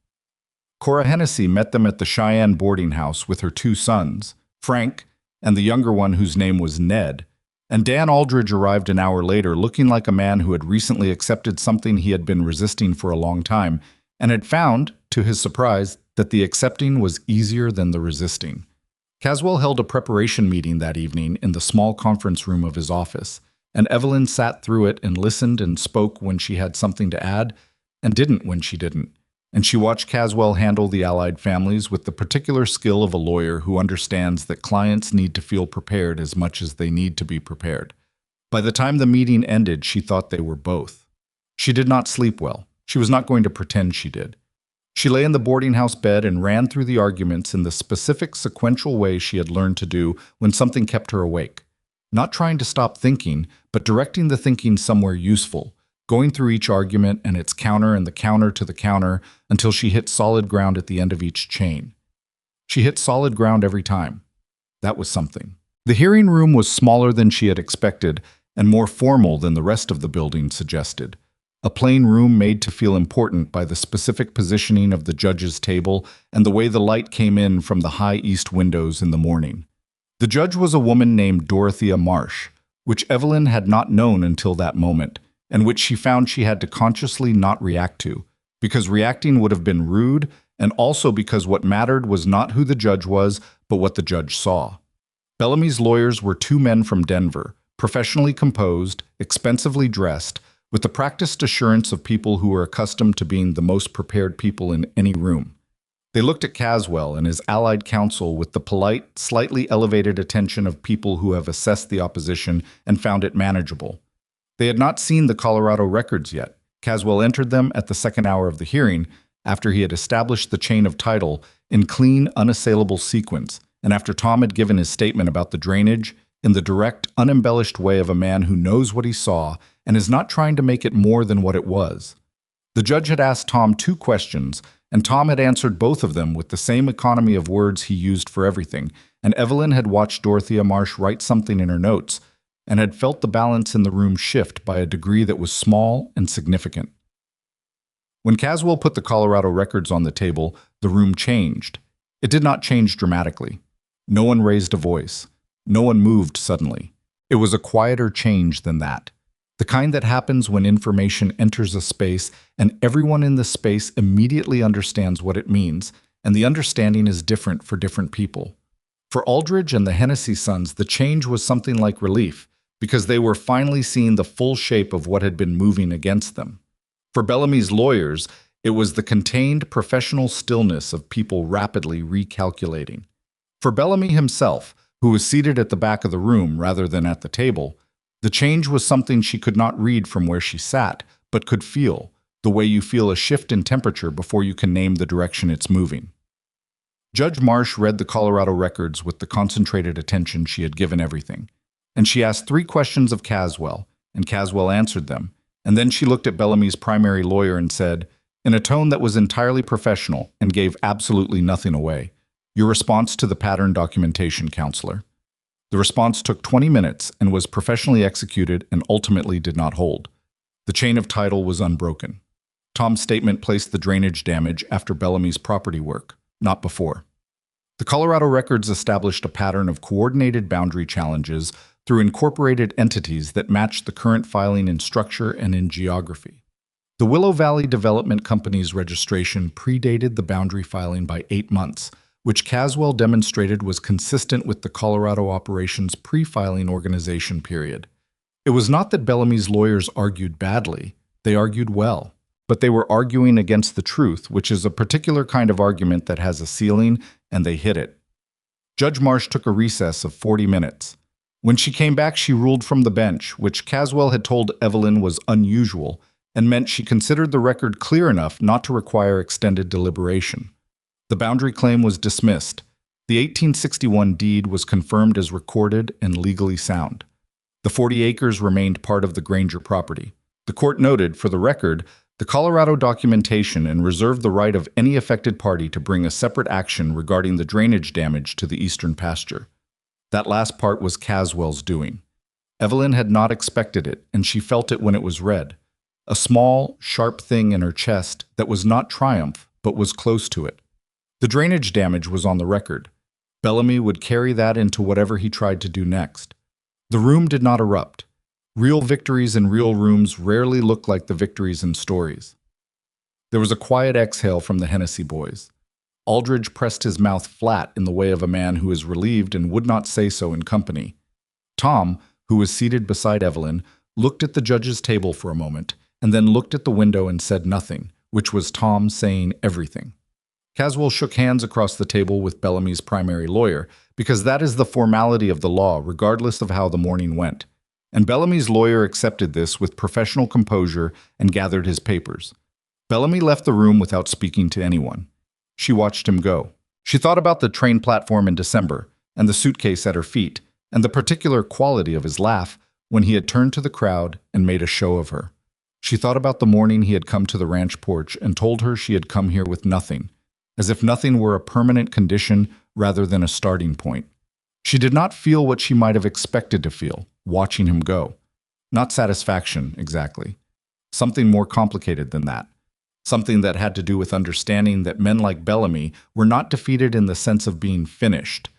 Cora Hennessy met them at the Cheyenne boarding house with her 2 sons, Frank and the younger one whose name was Ned, and Dan Aldridge arrived an hour later looking like a man who had recently accepted something he had been resisting for a long time and had found, to his surprise, that the accepting was easier than the resisting. Caswell held a preparation meeting that evening in the small conference room of his office, and Evelyn sat through it and listened and spoke when she had something to add, and didn't when she didn't. And she watched Caswell handle the allied families with the particular skill of a lawyer who understands that clients need to feel prepared as much as they need to be prepared. By the time the meeting ended, she thought they were both. She did not sleep well. She was not going to pretend she did. She lay in the boarding house bed and ran through the arguments in the specific sequential way she had learned to do when something kept her awake. Not trying to stop thinking, but directing the thinking somewhere useful, going through each argument and its counter and the counter to the counter until she hit solid ground at the end of each chain. She hit solid ground every time. That was something. The hearing room was smaller than she had expected and more formal than the rest of the building suggested. A plain room made to feel important by the specific positioning of the judge's table and the way the light came in from the high east windows in the morning. The judge was a woman named Dorothea Marsh, which Evelyn had not known until that moment, and which she found she had to consciously not react to, because reacting would have been rude, and also because what mattered was not who the judge was, but what the judge saw. Bellamy's lawyers were two men from Denver, professionally composed, expensively dressed, with the practiced assurance of people who were accustomed to being the most prepared people in any room. They looked at Caswell and his allied counsel with the polite, slightly elevated attention of people who have assessed the opposition and found it manageable. They had not seen the Colorado records yet. Caswell entered them at the second hour of the hearing, after he had established the chain of title in clean, unassailable sequence, and after Tom had given his statement about the drainage in the direct, unembellished way of a man who knows what he saw and is not trying to make it more than what it was. The judge had asked Tom two questions, and Tom had answered both of them with the same economy of words he used for everything, and Evelyn had watched Dorothea Marsh write something in her notes and had felt the balance in the room shift by a degree that was small and significant. When Caswell put the Colorado records on the table, the room changed. It did not change dramatically. No one raised a voice. No one moved suddenly. It was a quieter change than that. The kind that happens when information enters a space and everyone in the space immediately understands what it means, and the understanding is different for different people. For Aldridge and the Hennessy sons, the change was something like relief, because they were finally seeing the full shape of what had been moving against them. For Bellamy's lawyers, it was the contained professional stillness of people rapidly recalculating. For Bellamy himself, who was seated at the back of the room rather than at the table, the change was something she could not read from where she sat, but could feel, the way you feel a shift in temperature before you can name the direction it's moving. Judge Marsh read the Colorado records with the concentrated attention she had given everything, and she asked 3 questions of Caswell, and Caswell answered them, and then she looked at Bellamy's primary lawyer and said, in a tone that was entirely professional and gave absolutely nothing away, "Your response to the pattern documentation, counselor." The response took 20 minutes and was professionally executed and ultimately did not hold. The chain of title was unbroken. Tom's statement placed the drainage damage after Bellamy's property work, not before. The Colorado records established a pattern of coordinated boundary challenges through incorporated entities that matched the current filing in structure and in geography. The Willow Valley Development Company's registration predated the boundary filing by 8 months, which Caswell demonstrated was consistent with the Colorado operations pre-filing organization period. It was not that Bellamy's lawyers argued badly, they argued well, but they were arguing against the truth, which is a particular kind of argument that has a ceiling, and they hit it. Judge Marsh took a recess of 40 minutes. When she came back, she ruled from the bench, which Caswell had told Evelyn was unusual and meant she considered the record clear enough not to require extended deliberation. The boundary claim was dismissed. The 1861 deed was confirmed as recorded and legally sound. The 40 acres remained part of the Granger property. The court noted, for the record, the Colorado documentation and reserved the right of any affected party to bring a separate action regarding the drainage damage to the eastern pasture. That last part was Caswell's doing. Evelyn had not expected it, and she felt it when it was read. A small, sharp thing in her chest that was not triumph, but was close to it. The drainage damage was on the record. Bellamy would carry that into whatever he tried to do next. The room did not erupt. Real victories in real rooms rarely look like the victories in stories. There was a quiet exhale from the Hennessy boys. Aldridge pressed his mouth flat in the way of a man who is relieved and would not say so in company. Tom, who was seated beside Evelyn, looked at the judge's table for a moment, and then looked at the window and said nothing, which was Tom saying everything. Caswell shook hands across the table with Bellamy's primary lawyer, because that is the formality of the law, regardless of how the morning went. And Bellamy's lawyer accepted this with professional composure and gathered his papers. Bellamy left the room without speaking to anyone. She watched him go. She thought about the train platform in December, and the suitcase at her feet, and the particular quality of his laugh when he had turned to the crowd and made a show of her. She thought about the morning he had come to the ranch porch and told her she had come here with nothing, as if nothing were a permanent condition rather than a starting point. She did not feel what she might have expected to feel, watching him go. Not satisfaction, exactly. Something more complicated than that. Something that had to do with understanding that men like Bellamy were not defeated in the sense of being finished.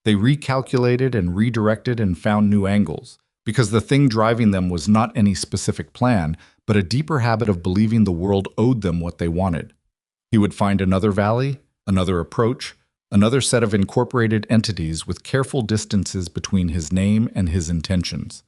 They recalculated and redirected and found new angles, because the thing driving them was not any specific plan, but a deeper habit of believing the world owed them what they wanted. He would find another valley, another approach, another set of incorporated entities with careful distances between his name and his intentions.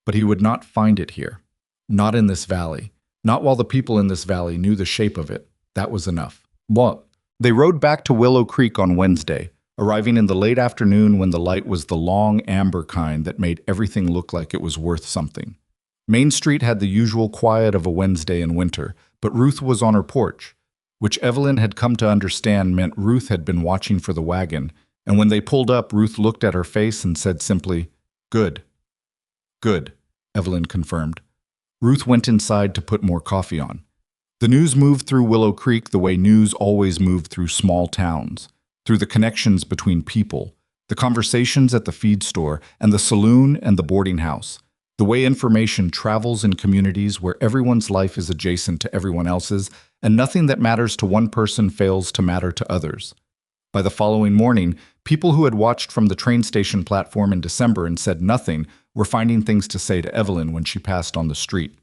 But he would not find it here. Not in this valley. Not while the people in this valley knew the shape of it. That was enough. What? They rode back to Willow Creek on Wednesday, arriving in the late afternoon when the light was the long amber kind that made everything look like it was worth something. Main Street had the usual quiet of a Wednesday in winter, but Ruth was on her porch, which Evelyn had come to understand meant Ruth had been watching for the wagon, and when they pulled up, Ruth looked at her face and said simply, "Good." "Good," Evelyn confirmed. Ruth went inside to put more coffee on. The news moved through Willow Creek the way news always moved through small towns, through the connections between people, the conversations at the feed store and the saloon and the boarding house, the way information travels in communities where everyone's life is adjacent to everyone else's, and nothing that matters to one person fails to matter to others. By the following morning, people who had watched from the train station platform in December and said nothing were finding things to say to Evelyn when she passed on the street.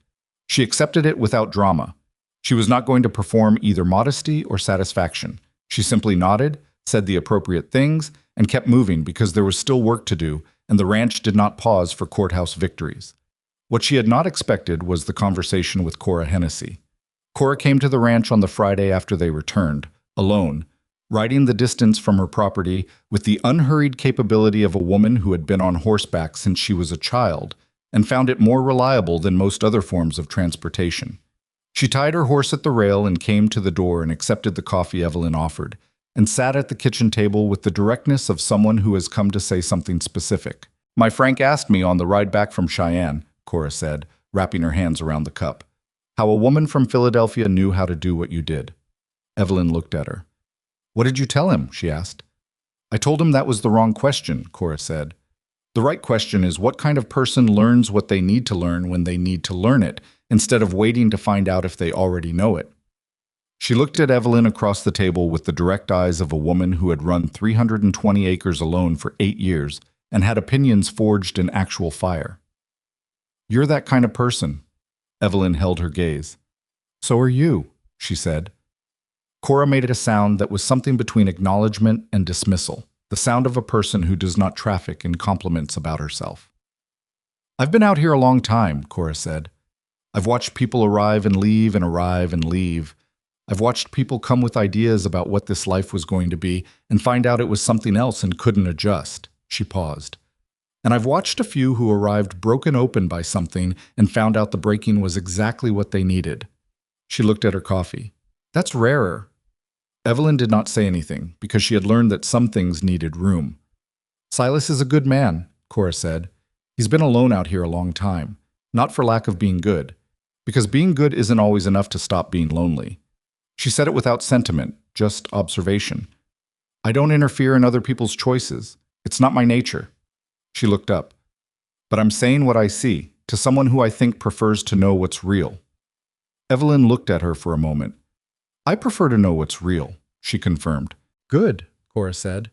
She accepted it without drama. She was not going to perform either modesty or satisfaction. She simply nodded, said the appropriate things, and kept moving because there was still work to do, and the ranch did not pause for courthouse victories. What she had not expected was the conversation with Cora Hennessy. Cora came to the ranch on the Friday after they returned, alone, riding the distance from her property with the unhurried capability of a woman who had been on horseback since she was a child and found it more reliable than most other forms of transportation. She tied her horse at the rail and came to the door and accepted the coffee Evelyn offered, and sat at the kitchen table with the directness of someone who has come to say something specific. "My Frank asked me on the ride back from Cheyenne," Cora said, wrapping her hands around the cup, "how a woman from Philadelphia knew how to do what you did." Evelyn looked at her. "What did you tell him?" she asked. "I told him that was the wrong question," Cora said. "The right question is what kind of person learns what they need to learn when they need to learn it, instead of waiting to find out if they already know it." She looked at Evelyn across the table with the direct eyes of a woman who had run 320 acres alone for 8 years and had opinions forged in actual fire. "You're that kind of person." Evelyn held her gaze. "So are you," she said. Cora made a sound that was something between acknowledgement and dismissal, the sound of a person who does not traffic in compliments about herself. "I've been out here a long time," Cora said. "I've watched people arrive and leave and arrive and leave. I've watched people come with ideas about what this life was going to be and find out it was something else and couldn't adjust." She paused. "And I've watched a few who arrived broken open by something and found out the breaking was exactly what they needed." She looked at her coffee. "That's rarer." Evelyn did not say anything because she had learned that some things needed room. "Silas is a good man," Cora said. "He's been alone out here a long time, not for lack of being good, because being good isn't always enough to stop being lonely." She said it without sentiment, just observation. "I don't interfere in other people's choices. It's not my nature." She looked up. "But I'm saying what I see, to someone who I think prefers to know what's real." Evelyn looked at her for a moment. "I prefer to know what's real," she confirmed. "Good," Cora said.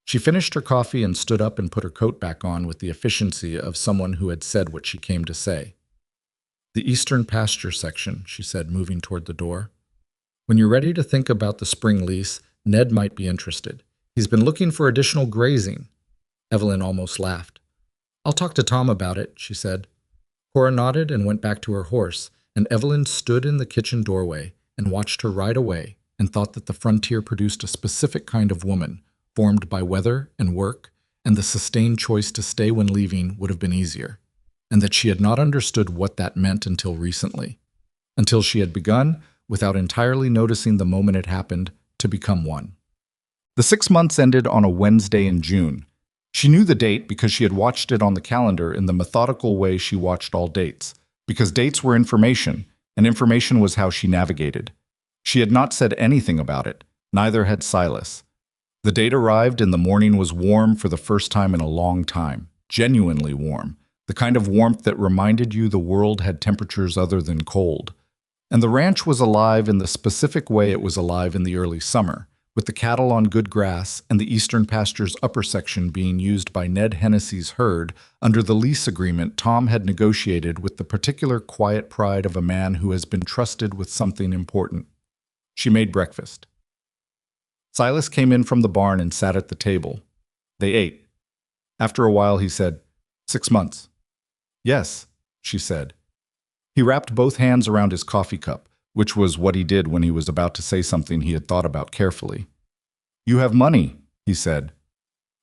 She finished her coffee and stood up and put her coat back on with the efficiency of someone who had said what she came to say. "The eastern pasture section," she said, moving toward the door. "When you're ready to think about the spring lease, Ned might be interested. He's been looking for additional grazing." Evelyn almost laughed. "I'll talk to Tom about it," she said. Cora nodded and went back to her horse, and Evelyn stood in the kitchen doorway and watched her ride away and thought that the frontier produced a specific kind of woman, formed by weather and work, and the sustained choice to stay when leaving would have been easier, and that she had not understood what that meant until recently, until she had begun, without entirely noticing the moment it happened, to become one. The 6 months ended on a Wednesday in June. She knew the date because she had watched it on the calendar in the methodical way she watched all dates, because dates were information, and information was how she navigated. She had not said anything about it, neither had Silas. The date arrived and the morning was warm for the first time in a long time. Genuinely warm. The kind of warmth that reminded you the world had temperatures other than cold. And the ranch was alive in the specific way it was alive in the early summer, with the cattle on good grass and the eastern pasture's upper section being used by Ned Hennessy's herd under the lease agreement Tom had negotiated with the particular quiet pride of a man who has been trusted with something important. She made breakfast. Silas came in from the barn and sat at the table. They ate. After a while he said, 6 months. Yes, she said. He wrapped both hands around his coffee cup, which was what he did when he was about to say something he had thought about carefully. You have money, he said.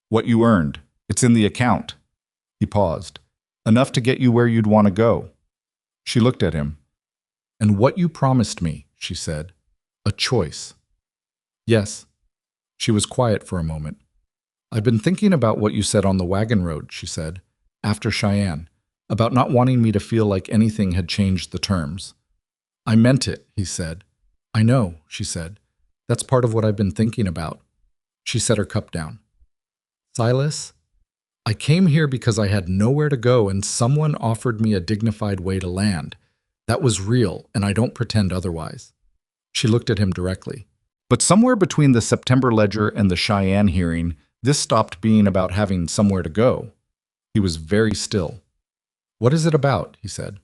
What you earned. It's in the account. He paused. Enough to get you where you'd want to go. She looked at him. And what you promised me, she said. A choice. Yes. She was quiet for a moment. I've been thinking about what you said on the wagon road, she said, after Cheyenne, about not wanting me to feel like anything had changed the terms. I meant it, he said. I know, she said. That's part of what I've been thinking about. She set her cup down. Silas, I came here because I had nowhere to go and someone offered me a dignified way to land. That was real, and I don't pretend otherwise. She looked at him directly. But somewhere between the September ledger and the Cheyenne hearing, this stopped being about having somewhere to go. He was very still. What is it about? He said.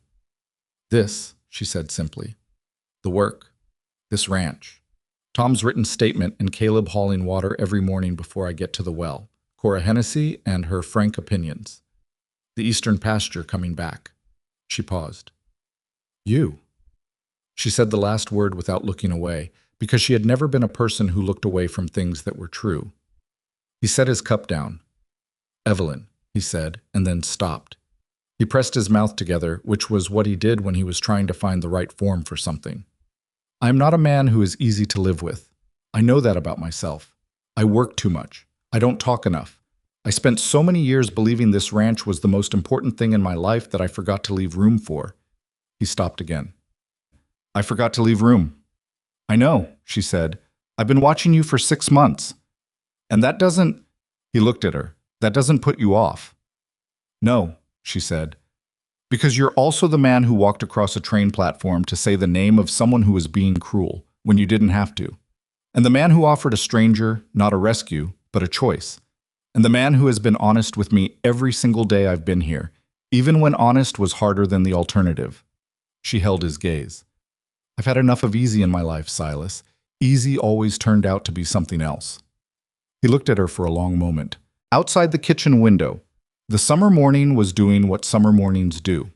This, she said simply. The work. This ranch. Tom's written statement and Caleb hauling water every morning before I get to the well. Cora Hennessy and her frank opinions. The eastern pasture coming back. She paused. You. She said the last word without looking away, because she had never been a person who looked away from things that were true. He set his cup down. Evelyn, he said, and then stopped. He pressed his mouth together, which was what he did when he was trying to find the right form for something. I am not a man who is easy to live with. I know that about myself. I work too much. I don't talk enough. I spent so many years believing this ranch was the most important thing in my life that I forgot to leave room for. He stopped again. I forgot to leave room. I know, she said. I've been watching you for 6 months. And that doesn't, he looked at her, that doesn't put you off. No, she said, because you're also the man who walked across a train platform to say the name of someone who was being cruel when you didn't have to. And the man who offered a stranger, not a rescue, but a choice. And the man who has been honest with me every single day I've been here, even when honest was harder than the alternative. She held his gaze. I've had enough of easy in my life, Silas. Easy always turned out to be something else. He looked at her for a long moment. Outside the kitchen window, the summer morning was doing what summer mornings do.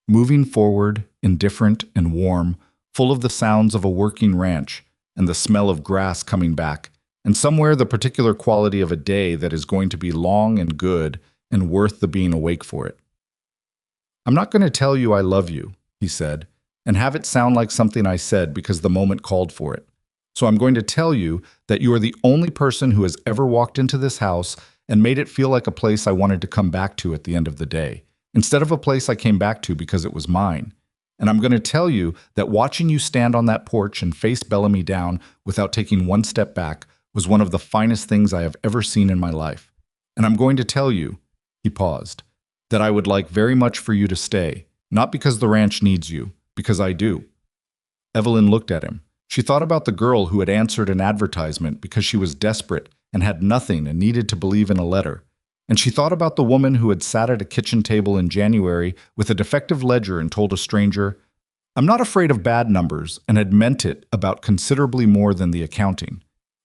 Moving forward, indifferent and warm, full of the sounds of a working ranch and the smell of grass coming back, and somewhere the particular quality of a day that is going to be long and good and worth the being awake for it. I'm not going to tell you I love you, he said, and have it sound like something I said because the moment called for it. So I'm going to tell you that you are the only person who has ever walked into this house and made it feel like a place I wanted to come back to at the end of the day, instead of a place I came back to because it was mine. And I'm going to tell you that watching you stand on that porch and face Bellamy down without taking one step back was one of the finest things I have ever seen in my life. And I'm going to tell you, he paused, that I would like very much for you to stay, not because the ranch needs you, because I do. Evelyn looked at him. She thought about the girl who had answered an advertisement because she was desperate and had nothing and needed to believe in a letter. And she thought about the woman who had sat at a kitchen table in January with a defective ledger and told a stranger, I'm not afraid of bad numbers, and had meant it about considerably more than the accounting.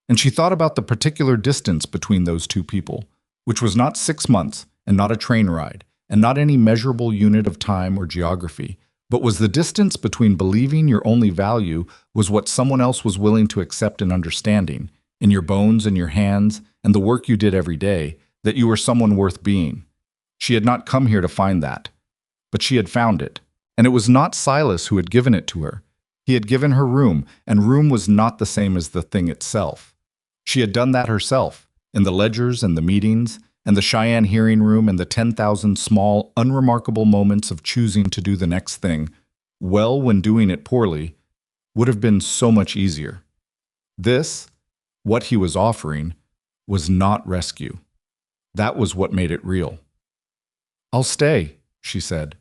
And she thought about the particular distance between those two people, which was not 6 months and not a train ride, and not any measurable unit of time or geography, but was the distance between believing your only value was what someone else was willing to accept and understanding, in your bones and your hands and the work you did every day, that you were someone worth being. She had not come here to find that, but she had found it, and it was not Silas who had given it to her. He had given her room, and room was not the same as the thing itself. She had done that herself, in the ledgers and the meetings, and the Cheyenne hearing room and the 10,000 small, unremarkable moments of choosing to do the next thing, well when doing it poorly, would have been so much easier. This, what he was offering, was not rescue. That was what made it real. "I'll stay," she said.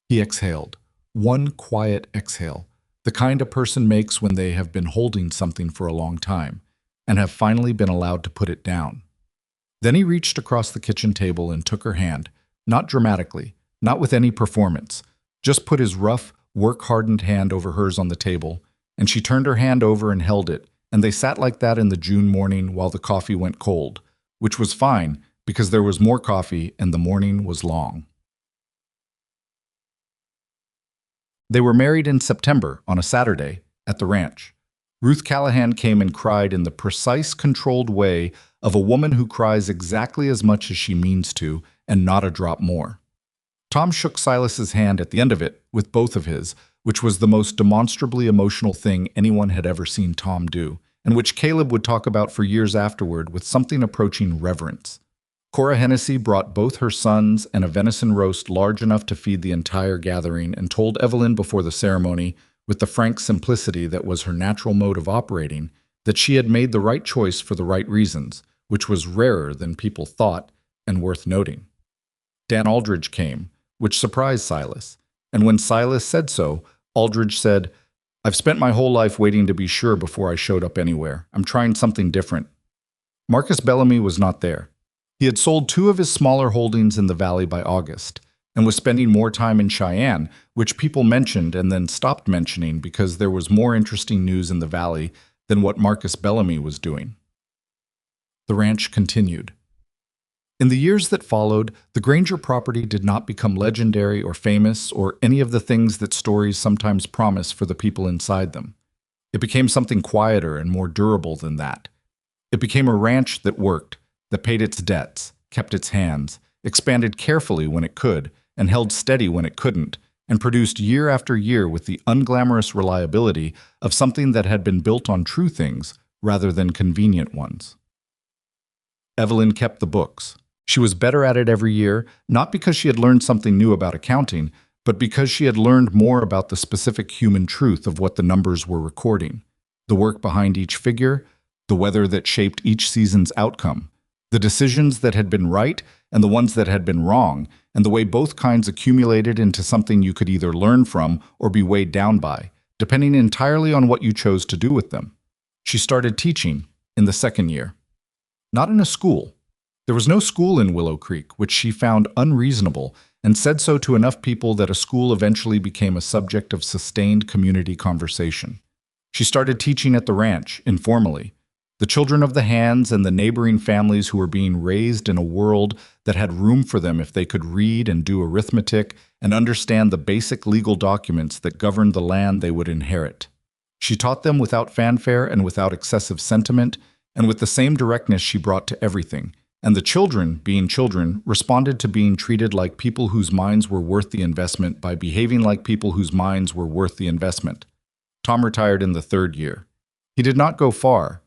He exhaled. One quiet exhale, the kind a person makes when they have been holding something for a long time and have finally been allowed to put it down. Then he reached across the kitchen table and took her hand, not dramatically, not with any performance, just put his rough, work-hardened hand over hers on the table, and she turned her hand over and held it, and they sat like that in the June morning while the coffee went cold, which was fine because there was more coffee and the morning was long. They were married in September, on a Saturday, at the ranch. Ruth Callahan came and cried in the precise, controlled way of a woman who cries exactly as much as she means to, and not a drop more. Tom shook Silas's hand at the end of it, with both of his, which was the most demonstrably emotional thing anyone had ever seen Tom do, and which Caleb would talk about for years afterward with something approaching reverence. Cora Hennessy brought both her sons and a venison roast large enough to feed the entire gathering and told Evelyn before the ceremony, with the frank simplicity that was her natural mode of operating, that she had made the right choice for the right reasons, which was rarer than people thought and worth noting. Dan Aldridge came, which surprised Silas, and when Silas said so, Aldridge said, "I've spent my whole life waiting to be sure before I showed up anywhere. I'm trying something different." Marcus Bellamy was not there. He had sold 2 of his smaller holdings in the valley by August, and was spending more time in Cheyenne, which people mentioned and then stopped mentioning because there was more interesting news in the valley than what Marcus Bellamy was doing. The ranch continued. In the years that followed, the Granger property did not become legendary or famous or any of the things that stories sometimes promise for the people inside them. It became something quieter and more durable than that. It became a ranch that worked, that paid its debts, kept its hands, expanded carefully when it could, and held steady when it couldn't, and produced year after year with the unglamorous reliability of something that had been built on true things rather than convenient ones. Evelyn kept the books. She was better at it every year, not because she had learned something new about accounting, but because she had learned more about the specific human truth of what the numbers were recording, the work behind each figure, the weather that shaped each season's outcome, the decisions that had been right and the ones that had been wrong, and the way both kinds accumulated into something you could either learn from or be weighed down by, depending entirely on what you chose to do with them. She started teaching in the second year. Not in a school. There was no school in Willow Creek, which she found unreasonable, and said so to enough people that a school eventually became a subject of sustained community conversation. She started teaching at the ranch, informally. The children of the hands and the neighboring families who were being raised in a world that had room for them if they could read and do arithmetic and understand the basic legal documents that governed the land they would inherit. She taught them without fanfare and without excessive sentiment, and with the same directness she brought to everything. And the children, being children, responded to being treated like people whose minds were worth the investment by behaving like people whose minds were worth the investment. Tom retired in the third year. He did not go far.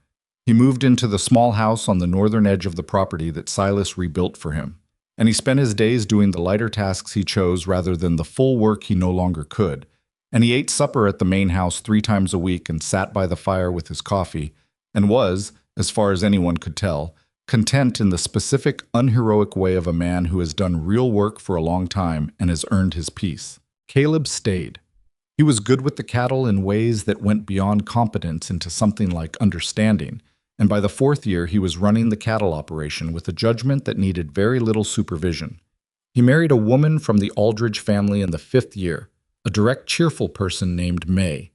He moved into the small house on the northern edge of the property that Silas rebuilt for him, and he spent his days doing the lighter tasks he chose rather than the full work he no longer could, and he ate supper at the main house 3 times a week and sat by the fire with his coffee, and was, as far as anyone could tell, content in the specific, unheroic way of a man who has done real work for a long time and has earned his peace. Caleb stayed. He was good with the cattle in ways that went beyond competence into something like understanding, and by the 4th year he was running the cattle operation with a judgment that needed very little supervision. He married a woman from the Aldridge family in the 5th year, a direct, cheerful person named May,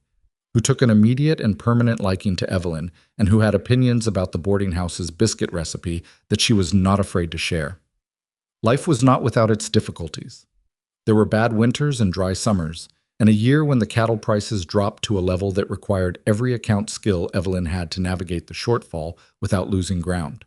who took an immediate and permanent liking to Evelyn and who had opinions about the boarding house's biscuit recipe that she was not afraid to share. Life was not without its difficulties. There were bad winters and dry summers, and a year when the cattle prices dropped to a level that required every account skill Evelyn had to navigate the shortfall without losing ground.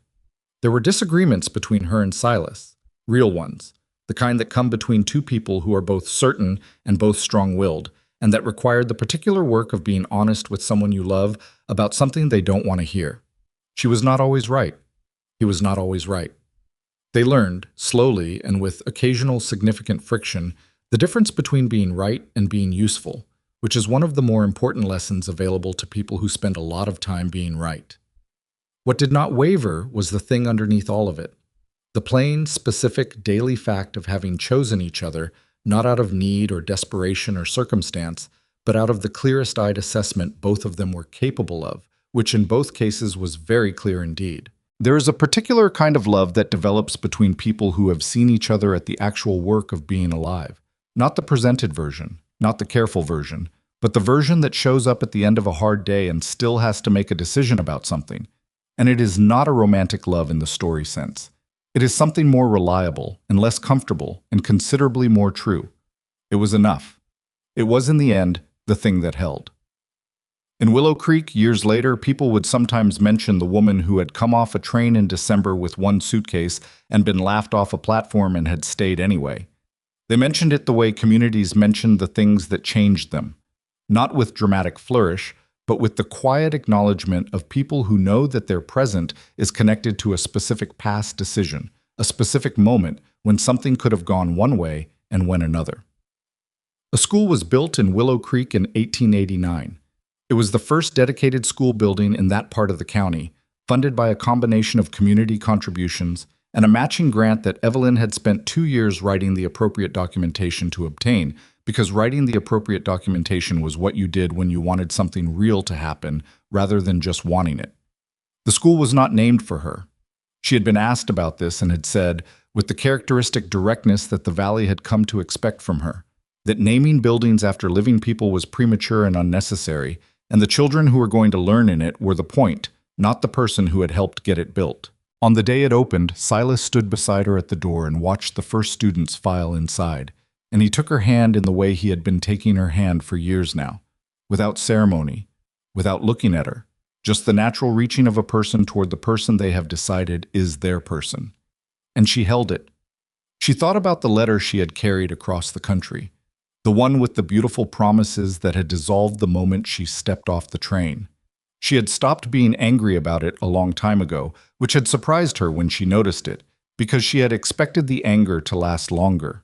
There were disagreements between her and Silas, real ones, the kind that come between two people who are both certain and both strong-willed, and that required the particular work of being honest with someone you love about something they don't want to hear. She was not always right. He was not always right. They learned, slowly and with occasional significant friction, the difference between being right and being useful, which is one of the more important lessons available to people who spend a lot of time being right. What did not waver was the thing underneath all of it. The plain, specific, daily fact of having chosen each other, not out of need or desperation or circumstance, but out of the clearest-eyed assessment both of them were capable of, which in both cases was very clear indeed. There is a particular kind of love that develops between people who have seen each other at the actual work of being alive. Not the presented version, not the careful version, but the version that shows up at the end of a hard day and still has to make a decision about something. And it is not a romantic love in the story sense. It is something more reliable and less comfortable and considerably more true. It was enough. It was, in the end, the thing that held. In Willow Creek, years later, people would sometimes mention the woman who had come off a train in December with one suitcase and been laughed off a platform and had stayed anyway. They mentioned it the way communities mentioned the things that changed them, not with dramatic flourish, but with the quiet acknowledgement of people who know that their present is connected to a specific past decision, a specific moment when something could have gone one way and went another. A school was built in Willow Creek in 1889. It was the first dedicated school building in that part of the county, funded by a combination of community contributions and a matching grant that Evelyn had spent 2 years writing the appropriate documentation to obtain, because writing the appropriate documentation was what you did when you wanted something real to happen rather than just wanting it. The school was not named for her. She had been asked about this and had said, with the characteristic directness that the Valley had come to expect from her, that naming buildings after living people was premature and unnecessary, and the children who were going to learn in it were the point, not the person who had helped get it built. On the day it opened, Silas stood beside her at the door and watched the first students file inside, and he took her hand in the way he had been taking her hand for years now, without ceremony, without looking at her, just the natural reaching of a person toward the person they have decided is their person. And she held it. She thought about the letter she had carried across the country, the one with the beautiful promises that had dissolved the moment she stepped off the train. She had stopped being angry about it a long time ago, which had surprised her when she noticed it, because she had expected the anger to last longer.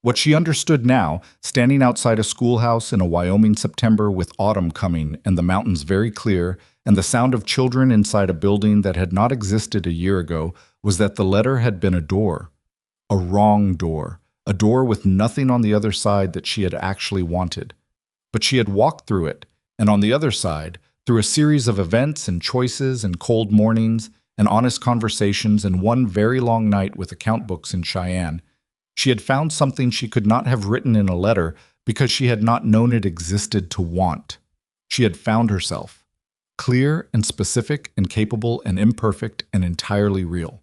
What she understood now, standing outside a schoolhouse in a Wyoming September with autumn coming and the mountains very clear, and the sound of children inside a building that had not existed a year ago, was that the letter had been a door. A wrong door. A door with nothing on the other side that she had actually wanted. But she had walked through it, and on the other side, through a series of events and choices and cold mornings and honest conversations and one very long night with account books in Cheyenne, she had found something she could not have written in a letter because she had not known it existed to want. She had found herself, clear and specific and capable and imperfect and entirely real.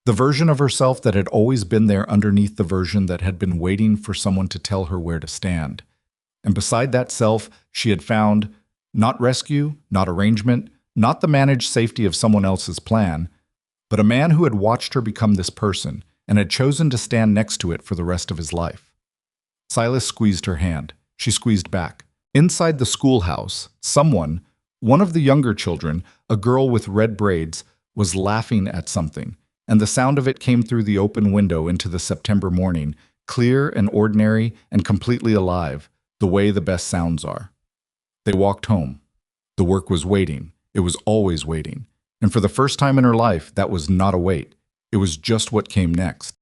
The version of herself that had always been there underneath the version that had been waiting for someone to tell her where to stand. And beside that self, she had found not rescue, not arrangement, not the managed safety of someone else's plan, but a man who had watched her become this person and had chosen to stand next to it for the rest of his life. Silas squeezed her hand. She squeezed back. Inside the schoolhouse, someone, one of the younger children, a girl with red braids, was laughing at something, and the sound of it came through the open window into the September morning, clear and ordinary and completely alive, the way the best sounds are. They walked home. The work was waiting. It was always waiting. And for the first time in her life, that was not a wait. It was just what came next.